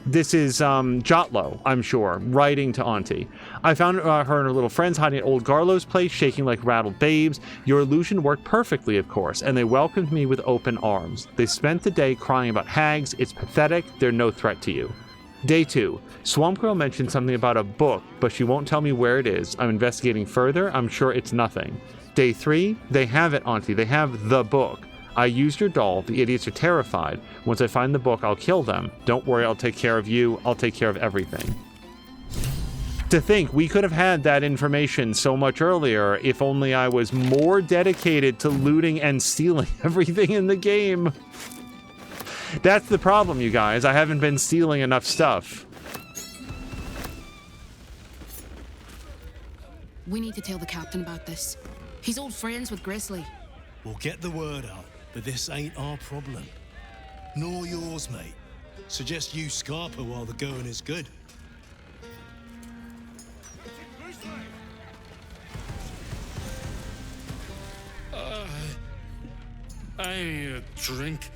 This is Jotlo, I'm sure, writing to Auntie. I found her and her little friends hiding at Old Garlow's place, shaking like rattled babes. Your illusion worked perfectly, of course, and they welcomed me with open arms. They spent the day crying about hags. It's pathetic. They're no threat to you. Day 2. Swamp Girl mentioned something about a book, but she won't tell me where it is. I'm investigating further. I'm sure it's nothing. Day 3, they have it, Auntie. They have the book. I used your doll. The idiots are terrified. Once I find the book, I'll kill them. Don't worry, I'll take care of you. I'll take care of everything. To think, we could have had that information so much earlier if only I was more dedicated to looting and stealing everything in the game. That's the problem, you guys. I haven't been stealing enough stuff. We need to tell the captain about this. He's old friends with Grizzly. We'll get the word out, but this ain't our problem. Nor yours, mate. Suggest you scarper while the going is good. I need a drink.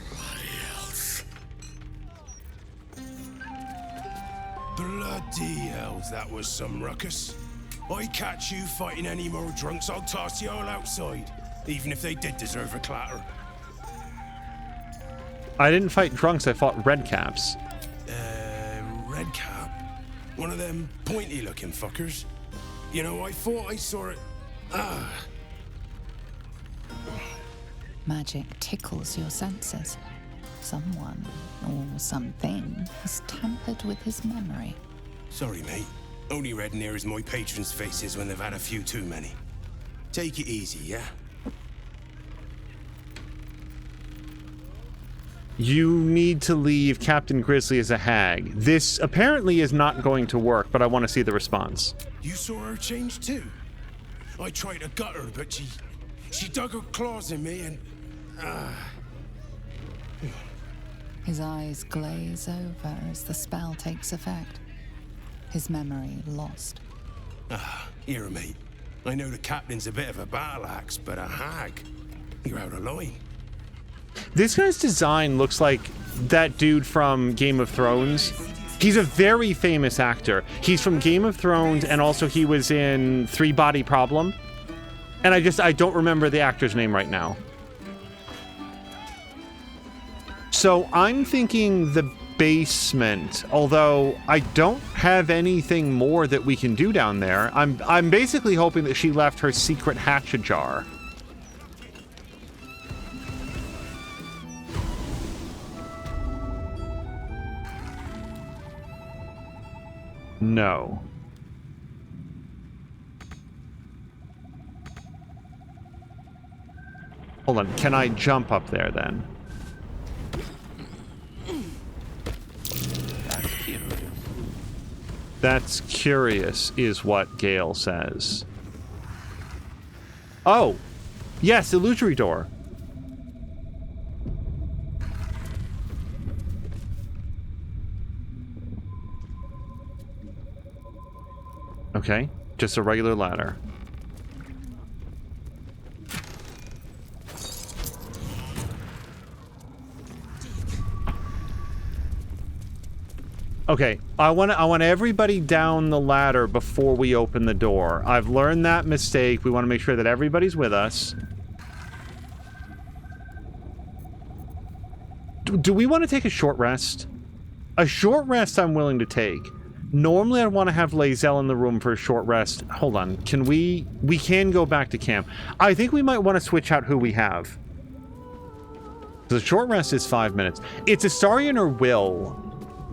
Bloody hells. Bloody hells, that was some ruckus. I catch you fighting any more drunks, I'll toss you all outside. Even if they did deserve a clatter. I didn't fight drunks, I fought redcaps. Redcap? One of them pointy-looking fuckers? You know, I thought I saw it... Magic tickles your senses. Someone, or something, has tampered with his memory. Sorry, mate. Only red near as my patrons' faces when they've had a few too many. Take it easy, yeah? You need to leave Captain Grizzly as a hag. This apparently is not going to work, but I want to see the response. You saw her change too? I tried to gut her, but she dug her claws in me and... His eyes glaze over as the spell takes effect. His memory lost. Here, mate. I know the captain's a bit of a battle axe, but a hag? You're out of line. This guy's design looks like that dude from Game of Thrones. He's a very famous actor. He's from Game of Thrones, and also he was in Three Body Problem. And I don't remember the actor's name right now. So I'm thinking the basement, although I don't have anything more that we can do down there. I'm basically hoping that she left her secret hatch ajar. No. Hold on, can I jump up there then? That's curious, is what Gale says. Oh! Yes, illusory door. Okay, just a regular ladder. Okay, I want everybody down the ladder before we open the door. I've learned that mistake. We want to make sure that everybody's with us. Do we want to take a short rest? A short rest I'm willing to take. Normally I'd want to have Lae'zel in the room for a short rest. Hold on, can we can go back to camp. I think we might want to switch out who we have. The short rest is 5 minutes. It's Astarion or Will.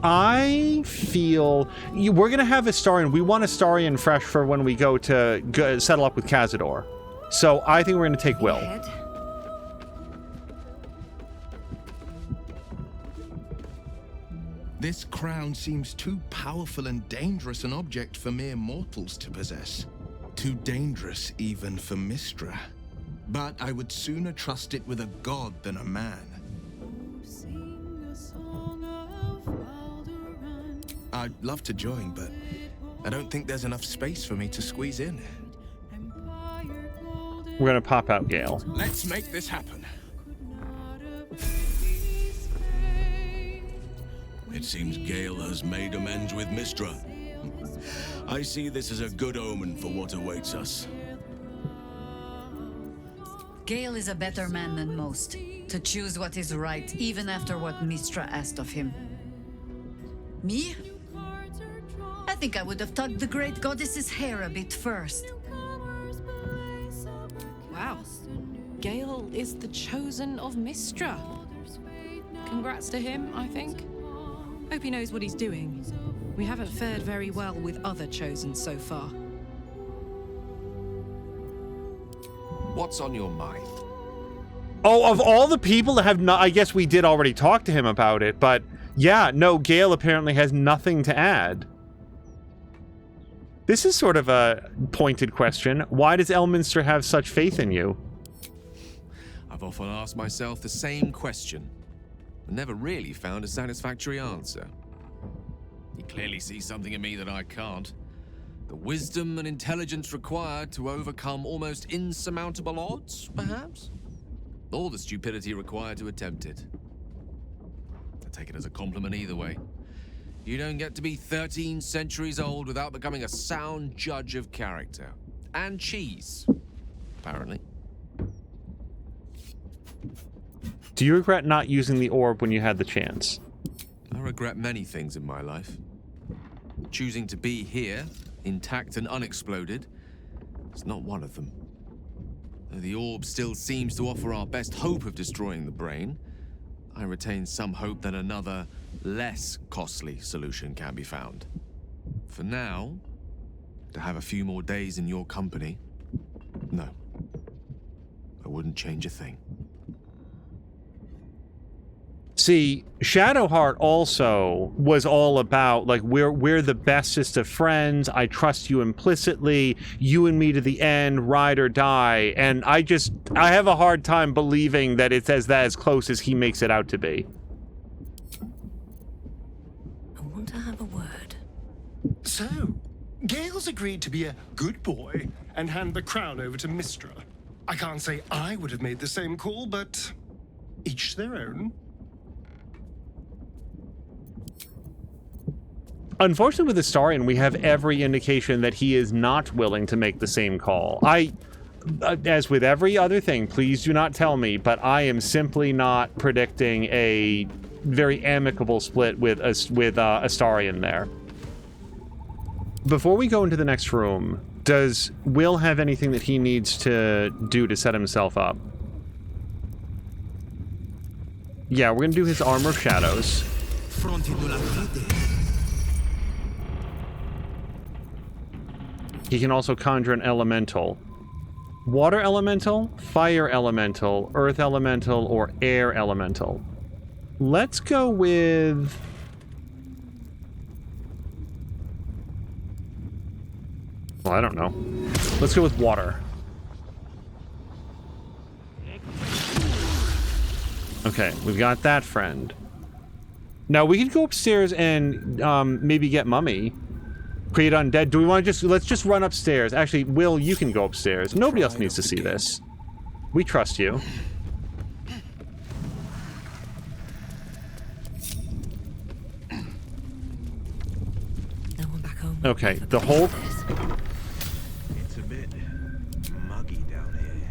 I feel we're going to have Astarion. We want Astarion fresh for when we go to settle up with Cazador. So I think we're going to take Will. This crown seems too powerful and dangerous an object for mere mortals to possess. Too dangerous even for Mystra. But I would sooner trust it with a god than a man. I'd love to join, but I don't think there's enough space for me to squeeze in. We're gonna pop out Gale. Let's make this happen. It seems Gale has made amends with Mystra. I see this as a good omen for what awaits us. Gale is a better man than most, to choose what is right, even after what Mystra asked of him. Me? I think I would have tugged the great goddess's hair a bit first. Wow. Gale is the chosen of Mystra. Congrats to him, I think. Hope he knows what he's doing. We haven't fared very well with other chosen so far. What's on your mind? Oh, of all the people that have not, I guess we did already talk to him about it, but yeah, no, Gale apparently has nothing to add. This is sort of a pointed question. Why does Elminster have such faith in you? I've often asked myself the same question, but never really found a satisfactory answer. He clearly sees something in me that I can't. The wisdom and intelligence required to overcome almost insurmountable odds, perhaps? Or the stupidity required to attempt it. I take it as a compliment either way. You don't get to be 13 centuries old without becoming a sound judge of character. And cheese, apparently. Do you regret not using the orb when you had the chance? I regret many things in my life. Choosing to be here, intact and unexploded, is not one of them. Though the orb still seems to offer our best hope of destroying the brain, I retain some hope that another, less costly solution can be found. For now, To have a few more days in your company? No. I wouldn't change a thing. See, Shadowheart also was all about, like, we're the bestest of friends, I trust you implicitly, you and me to the end, ride or die, and I have a hard time believing that it's as close as he makes it out to be. I want to have a word. So, Gale's agreed to be a good boy and hand the crown over to Mystra. I can't say I would have made the same call, but each their own. Unfortunately, with Astarion, we have every indication that he is not willing to make the same call. As with every other thing, please do not tell me, but I am simply not predicting a very amicable split with Astarion there. Before we go into the next room, does Will have anything that he needs to do to set himself up? Yeah, we're gonna do his Armor of Shadows. He can also conjure an elemental. Water elemental, fire elemental, earth elemental, or air elemental. Let's go with... well, I don't know. Let's go with water. Okay, we've got that friend. Now, we could go upstairs and maybe get Mummy. Create undead. Do we want to let's just run upstairs. Actually, Will, you can go upstairs. Nobody else needs to see this. We trust you. No one back home. Okay, the whole... It's a bit muggy down here.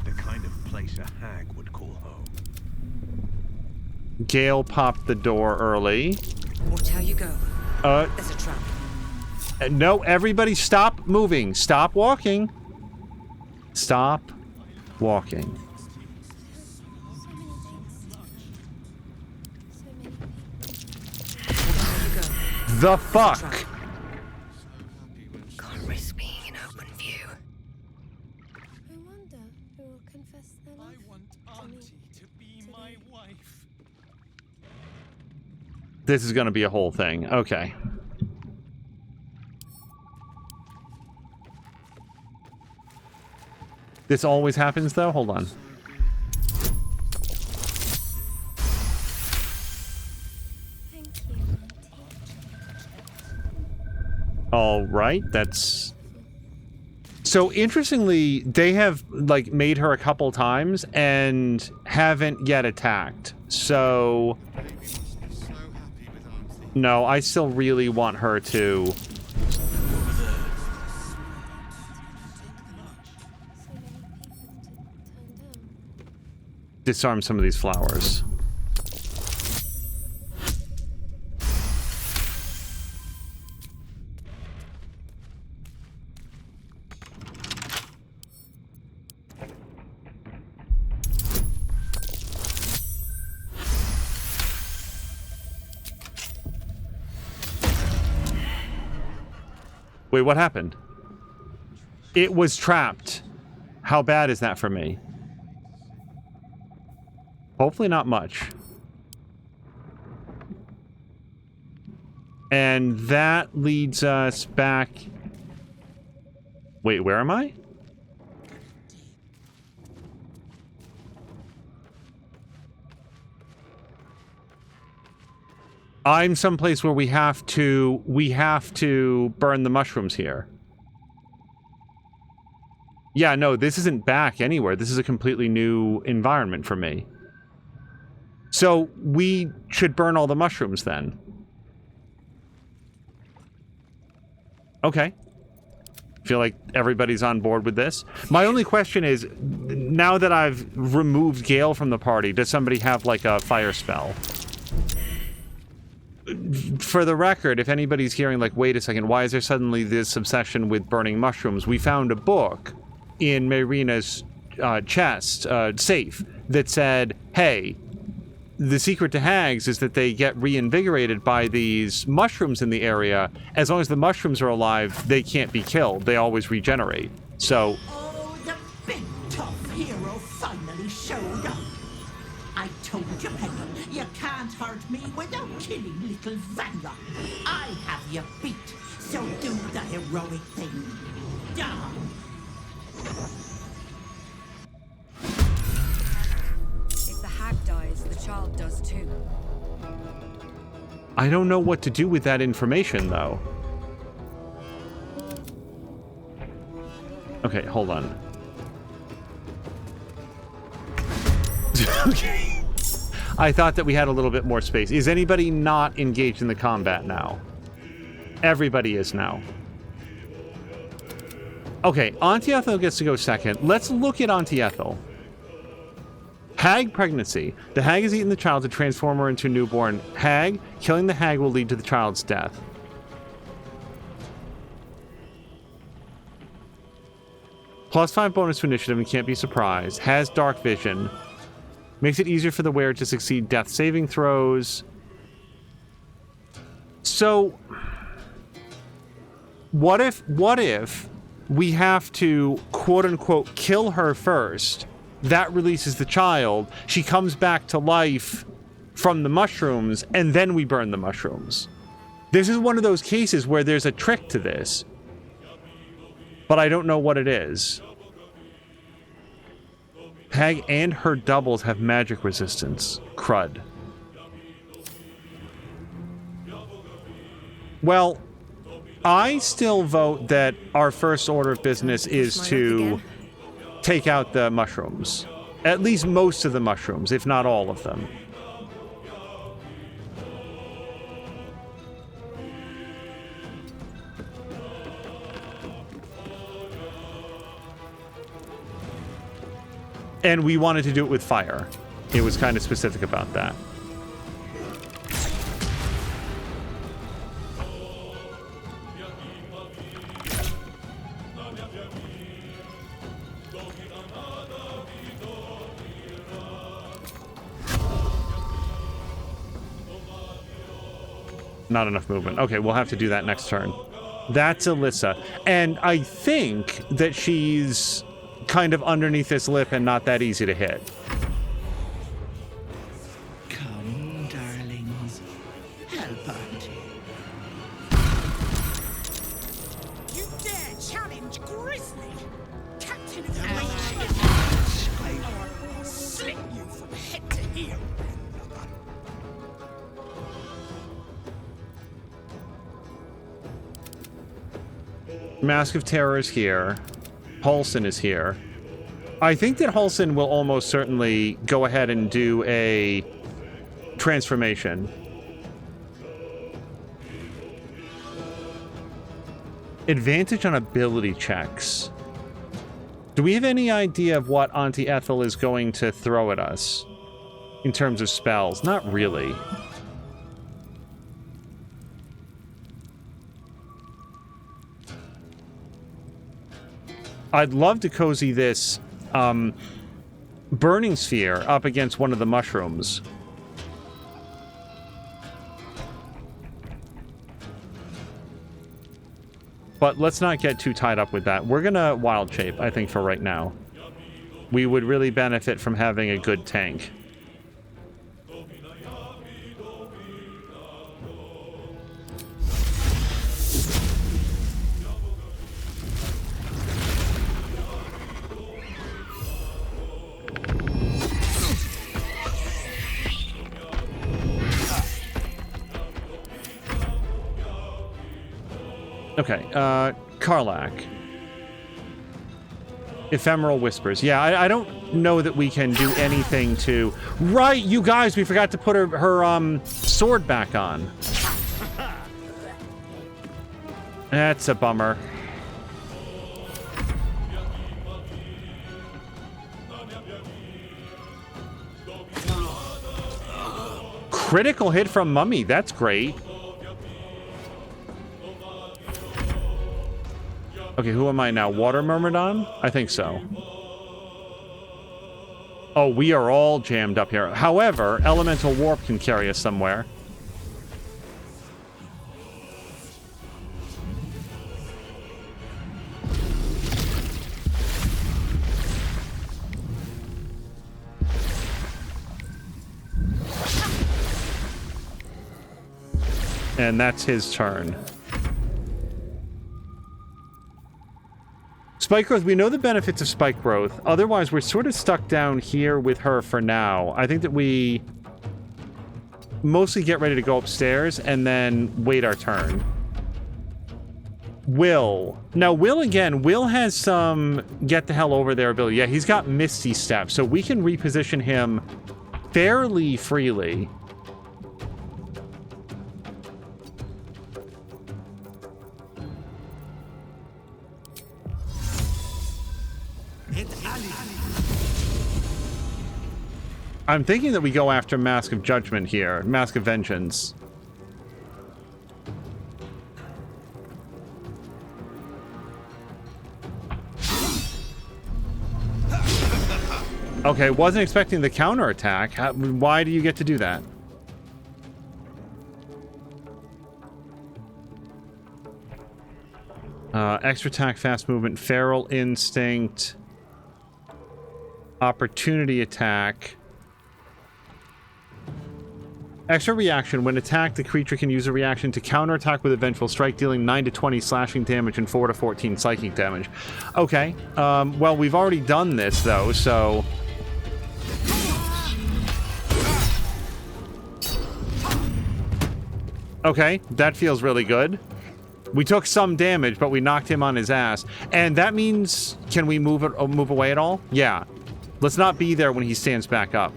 The kind of place a hag would call home. Gale popped the door early. Watch how you go. There's a trap. No, everybody stop moving. Stop walking. Stop walking. The fuck? Can't risk being in open view. I wonder who will confess their love. I want Auntie to be my wife. This is gonna be a whole thing. Okay. This always happens, though? Hold on. All right, that's... So, interestingly, they have, like, made her a couple times and haven't yet attacked. So... no, I still really want her to... disarm some of these flowers. Wait, what happened? It was trapped. How bad is that for me? Hopefully not much. And that leads us back... wait, where am I? I'm someplace where we have to burn the mushrooms here. Yeah, no, this isn't back anywhere. This is a completely new environment for me. So, we should burn all the mushrooms then. Okay. Feel like everybody's on board with this. My only question is, now that I've removed Gale from the party, does somebody have, like, a fire spell? For the record, if anybody's hearing, like, wait a second, why is there suddenly this obsession with burning mushrooms? We found a book in Marina's chest, safe, that said, hey, the secret to hags is that they get reinvigorated by these mushrooms in the area. As long as the mushrooms are alive, they can't be killed. They always regenerate. So... Oh, the big tough hero finally showed up. I told you, Peggle, you can't hurt me without killing little Vanya. I have you beat, so do the heroic thing. Die. If the hag dies, the child does too. I don't know what to do with that information, though. Okay, hold on. Okay. I thought that we had a little bit more space. Is anybody not engaged in the combat now? Everybody is now. Okay, Auntie Ethel gets to go second. Let's look at Auntie Ethel. Hag pregnancy. The hag has eaten the child to transform her into a newborn hag. Killing the hag will lead to the child's death. +5 bonus to initiative and can't be surprised. Has dark vision. Makes it easier for the wearer to succeed death saving throws. So, what if we have to, quote-unquote, kill her first? That releases the child. She comes back to life from the mushrooms, and then we burn the mushrooms. This is one of those cases where there's a trick to this, but I don't know what it is. Hag and her doubles have magic resistance. Crud. Well, I still vote that our first order of business is to take out the mushrooms. At least most of the mushrooms, if not all of them. And we wanted to do it with fire. It was kind of specific about that. Not enough movement. Okay, we'll have to do that next turn. That's Alyssa. And I think that she's kind of underneath this lip and not that easy to hit. Come, darlings. Help Auntie. You dare challenge Grizzly? Captain of the I'll slit you from head to heel. Mask of Terror is here. Halsin is here. I think that Halsin will almost certainly go ahead and do a transformation. Advantage on ability checks. Do we have any idea of what Auntie Ethel is going to throw at us in terms of spells? Not really. I'd love to cozy this burning sphere up against one of the mushrooms. But let's not get too tied up with that. We're gonna wild shape, I think, for right now. We would really benefit from having a good tank. Okay, Karlak. Ephemeral Whispers. Yeah, I don't know that we can do anything to... Right, you guys, we forgot to put her sword back on. That's a bummer. Critical hit from Mummy, that's great. Okay, who am I now? Water Myrmidon? I think so. Oh, we are all jammed up here. However, elemental warp can carry us somewhere. And that's his turn. Spike growth, we know the benefits of spike growth. Otherwise, we're sort of stuck down here with her for now. I think that we mostly get ready to go upstairs and then wait our turn. Will. Now, Will again. Will has some get the hell over there ability. Yeah, he's got Misty Step, so we can reposition him fairly freely. I'm thinking that we go after Mask of Judgment here. Mask of Vengeance. Okay, wasn't expecting the counterattack. Why do you get to do that? Extra attack, fast movement, feral instinct, opportunity attack. Extra reaction. When attacked, the creature can use a reaction to counterattack with a Vengeful Strike, dealing 9 to 20 slashing damage and 4 to 14 psychic damage. Okay. Well, we've already done this, though, so... Okay, that feels really good. We took some damage, but we knocked him on his ass. And that means... Can we move away at all? Yeah. Let's not be there when he stands back up.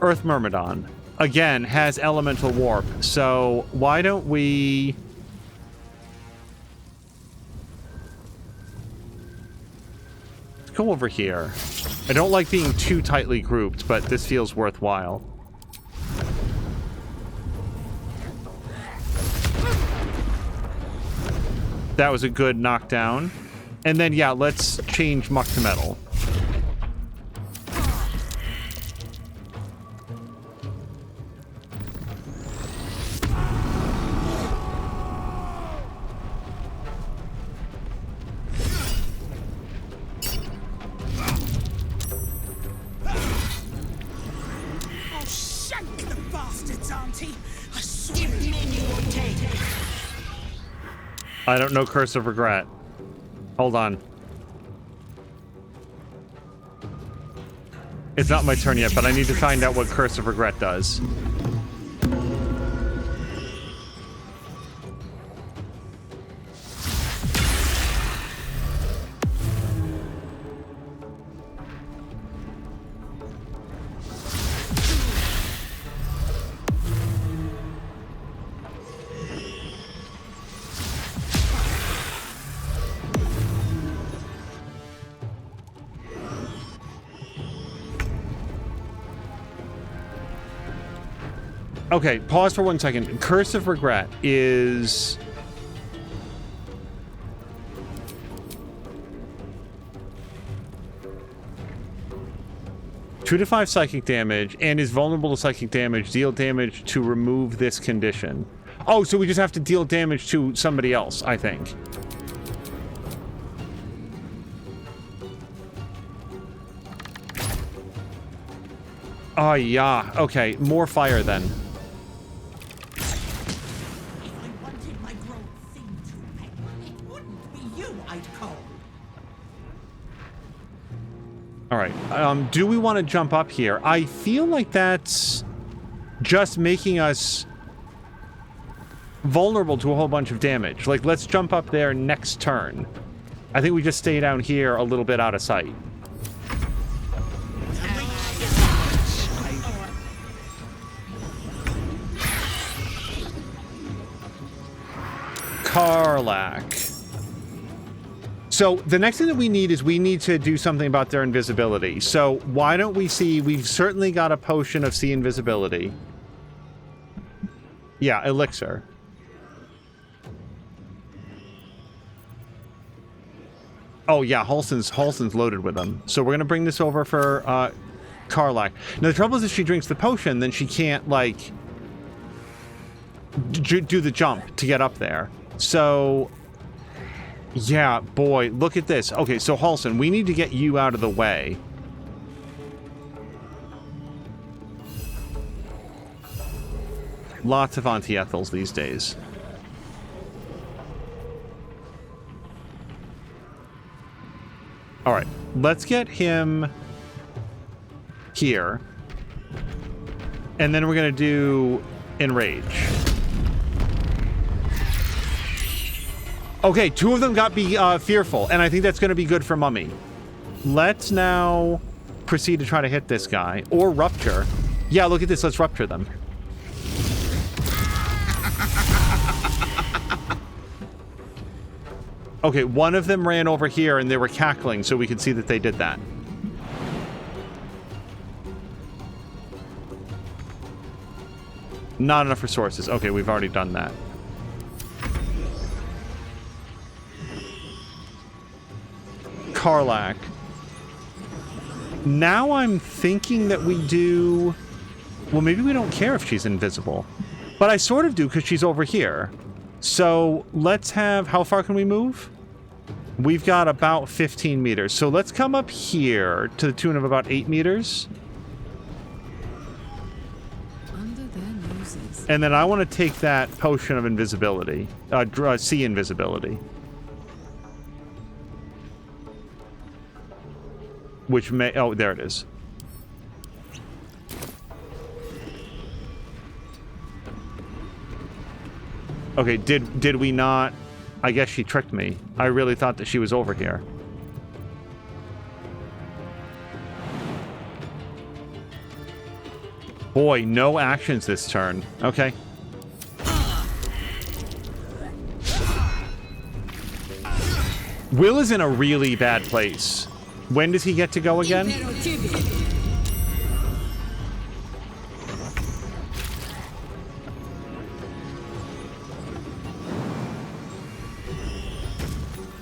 Earth Myrmidon, again, has elemental warp, so why don't we... Let's go over here. I don't like being too tightly grouped, but this feels worthwhile. That was a good knockdown. And then, yeah, let's change Muck to Metal. I don't know Curse of Regret. Hold on. It's not my turn yet, but I need to find out what Curse of Regret does. Okay, pause for 1 second. Curse of Regret is... Two to 5 psychic damage, and is vulnerable to psychic damage. Deal damage to remove this condition. Oh, so we just have to deal damage to somebody else, I think. Oh, yeah. Okay, more fire then. All right. Do we want to jump up here? I feel like that's just making us vulnerable to a whole bunch of damage. Like, let's jump up there next turn. I think we just stay down here a little bit out of sight. Karlach. So the next thing that we need is we need to do something about their invisibility. So why don't we see... We've certainly got a potion of sea invisibility. Yeah, elixir. Oh yeah, Halson's loaded with them. So we're gonna bring this over for Karlach. Now the trouble is if she drinks the potion, then she can't like do the jump to get up there. So yeah, boy, look at this. Okay, so Halson, we need to get you out of the way. Lots of Auntie Ethels these days. All right, let's get him here. And then we're going to do Enrage. Okay, 2 of them got fearful, and I think that's going to be good for Mummy. Let's now proceed to try to hit this guy. Or Rupture. Yeah, look at this. Let's Rupture them. Okay, one of them ran over here and they were cackling, so we could see that they did that. Not enough resources. Okay, we've already done that. Karlach. Now I'm thinking that we do... Well, maybe we don't care if she's invisible. But I sort of do because she's over here. So let's have... How far can we move? We've got about 15 meters. So let's come up here to the tune of about 8 meters. Under their noses. And then I want to take that potion of invisibility. Sea invisibility. Which may... Oh, there it is. Okay, did we not... I guess she tricked me. I really thought that she was over here. Boy, no actions this turn. Okay. Will is in a really bad place. When does he get to go again?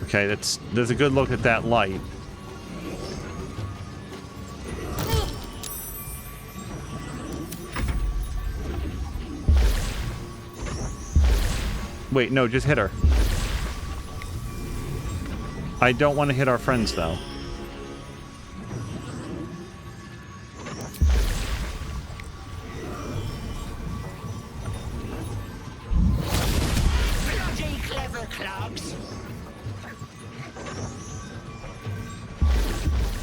Okay, there's a good look at that light. Wait, no, just hit her. I don't want to hit our friends, though. Bloody clever clubs.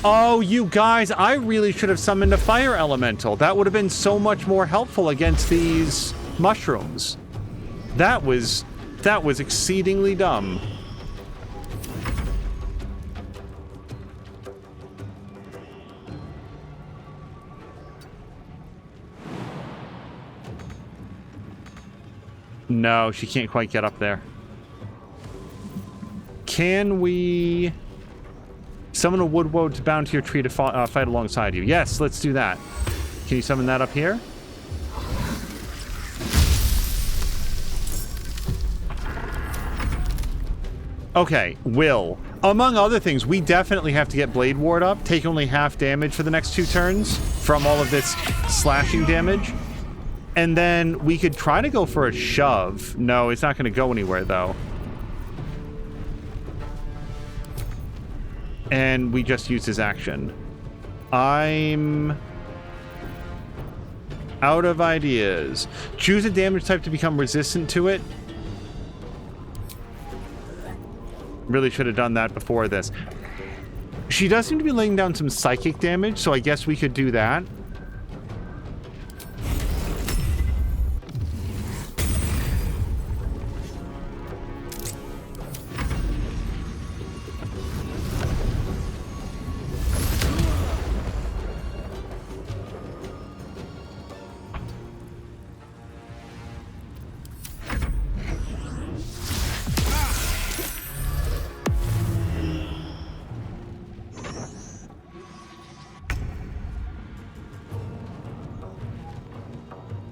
Oh, you guys, I really should have summoned a fire elemental. That would have been so much more helpful against these mushrooms. That was exceedingly dumb. No, she can't quite get up there. Can we summon a woodwoad bound to your tree to fight alongside you? Yes, let's do that. Can you summon that up here? Okay, Will. Among other things, we definitely have to get Blade Ward up, take only half damage for the next 2 turns from all of this slashing damage. And then we could try to go for a shove. No, it's not going to go anywhere, though. And we just used his action. I'm out of ideas. Choose a damage type to become resistant to it. Really should have done that before this. She does seem to be laying down some psychic damage, so I guess we could do that.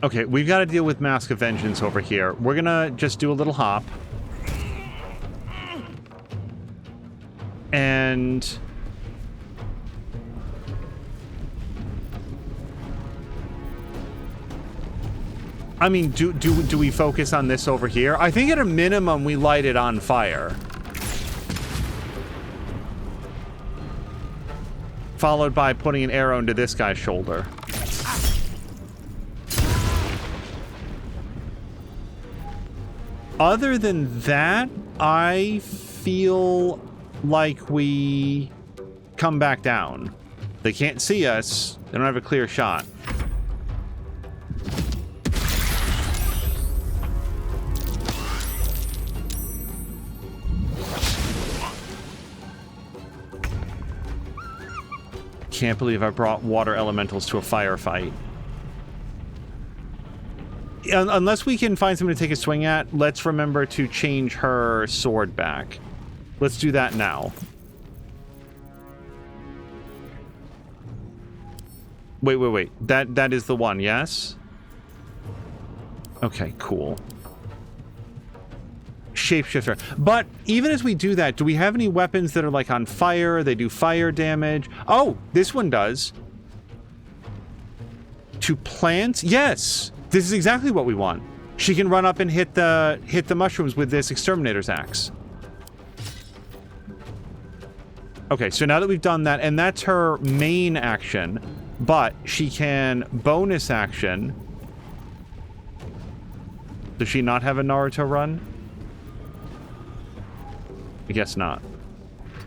Okay, we've got to deal with Mask of Vengeance over here. We're gonna just do a little hop. And I mean, do we focus on this over here? I think at a minimum we light it on fire. Followed by putting an arrow into this guy's shoulder. Other than that, I feel like we come back down. They can't see us. They don't have a clear shot. Can't believe I brought water elementals to a firefight. Unless we can find something to take a swing at, let's remember to change her sword back. Let's do that now. Wait. That is the one, yes? Okay, cool. Shapeshifter. But even as we do that, do we have any weapons that are like on fire? They do fire damage. Oh, this one does. To plants? Yes. This is exactly what we want. She can run up and hit the mushrooms with this exterminator's axe. Okay, so now that we've done that, and that's her main action, but she can bonus action. Does she not have a Naruto run? I guess not.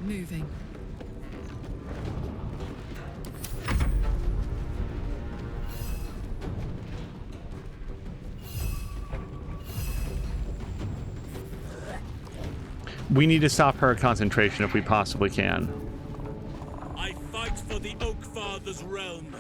Moving. We need to stop her concentration if we possibly can. I fight for the Oak Father's realm.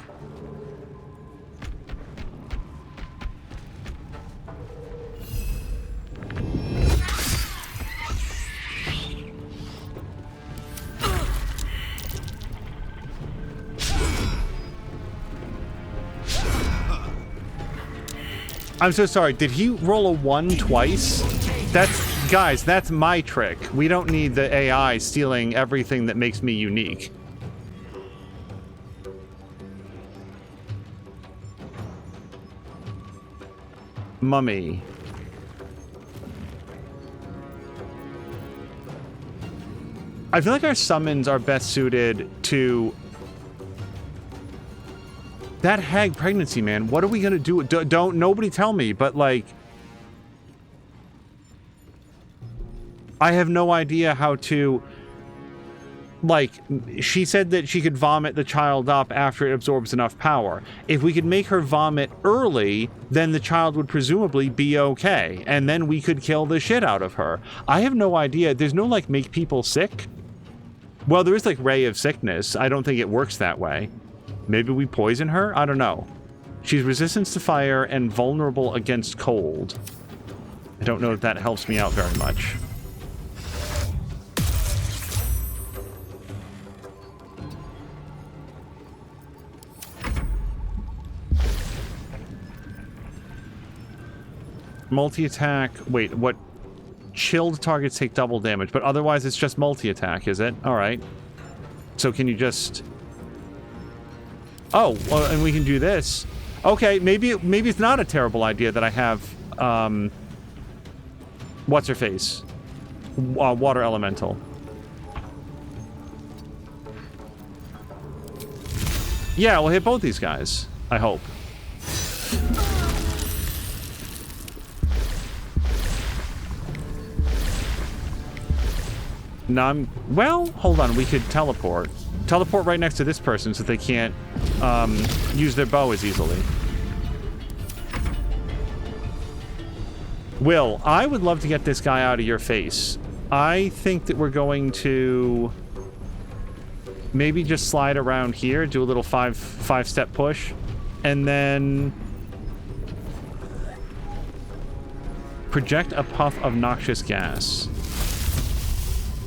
I'm so sorry. Did he roll a 1 twice? Guys, that's my trick. We don't need the AI stealing everything that makes me unique. Mummy. I feel like our summons are best suited to that hag pregnancy, man. What are we gonna do? Don't nobody tell me, but like, I have no idea how to, like, she said that she could vomit the child up after it absorbs enough power. If we could make her vomit early, then the child would presumably be okay, and then we could kill the shit out of her. I have no idea. There's no, like, make people sick. Well, there is, like, ray of sickness. I don't think it works that way. Maybe we poison her? I don't know. She's resistant to fire and vulnerable against cold. I don't know if that helps me out very much. Multi-attack. Wait, what? Chilled targets take double damage, but otherwise it's just multi-attack, is it? All right. So can you just... Oh, well, and we can do this. Okay, maybe it's not a terrible idea that I have, what's her face? Water elemental. Yeah, we'll hit both these guys, I hope. No, well, hold on, we could teleport. Teleport right next to this person so they can't use their bow as easily. Will, I would love to get this guy out of your face. I think that we're going to maybe just slide around here, do a little five-step push, and then project a puff of noxious gas.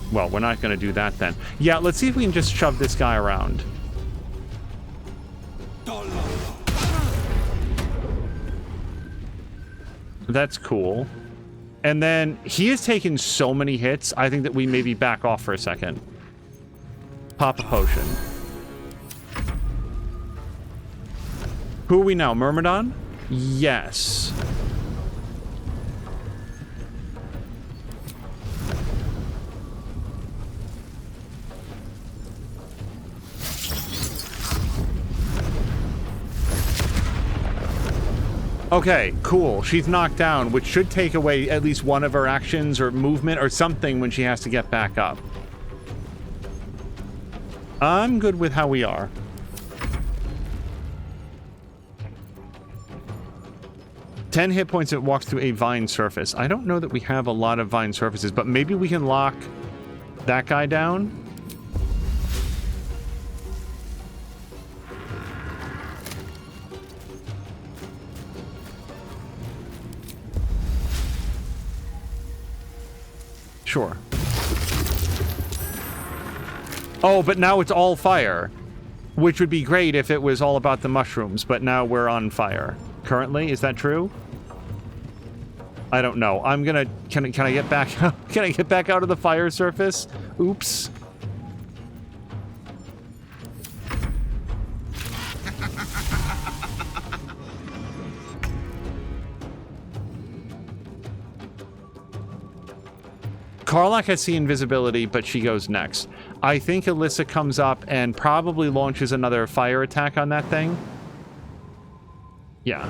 Well, we're not going to do that then. Yeah, let's see if we can just shove this guy around. That's cool. And then he has taken so many hits, I think that we maybe back off for a second. Pop a potion. Who are we now? Myrmidon? Yes. Okay, cool. She's knocked down, which should take away at least one of her actions or movement or something when she has to get back up. I'm good with how we are. Ten hit points, it walks through a vine surface. I don't know that we have a lot of vine surfaces, but maybe we can lock that guy down. Sure. Oh, but now it's all fire, which would be great if it was all about the mushrooms, but now we're on fire. Currently, is that true? I don't know. I'm gonna... Can I get back... Can I get back out of the fire surface? Oops. Karlach has the invisibility, but she goes next. I think Alyssa comes up and probably launches another fire attack on that thing. Yeah.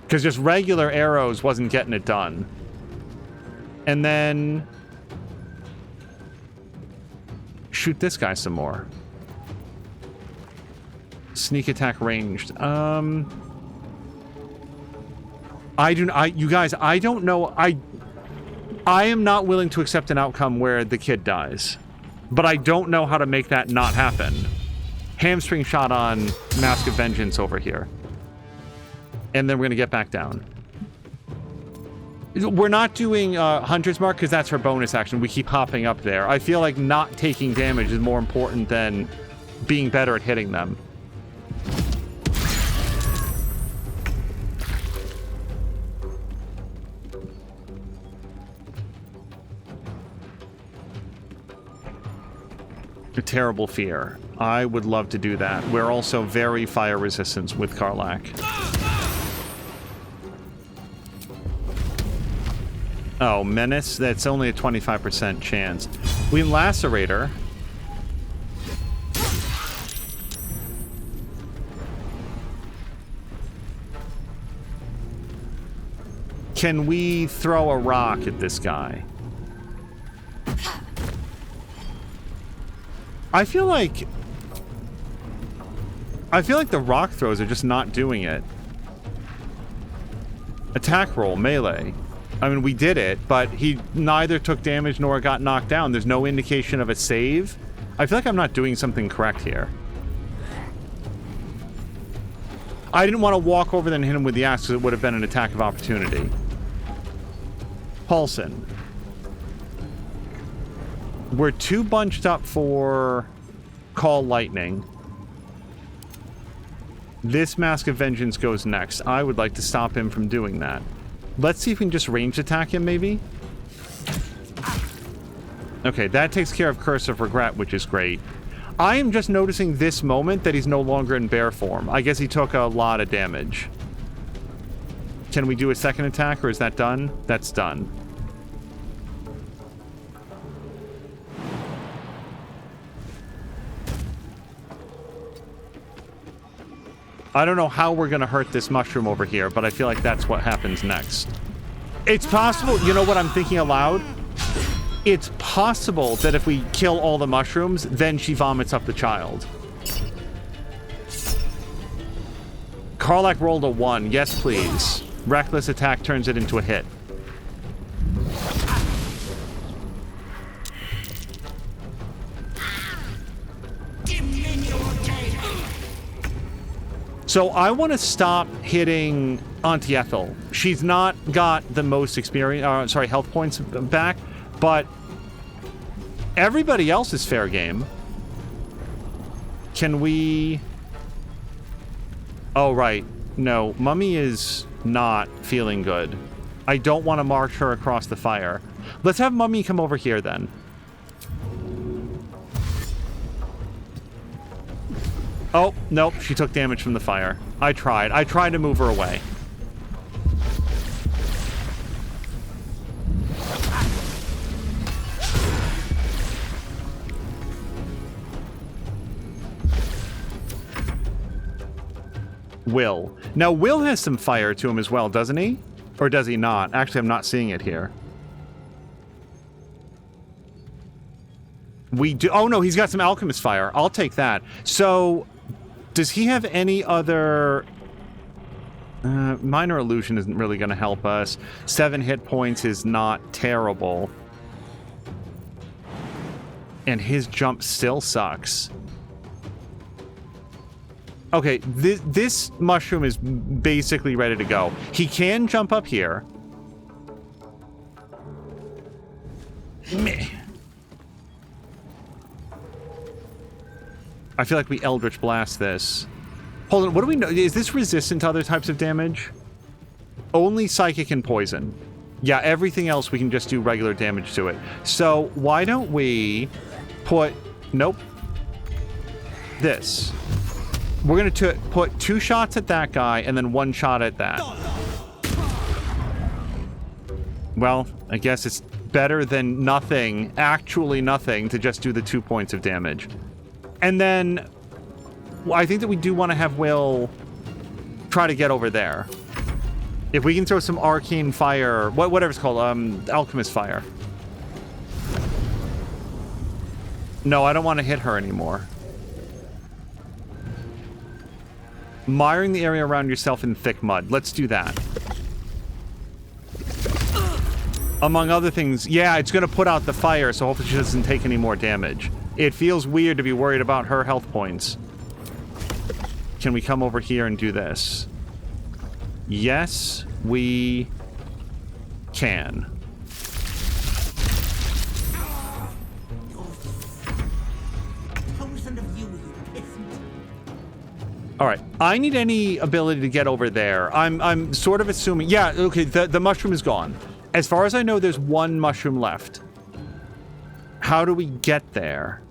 Because just regular arrows wasn't getting it done. And then... shoot this guy some more. Sneak attack ranged. You guys, I don't know. I am not willing to accept an outcome where the kid dies. But I don't know how to make that not happen. Hamstring shot on Mask of Vengeance over here. And then we're going to get back down. We're not doing Hunter's Mark because that's her bonus action. We keep hopping up there. I feel like not taking damage is more important than being better at hitting them. A terrible fear. I would love to do that. We're also very fire resistant with Karlach. Oh, Menace? That's only a 25% chance. We lacerate her. Can we throw a rock at this guy? I feel like the rock throws are just not doing it. Attack roll, melee. I mean, we did it, but he neither took damage nor got knocked down. There's no indication of a save. I feel like I'm not doing something correct here. I didn't want to walk over then hit him with the axe because it would have been an attack of opportunity. Paulson. We're too bunched up for Call Lightning. This Mask of Vengeance goes next. I would like to stop him from doing that. Let's see if we can just range attack him, maybe? Okay, that takes care of Curse of Regret, which is great. I am just noticing this moment that he's no longer in bear form. I guess he took a lot of damage. Can we do a second attack, or is that done? That's done. I don't know how we're going to hurt this mushroom over here, but I feel like that's what happens next. It's possible, you know what I'm thinking aloud? It's possible that if we kill all the mushrooms, then she vomits up the child. Karlach rolled a 1. Yes, please. Reckless attack turns it into a hit. So I want to stop hitting Auntie Ethel. She's not got the most experience, health points back, but everybody else is fair game. Can we... Oh, right. No, Mummy is not feeling good. I don't want to march her across the fire. Let's have Mummy come over here then. Oh, nope, she took damage from the fire. I tried to move her away. Will. Now, Will has some fire to him as well, doesn't he? Or does he not? Actually, I'm not seeing it here. We do. Oh, no, he's got some alchemist fire. I'll take that. So, does he have any other... minor illusion isn't really going to help us. 7 hit points is not terrible. And his jump still sucks. Okay, this mushroom is basically ready to go. He can jump up here. Meh. I feel like we Eldritch Blast this. Hold on, what do we know? Is this resistant to other types of damage? Only psychic and poison. Yeah, everything else we can just do regular damage to it. So why don't we put... Nope. This. We're going to put 2 shots at that guy and then 1 shot at that. Well, I guess it's better than nothing, actually nothing, to just do the 2 points of damage. And then I think that we do want to have Will try to get over there. If we can throw some arcane fire, whatever it's called, alchemist fire. No, I don't want to hit her anymore. Miring the area around yourself in thick mud. Let's do that. Among other things, yeah, it's going to put out the fire, so hopefully she doesn't take any more damage. It feels weird to be worried about her health points. Can we come over here and do this? Yes, we can. All right, I need any ability to get over there. I'm sort of assuming... Yeah, okay, the mushroom is gone. As far as I know, there's 1 mushroom left. How do we get there?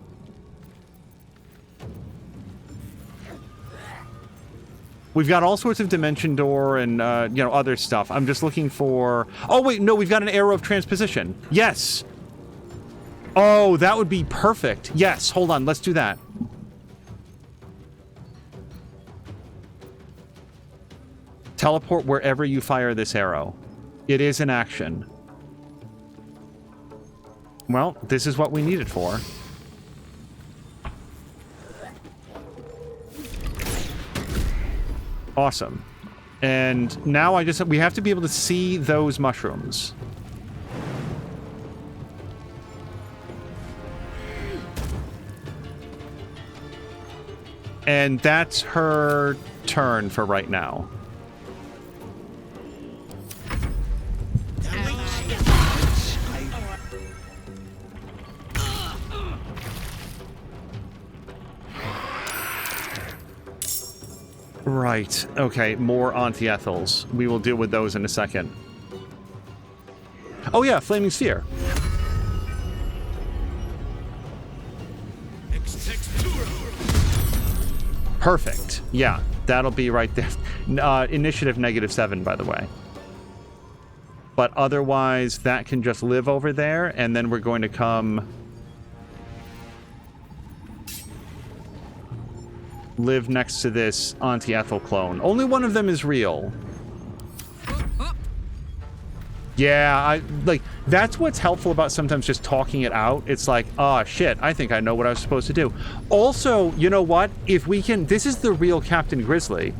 We've got all sorts of dimension door and, you know, other stuff. I'm just looking for... Oh, wait, no, we've got an arrow of transposition. Yes! Oh, that would be perfect. Yes, hold on, let's do that. Teleport wherever you fire this arrow. It is an action. Well, this is what we need it for. Awesome. And now we have to be able to see those mushrooms. And that's her turn for right now. Right. Okay, more Auntie Ethels. We will deal with those in a second. Oh yeah, Flaming Sphere. Perfect. Yeah, that'll be right there. Initiative -7, by the way. But otherwise, that can just live over there, and then we're going to come... live next to this Auntie Ethel clone. Only one of them is real. Yeah, that's what's helpful about sometimes just talking it out. It's like, oh shit, I think I know what I was supposed to do. Also, you know what? If we can, this is the real Captain Grizzly.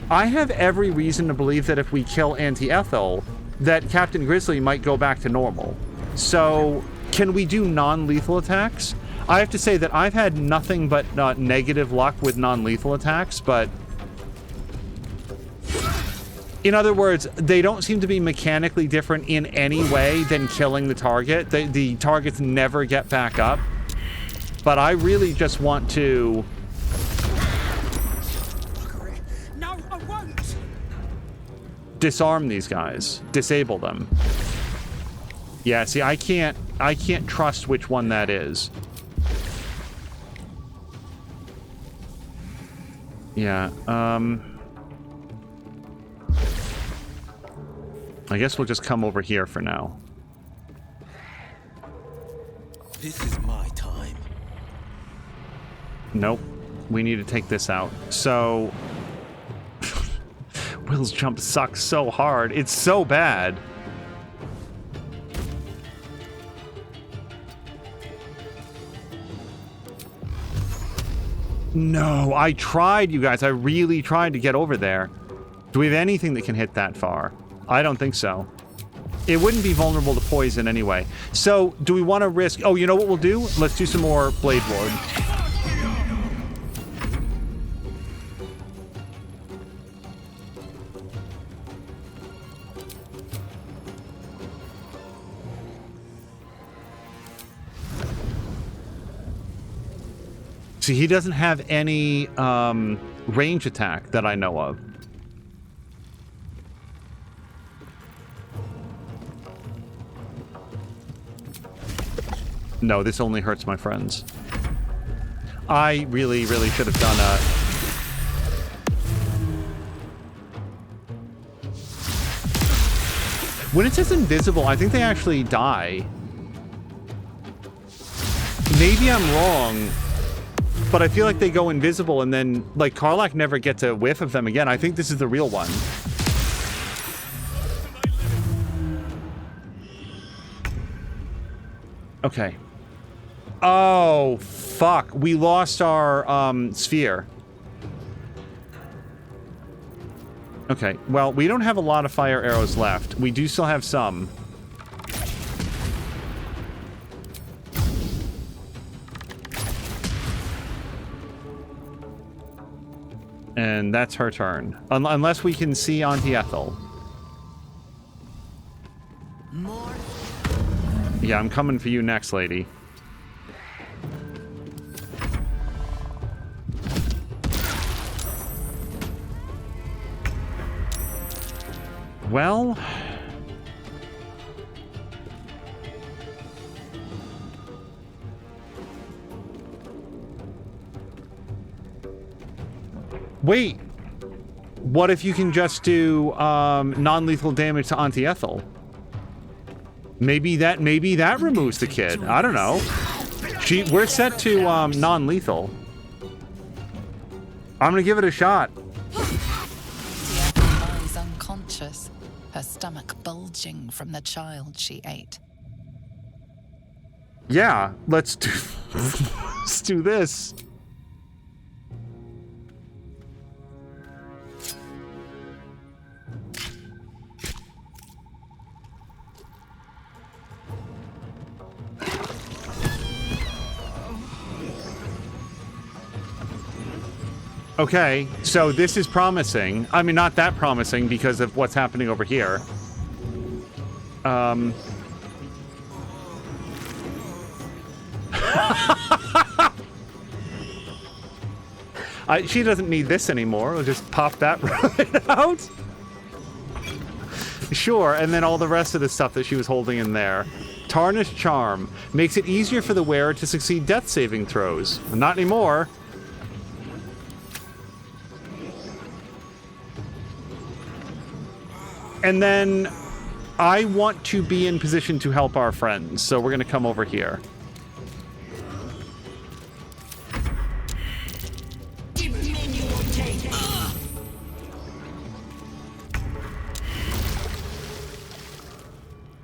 I have every reason to believe that if we kill Auntie Ethel, that Captain Grizzly might go back to normal. So, can we do non-lethal attacks? I have to say that I've had nothing but negative luck with non-lethal attacks, but... in other words, they don't seem to be mechanically different in any way than killing the target. The targets never get back up. But I really just want to... No, I won't! disarm these guys. Disable them. Yeah, see, I can't trust which one that is. Yeah, I guess we'll just come over here for now. This is my time. Nope. We need to take this out. So... Will's jump sucks so hard. It's so bad. No, I tried, you guys. I really tried to get over there. Do we have anything that can hit that far? I don't think so. It wouldn't be vulnerable to poison anyway. So, do we want to risk... Oh, you know what we'll do? Let's do some more Blade Ward. See, he doesn't have any range attack that I know of. No, this only hurts my friends. I really, really should have done a... When it says invisible, I think they actually die. Maybe I'm wrong, but I feel like they go invisible and then, like, Karlach never gets a whiff of them again. I think this is the real one. Okay. Oh, fuck. We lost our, sphere. Okay, well, we don't have a lot of fire arrows left. We do still have some. And that's her turn. Unless we can see Auntie Ethel. More? Yeah, I'm coming for you next, lady. Well... Wait! What if you can just do non-lethal damage to Auntie Ethel? Maybe that removes the kid. I don't know. We're set to non-lethal. I'm gonna give it a shot. Ethel lies unconscious, her stomach bulging from the child she ate. Yeah, let's do let's do this. Okay, so this is promising. I mean, not that promising because of what's happening over here. She doesn't need this anymore. We'll just pop that right out. Sure, and then all the rest of the stuff that she was holding in there. Tarnished Charm makes it easier for the wearer to succeed death saving throws. Not anymore. And then I want to be in position to help our friends, so we're going to come over here.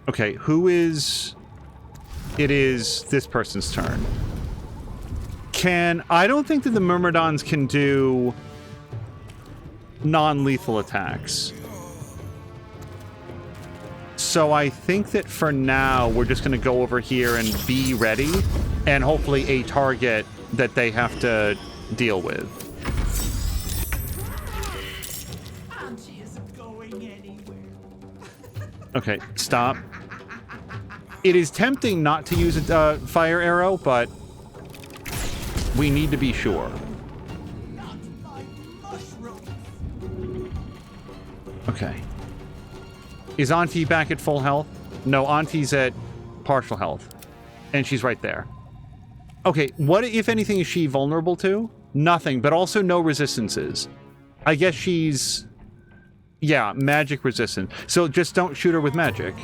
Okay, who is... It is this person's turn. I don't think that the Myrmidons can do non-lethal attacks. So I think that for now, we're just going to go over here and be ready, and hopefully a target that they have to deal with. Auntie isn't going anywhere. Okay, stop. It is tempting not to use a fire arrow, but we need to be sure. Not like mushrooms. Okay. Is Auntie back at full health? No, Auntie's at partial health. And she's right there. Okay, what, if anything, is she vulnerable to? Nothing, but also no resistances. I guess she's... yeah, magic resistant. So just don't shoot her with magic.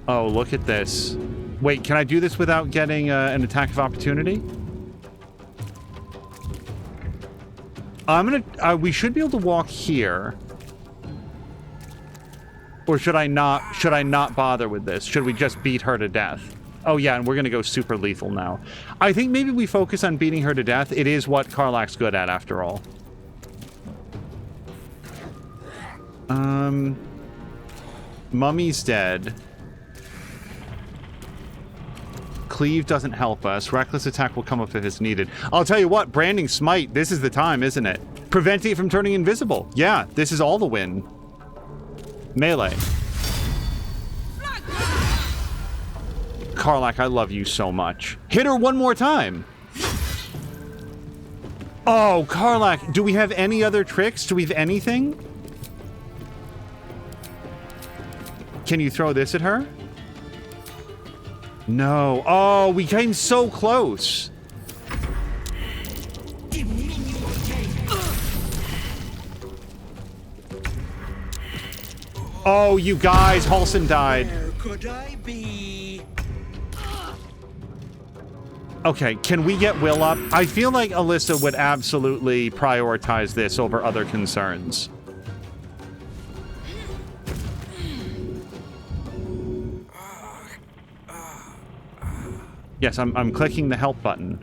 Oh, look at this. Wait, can I do this without getting an attack of opportunity? I'm gonna... we should be able to walk here. Or should I not bother with this? Should we just beat her to death? Oh yeah, and we're gonna go super lethal now. I think maybe we focus on beating her to death. It is what Karlach's good at, after all. Mummy's dead. Cleave doesn't help us. Reckless attack will come up if it's needed. I'll tell you what, Branding Smite, this is the time, isn't it? Preventing it from turning invisible. Yeah, this is all the win. Melee. Karlach, I love you so much. Hit her one more time. Oh, Karlach, do we have any other tricks? Do we have anything? Can you throw this at her? No. Oh, we came so close. Oh, you guys, Halson died. Where could I be? Okay, can we get Will up? I feel like Alyssa would absolutely prioritize this over other concerns. Yes, I'm clicking the help button.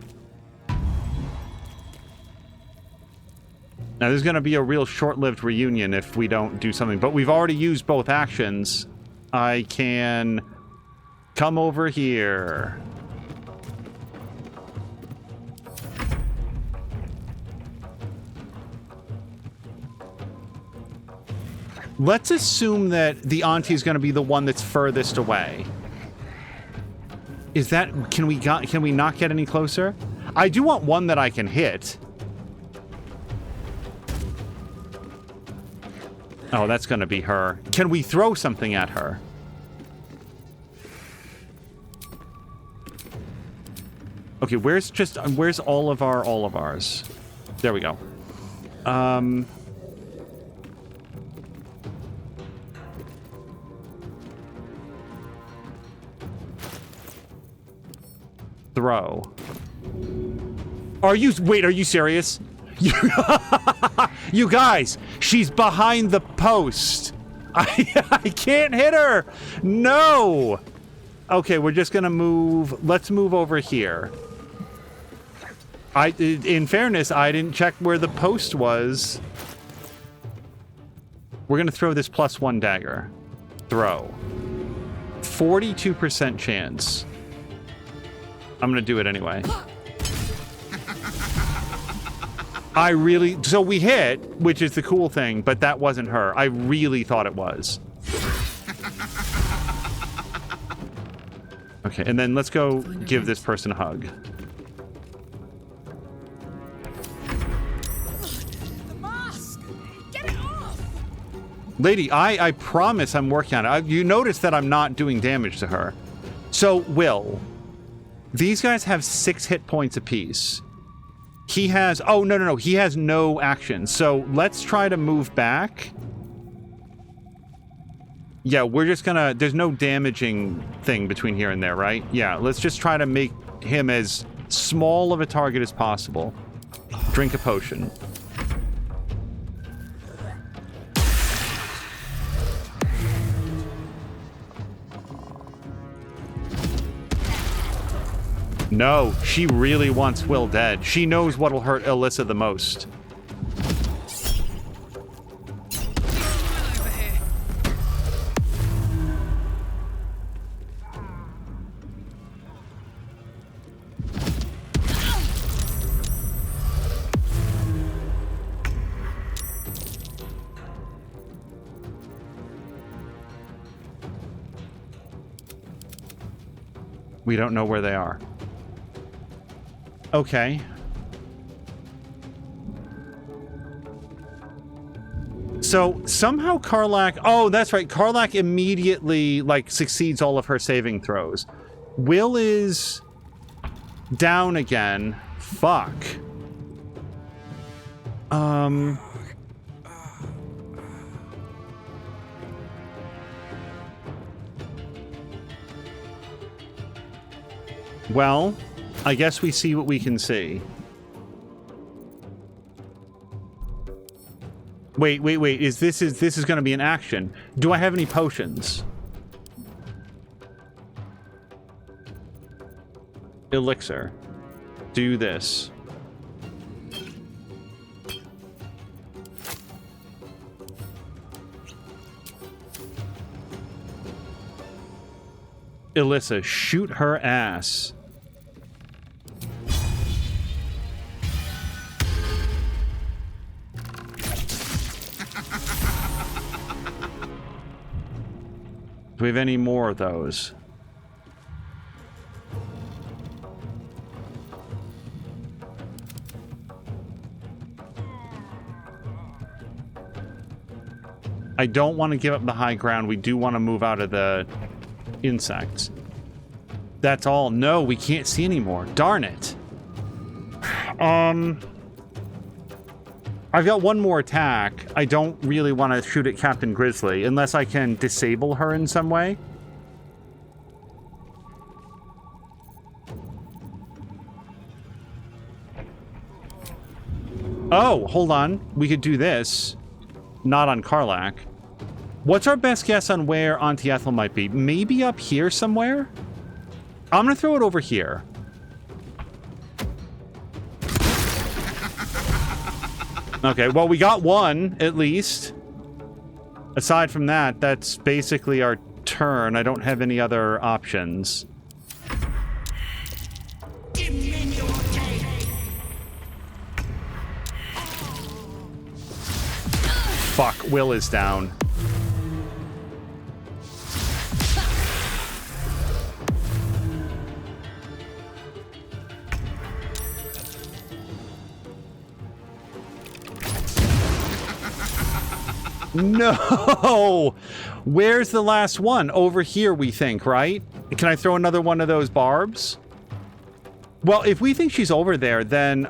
Now, there's going to be a real short-lived reunion if we don't do something. But we've already used both actions. I can come over here. Let's assume that the auntie is going to be the one that's furthest away. Is that... Can we not get any closer? I do want one that I can hit. Oh, that's going to be her. Can we throw something at her? Okay, where's all of ours? There we go. Throw. Are you serious? You guys, she's behind the post. I can't hit her. No. Okay, we're just gonna move. Let's move over here. In fairness, I didn't check where the post was. We're gonna throw this +1 dagger. Throw. 42% chance. I'm gonna do it anyway. So we hit, which is the cool thing, but that wasn't her. I really thought it was. Okay, and then let's go give this person a hug. The mask! Get it off! Lady, I promise I'm working on it. You notice that I'm not doing damage to her. So, Will, these guys have 6 hit points apiece. He has... Oh, no. He has no action. So let's try to move back. Yeah, we're just gonna... There's no damaging thing between here and there, right? Yeah, let's just try to make him as small of a target as possible. Drink a potion. No, she really wants Will dead. She knows what'll hurt Alyssa the most. We don't know where they are. Okay. So somehow Karlach... Oh, that's right. Karlach immediately, like, succeeds all of her saving throws. Will is down again. Fuck. Well, I guess we see what we can see. Wait. This is going to be an action. Do I have any potions? Elixir. Do this. Alyssa, shoot her ass. Do we have any more of those? I don't want to give up the high ground. We do want to move out of the insects. That's all. No, we can't see anymore. Darn it. I've got one more attack. I don't really want to shoot at Captain Grizzly unless I can disable her in some way. Oh, hold on. We could do this. Not on Karlach. What's our best guess on where Auntie Ethel might be? Maybe up here somewhere? I'm gonna throw it over here. Okay, well, we got one, at least. Aside from that, that's basically our turn. I don't have any other options. Fuck, Will is down. No! Where's the last one? Over here, we think, right? Can I throw another one of those barbs? Well, if we think she's over there, then,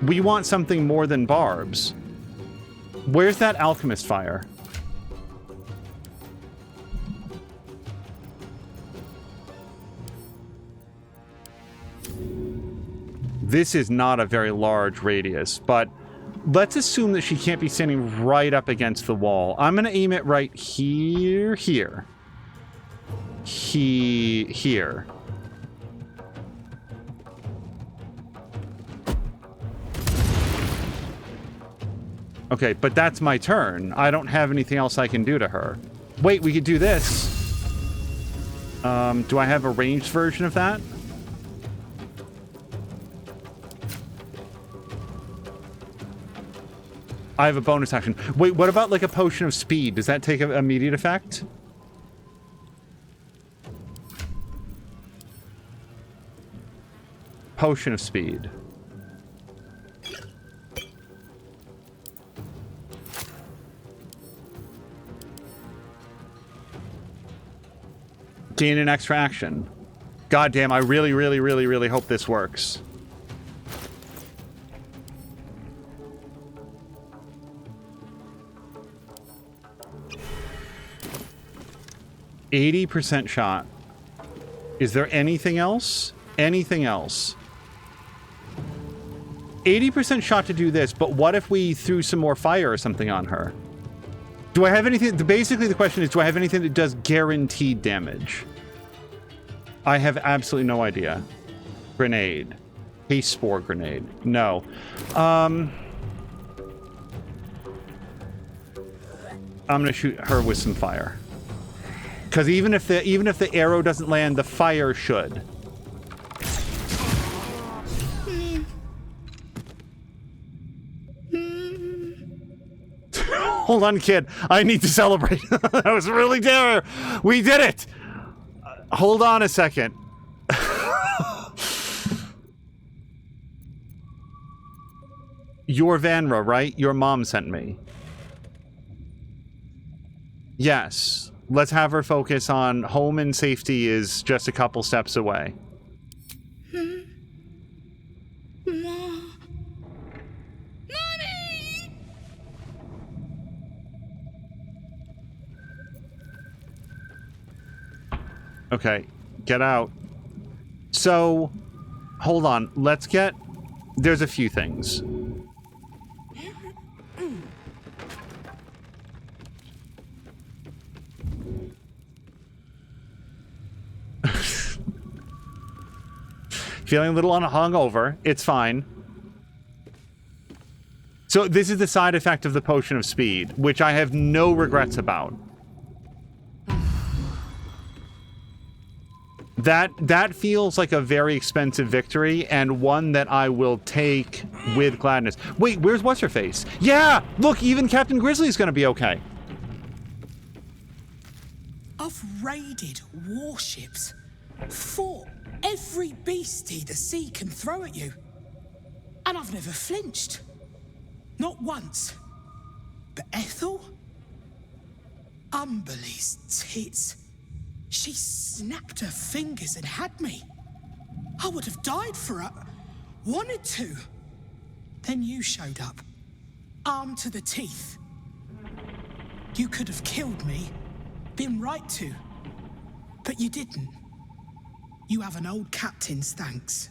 we want something more than barbs. Where's that alchemist fire? This is not a very large radius, but let's assume that she can't be standing right up against the wall. I'm going to aim it right here, here. Here. Okay, but that's my turn. I don't have anything else I can do to her. Wait, we could do this. Do I have a ranged version of that? I have a bonus action. Wait, what about like a potion of speed? Does that take an immediate effect? Potion of speed. Gain an extra action. God damn, I really hope this works. %% shot. Is there anything else? Anything else? 80% shot to do this, but what if we threw some more fire or something on her? Do I have anything? Basically, the question is, do I have anything that does guaranteed damage? I have absolutely no idea. Grenade. Haste spore grenade. No. I'm gonna shoot her with some fire. Because even if the arrow doesn't land, the fire should. Hold on, kid. I need to celebrate. That was really there. We did it. Hold on a second. You're Vanra, right? Your mom sent me. Yes. Let's have her focus on home and safety is just a couple steps away. Okay, get out. So, hold on. Let's get... There's a few things. Feeling a little hungover. It's fine. So this is the side effect of the potion of speed, which I have no regrets about. That feels like a very expensive victory and one that I will take with gladness. Wait, where's What's-Her-Face? Yeah! Look, even Captain Grizzly's gonna be okay. I've raided warships, fought every beastie the sea can throw at you, and I've never flinched. Not once. But Ethel? Umberly's tits. She snapped her fingers and had me. I would have died for her. Wanted to. Then you showed up. Armed to the teeth. You could have killed me. Been right to. But you didn't. You have an old captain's thanks.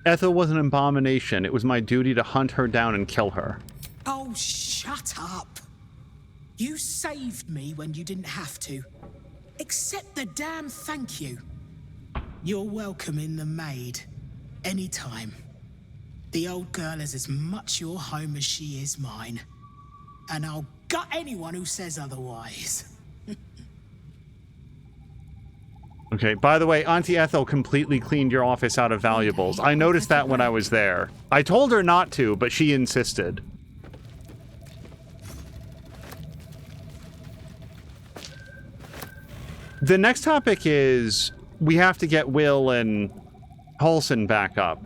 Ethel was an abomination. It was my duty to hunt her down and kill her. Oh, shut up. You saved me when you didn't have to. Accept the damn thank you. You're welcome in the Maid. Anytime. The old girl is as much your home as she is mine. And I'll gut anyone who says otherwise. Okay, by the way, Auntie Ethel completely cleaned your office out of valuables. I noticed that when I was there. I told her not to, but she insisted. The next topic is we have to get Will and Halsin back up.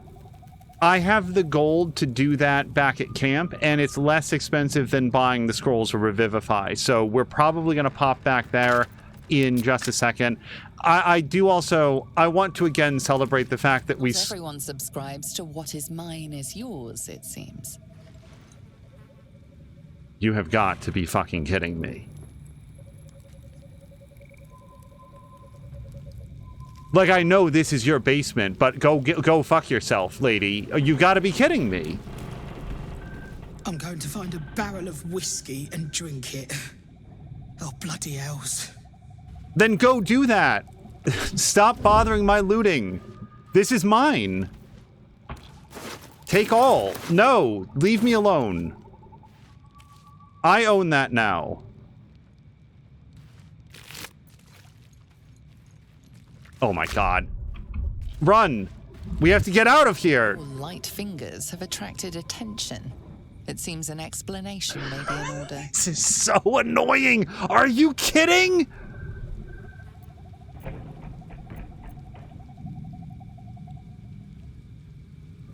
I have the gold to do that back at camp, and it's less expensive than buying the scrolls of Revivify, so we're probably going to pop back there in just a second. I do also, I want to again celebrate the fact that Everyone subscribes to what is mine is yours, it seems. You have got to be fucking kidding me. Like, I know this is your basement, but go fuck yourself, lady. You gotta be kidding me. I'm going to find a barrel of whiskey and drink it. Oh, bloody hells. Then go do that. Stop bothering my looting. This is mine. Take all. No, leave me alone. I own that now. Oh my god. Run! We have to get out of here! Your light fingers have attracted attention. It seems an explanation may be in order. This is so annoying! Are you kidding?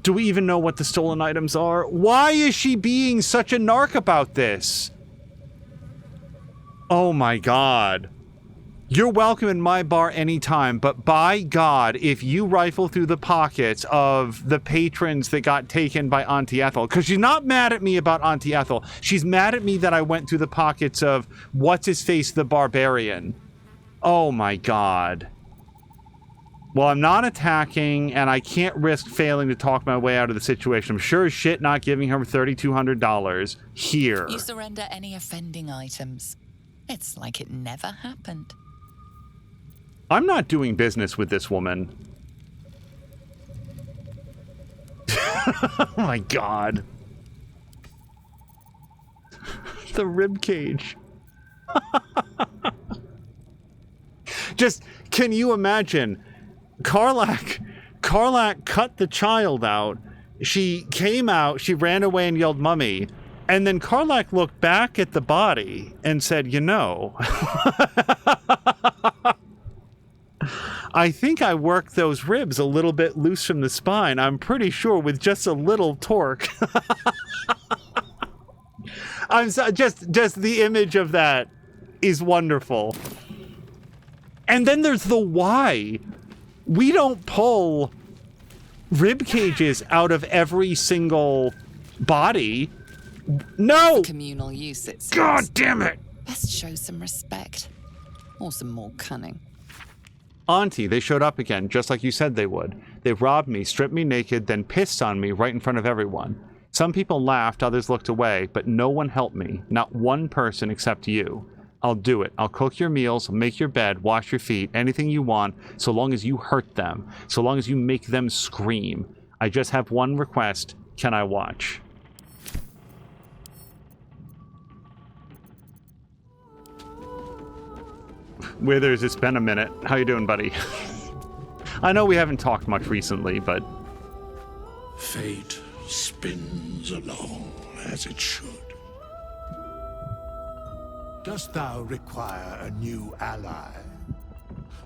Do we even know what the stolen items are? Why is she being such a narc about this? Oh my god. You're welcome in my bar anytime, but by God, if you rifle through the pockets of the patrons that got taken by Auntie Ethel, because she's not mad at me about Auntie Ethel, she's mad at me that I went through the pockets of What's-His-Face the Barbarian. Oh my God. Well, I'm not attacking, and I can't risk failing to talk my way out of the situation. I'm sure as shit not giving her $3,200 here. You surrender any offending items. It's like it never happened. I'm not doing business with this woman. Oh my god. The rib cage. Just, can you imagine? Karlach cut the child out. She came out, she ran away and yelled mummy. And then Karlach looked back at the body and said, you know... I think I worked those ribs a little bit loose from the spine. I'm pretty sure with just a little torque. I'm so, just the image of that is wonderful. And then there's the why. We don't pull rib cages out of every single body. No! Communal use, it seems. God damn it! Best show some respect. Or some more cunning. Auntie, they showed up again, just like you said they would. They robbed me, stripped me naked, then pissed on me right in front of everyone. Some people laughed, others looked away, but no one helped me. Not one person except you. I'll do it. I'll cook your meals, make your bed, wash your feet, anything you want, so long as you hurt them, so long as you make them scream. I just have one request. Can I watch? Withers, it's been a minute. How you doing, buddy? I know we haven't talked much recently, but... Fate spins along as it should. Dost thou require a new ally?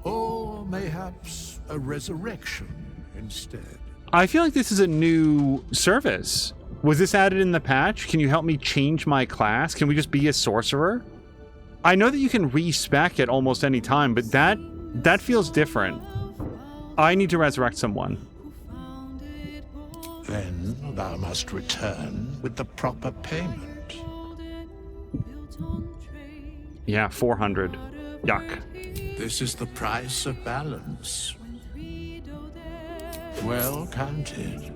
Or mayhaps a resurrection instead? I feel like this is a new service. Was this added in the patch? Can you help me change my class? Can we just be a sorcerer? I know that you can respec at almost any time, but that feels different. I need to resurrect someone. Then thou must return with the proper payment. Yeah, 400. Yuck. This is the price of balance. Well counted.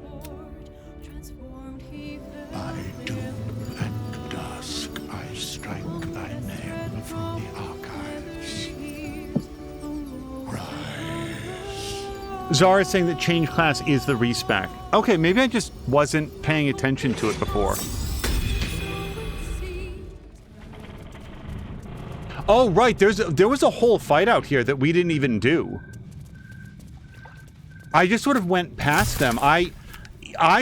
By doom and dusk I strike thy name from the archives. Rise. Zara is saying that change class is the respec. Okay, maybe I just wasn't paying attention to it before. Oh, right, there was a whole fight out here that we didn't even do. I just sort of went past them. I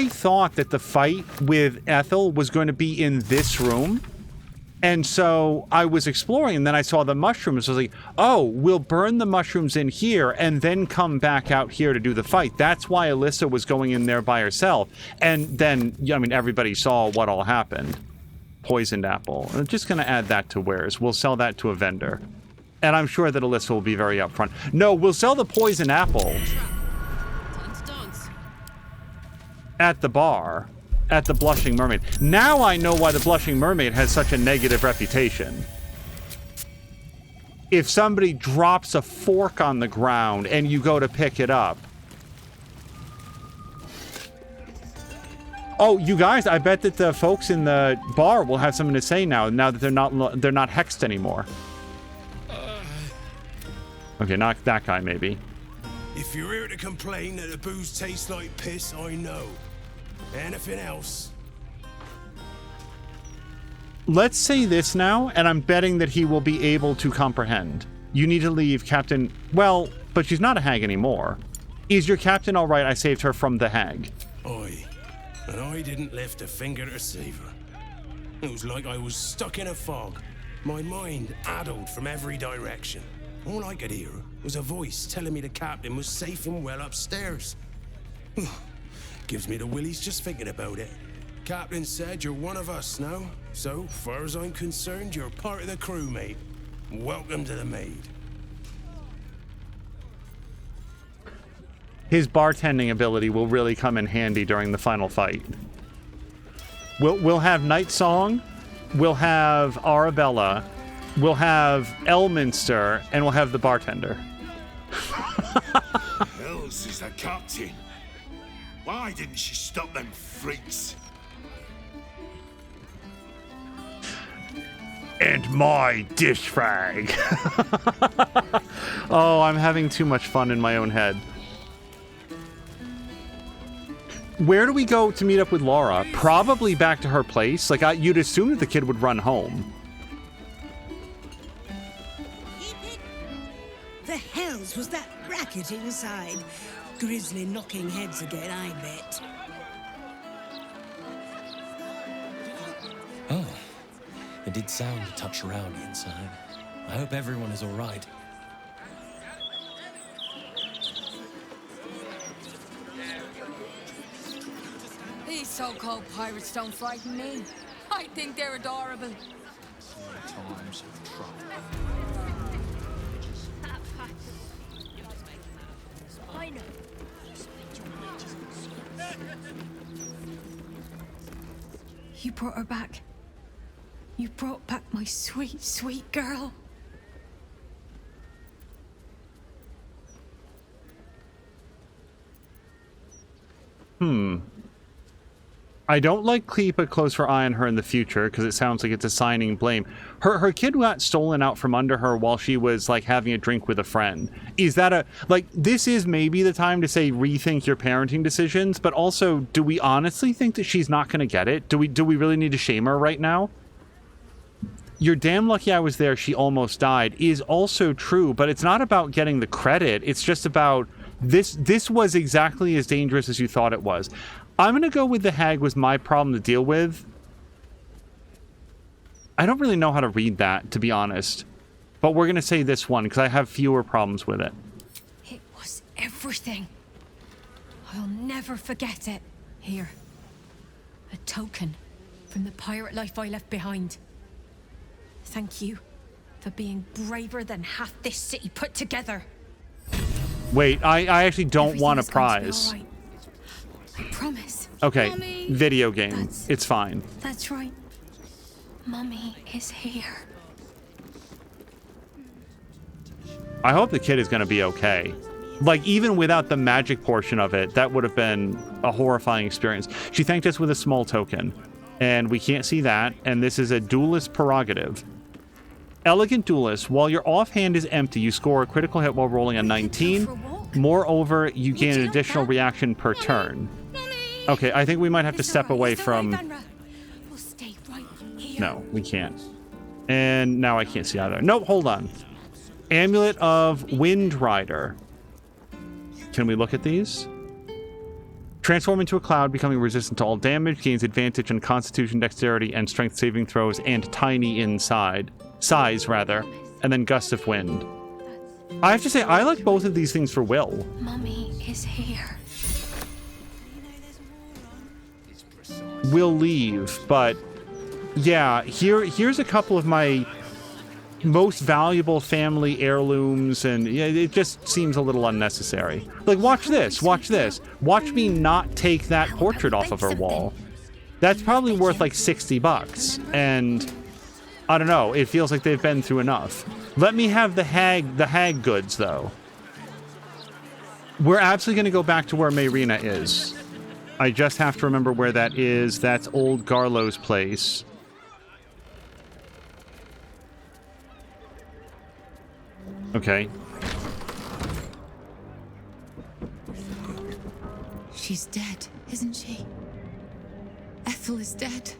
thought that the fight with Ethel was going to be in this room. And so I was exploring, and then I saw the mushrooms. I was like, oh, we'll burn the mushrooms in here and then come back out here to do the fight. That's why Alyssa was going in there by herself. And then, I mean, everybody saw what all happened. Poisoned apple. I'm just going to add that to wares. We'll sell that to a vendor. And I'm sure that Alyssa will be very upfront. No, we'll sell the poison apple at the bar, at the Blushing Mermaid. Now I know why the Blushing Mermaid has such a negative reputation. If somebody drops a fork on the ground and you go to pick it up. Oh, you guys, I bet that the folks in the bar will have something to say now that they're not hexed anymore. Okay, not that guy, maybe. If you're here to complain that the booze tastes like piss, I know. Anything else? Let's say this now, and I'm betting that he will be able to comprehend. You need to leave Captain... Well, but she's not a hag anymore. Is your captain all right? I saved her from the hag. Aye. And I didn't lift a finger to save her. It was like I was stuck in a fog. My mind addled from every direction. All I could hear was a voice telling me the captain was safe and well upstairs. Gives me the willies just thinking about it. Captain said you're one of us now. So, far as I'm concerned, you're part of the crew, mate. Welcome to the Maid. His bartending ability will really come in handy during the final fight. We'll have Night Song, we'll have Arabella, we'll have Elminster, and we'll have the bartender. Else is the captain. Why didn't she stop them freaks? And my dish frag. Oh, I'm having too much fun in my own head. Where do we go to meet up with Laura? Probably back to her place. Like, you'd assume that the kid would run home. The hells was that racket inside? Grisly knocking heads again, I bet. Oh, it did sound a touch rowdy inside. I hope everyone is all right. These so-called pirates don't frighten me. I think they're adorable. Times of trouble. I know. You brought her back. You brought back my sweet, sweet girl. I don't like keep a closer eye on her in the future because it sounds like it's assigning blame. Her kid got stolen out from under her while she was like having a drink with a friend. Is that a like this is maybe the time to say rethink your parenting decisions, but also do we honestly think that she's not going to get it? Do we really need to shame her right now? You're damn lucky I was there, she almost died is also true, but it's not about getting the credit. It's just about this was exactly as dangerous as you thought it was. I'm going to go with the hag was my problem to deal with. I don't really know how to read that, to be honest. But we're going to say this one, because I have fewer problems with it. It was everything. I'll never forget it. Here. A token from the pirate life I left behind. Thank you for being braver than half this city put together. Wait, I actually don't want a prize. All right. I promise. Okay, Mommy, video game. It's fine. That's right. Mummy is here. I hope the kid is going to be okay. Like, even without the magic portion of it, that would have been a horrifying experience. She thanked us with a small token. And we can't see that. And this is a duelist prerogative. Elegant duelist. While your offhand is empty, you score a critical hit while rolling a 19. Moreover, you gain an additional reaction per turn. Okay, I think we might have to step away from... No, we can't. And now I can't see either. Nope, hold on. Amulet of Wind Rider. Can we look at these? Transform into a cloud, becoming resistant to all damage, gains advantage on Constitution, Dexterity, and Strength saving throws, and tiny size, and then Gust of Wind. I have to say, I like both of these things for Will. Mummy is here. We'll leave, but yeah, here's a couple of my most valuable family heirlooms, and yeah, it just seems a little unnecessary. Like, watch this. Watch me not take that portrait off of her wall. That's probably worth like $60, and I don't know, it feels like they've been through enough. Let me have the hag goods, though. We're absolutely going to go back to where Mayrina is. I just have to remember where that is. That's old Garlow's place. Okay. She's dead, isn't she? Ethel is dead.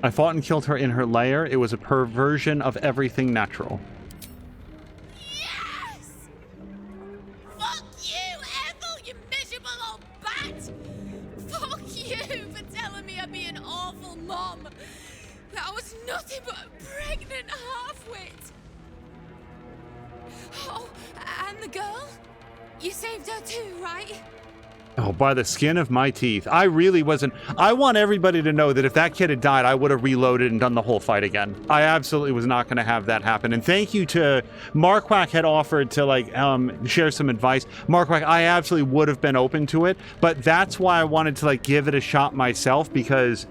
I fought and killed her in her lair. It was a perversion of everything natural. Yes! Fuck you, Ethel, you miserable old bat! Fuck you for telling me I'd be an awful mom. That was nothing but a pregnant half-wit. Oh, and the girl? You saved her too, right? Oh, by the skin of my teeth. I really wasn't... I want everybody to know that if that kid had died, I would have reloaded and done the whole fight again. I absolutely was not going to have that happen. And thank you to... Marquardt had offered to, like, share some advice. Marquardt, I absolutely would have been open to it. But that's why I wanted to, like, give it a shot myself, because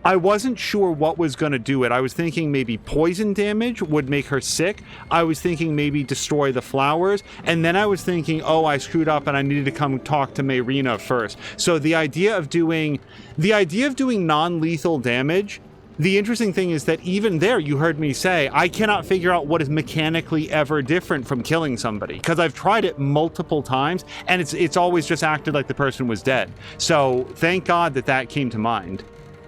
I wasn't sure what was going to do it. I was thinking maybe poison damage would make her sick. I was thinking maybe destroy the flowers. And then I was thinking, oh, I screwed up and I needed to come talk to Mayrina first. So the idea of doing non-lethal damage, the interesting thing is that even there, you heard me say, I cannot figure out what is mechanically ever different from killing somebody. Because I've tried it multiple times and it's always just acted like the person was dead. So thank God that came to mind.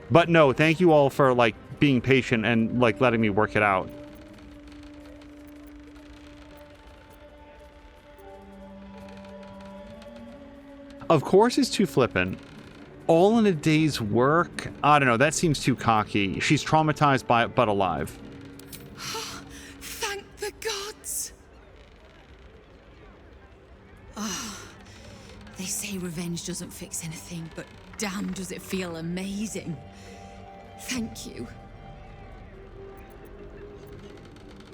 But no, thank you all for, like, being patient and, like, letting me work it out. Of course it's too flippant. All in a day's work? I don't know, that seems too cocky. She's traumatized by it, but alive. Thank the gods! Oh, they say revenge doesn't fix anything, but damn does it feel amazing. Thank you.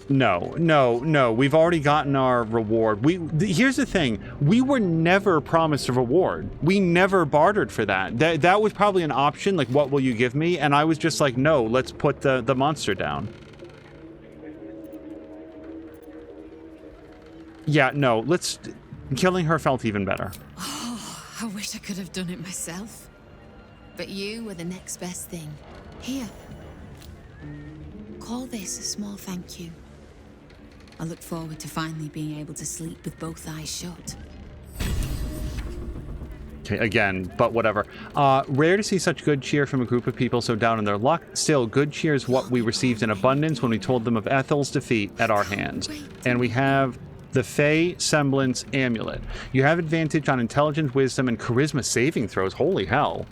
No. We've already gotten our reward. Here's the thing. We were never promised a reward. We never bartered for that. That was probably an option, like, what will you give me? And I was just like, no, let's put the monster down. Yeah, no, killing her felt even better. Oh, I wish I could have done it myself. But you were the next best thing. Here. Call this a small thank you. I look forward to finally being able to sleep with both eyes shut. Okay, again, but whatever. Rare to see such good cheer from a group of people so down in their luck. Still, good cheer is what we received in abundance when we told them of Ethel's defeat at our hands. And we have the Fey Semblance Amulet. You have advantage on intelligence, wisdom, and charisma saving throws. Holy hell.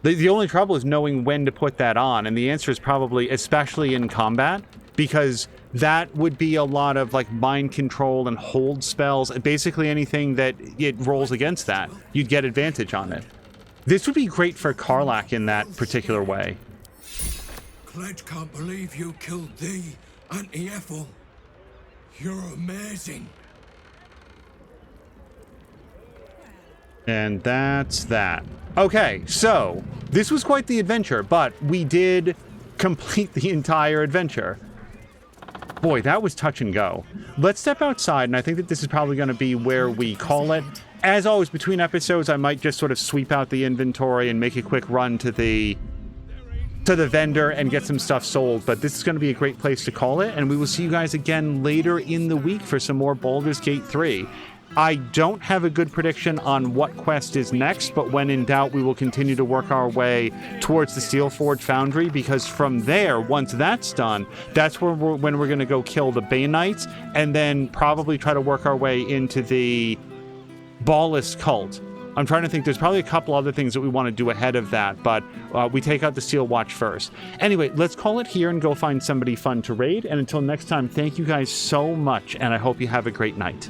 The only trouble is knowing when to put that on, and the answer is probably, especially in combat, because that would be a lot of like mind control and hold spells. Basically anything that it rolls against that, you'd get advantage on it. This would be great for Karlach in that particular way. Cledge can't believe you killed thee, Auntie Ethel. You're amazing. And that's that. Okay, so this was quite the adventure, but we did complete the entire adventure. Boy, that was touch and go. Let's step outside, and I think that this is probably going to be where we call it. As always, between episodes, I might just sort of sweep out the inventory and make a quick run to the vendor and get some stuff sold, but this is going to be a great place to call it, and we will see you guys again later in the week for some more Baldur's Gate 3. I don't have a good prediction on what quest is next, but when in doubt, we will continue to work our way towards the Steelforge Foundry, because from there, once that's done, that's where when we're going to go kill the Bay Knights, and then probably try to work our way into the Ballisk cult. I'm trying to think, there's probably a couple other things that we want to do ahead of that, but we take out the Steel Watch first. Anyway, let's call it here and go find somebody fun to raid, and until next time, thank you guys so much, and I hope you have a great night.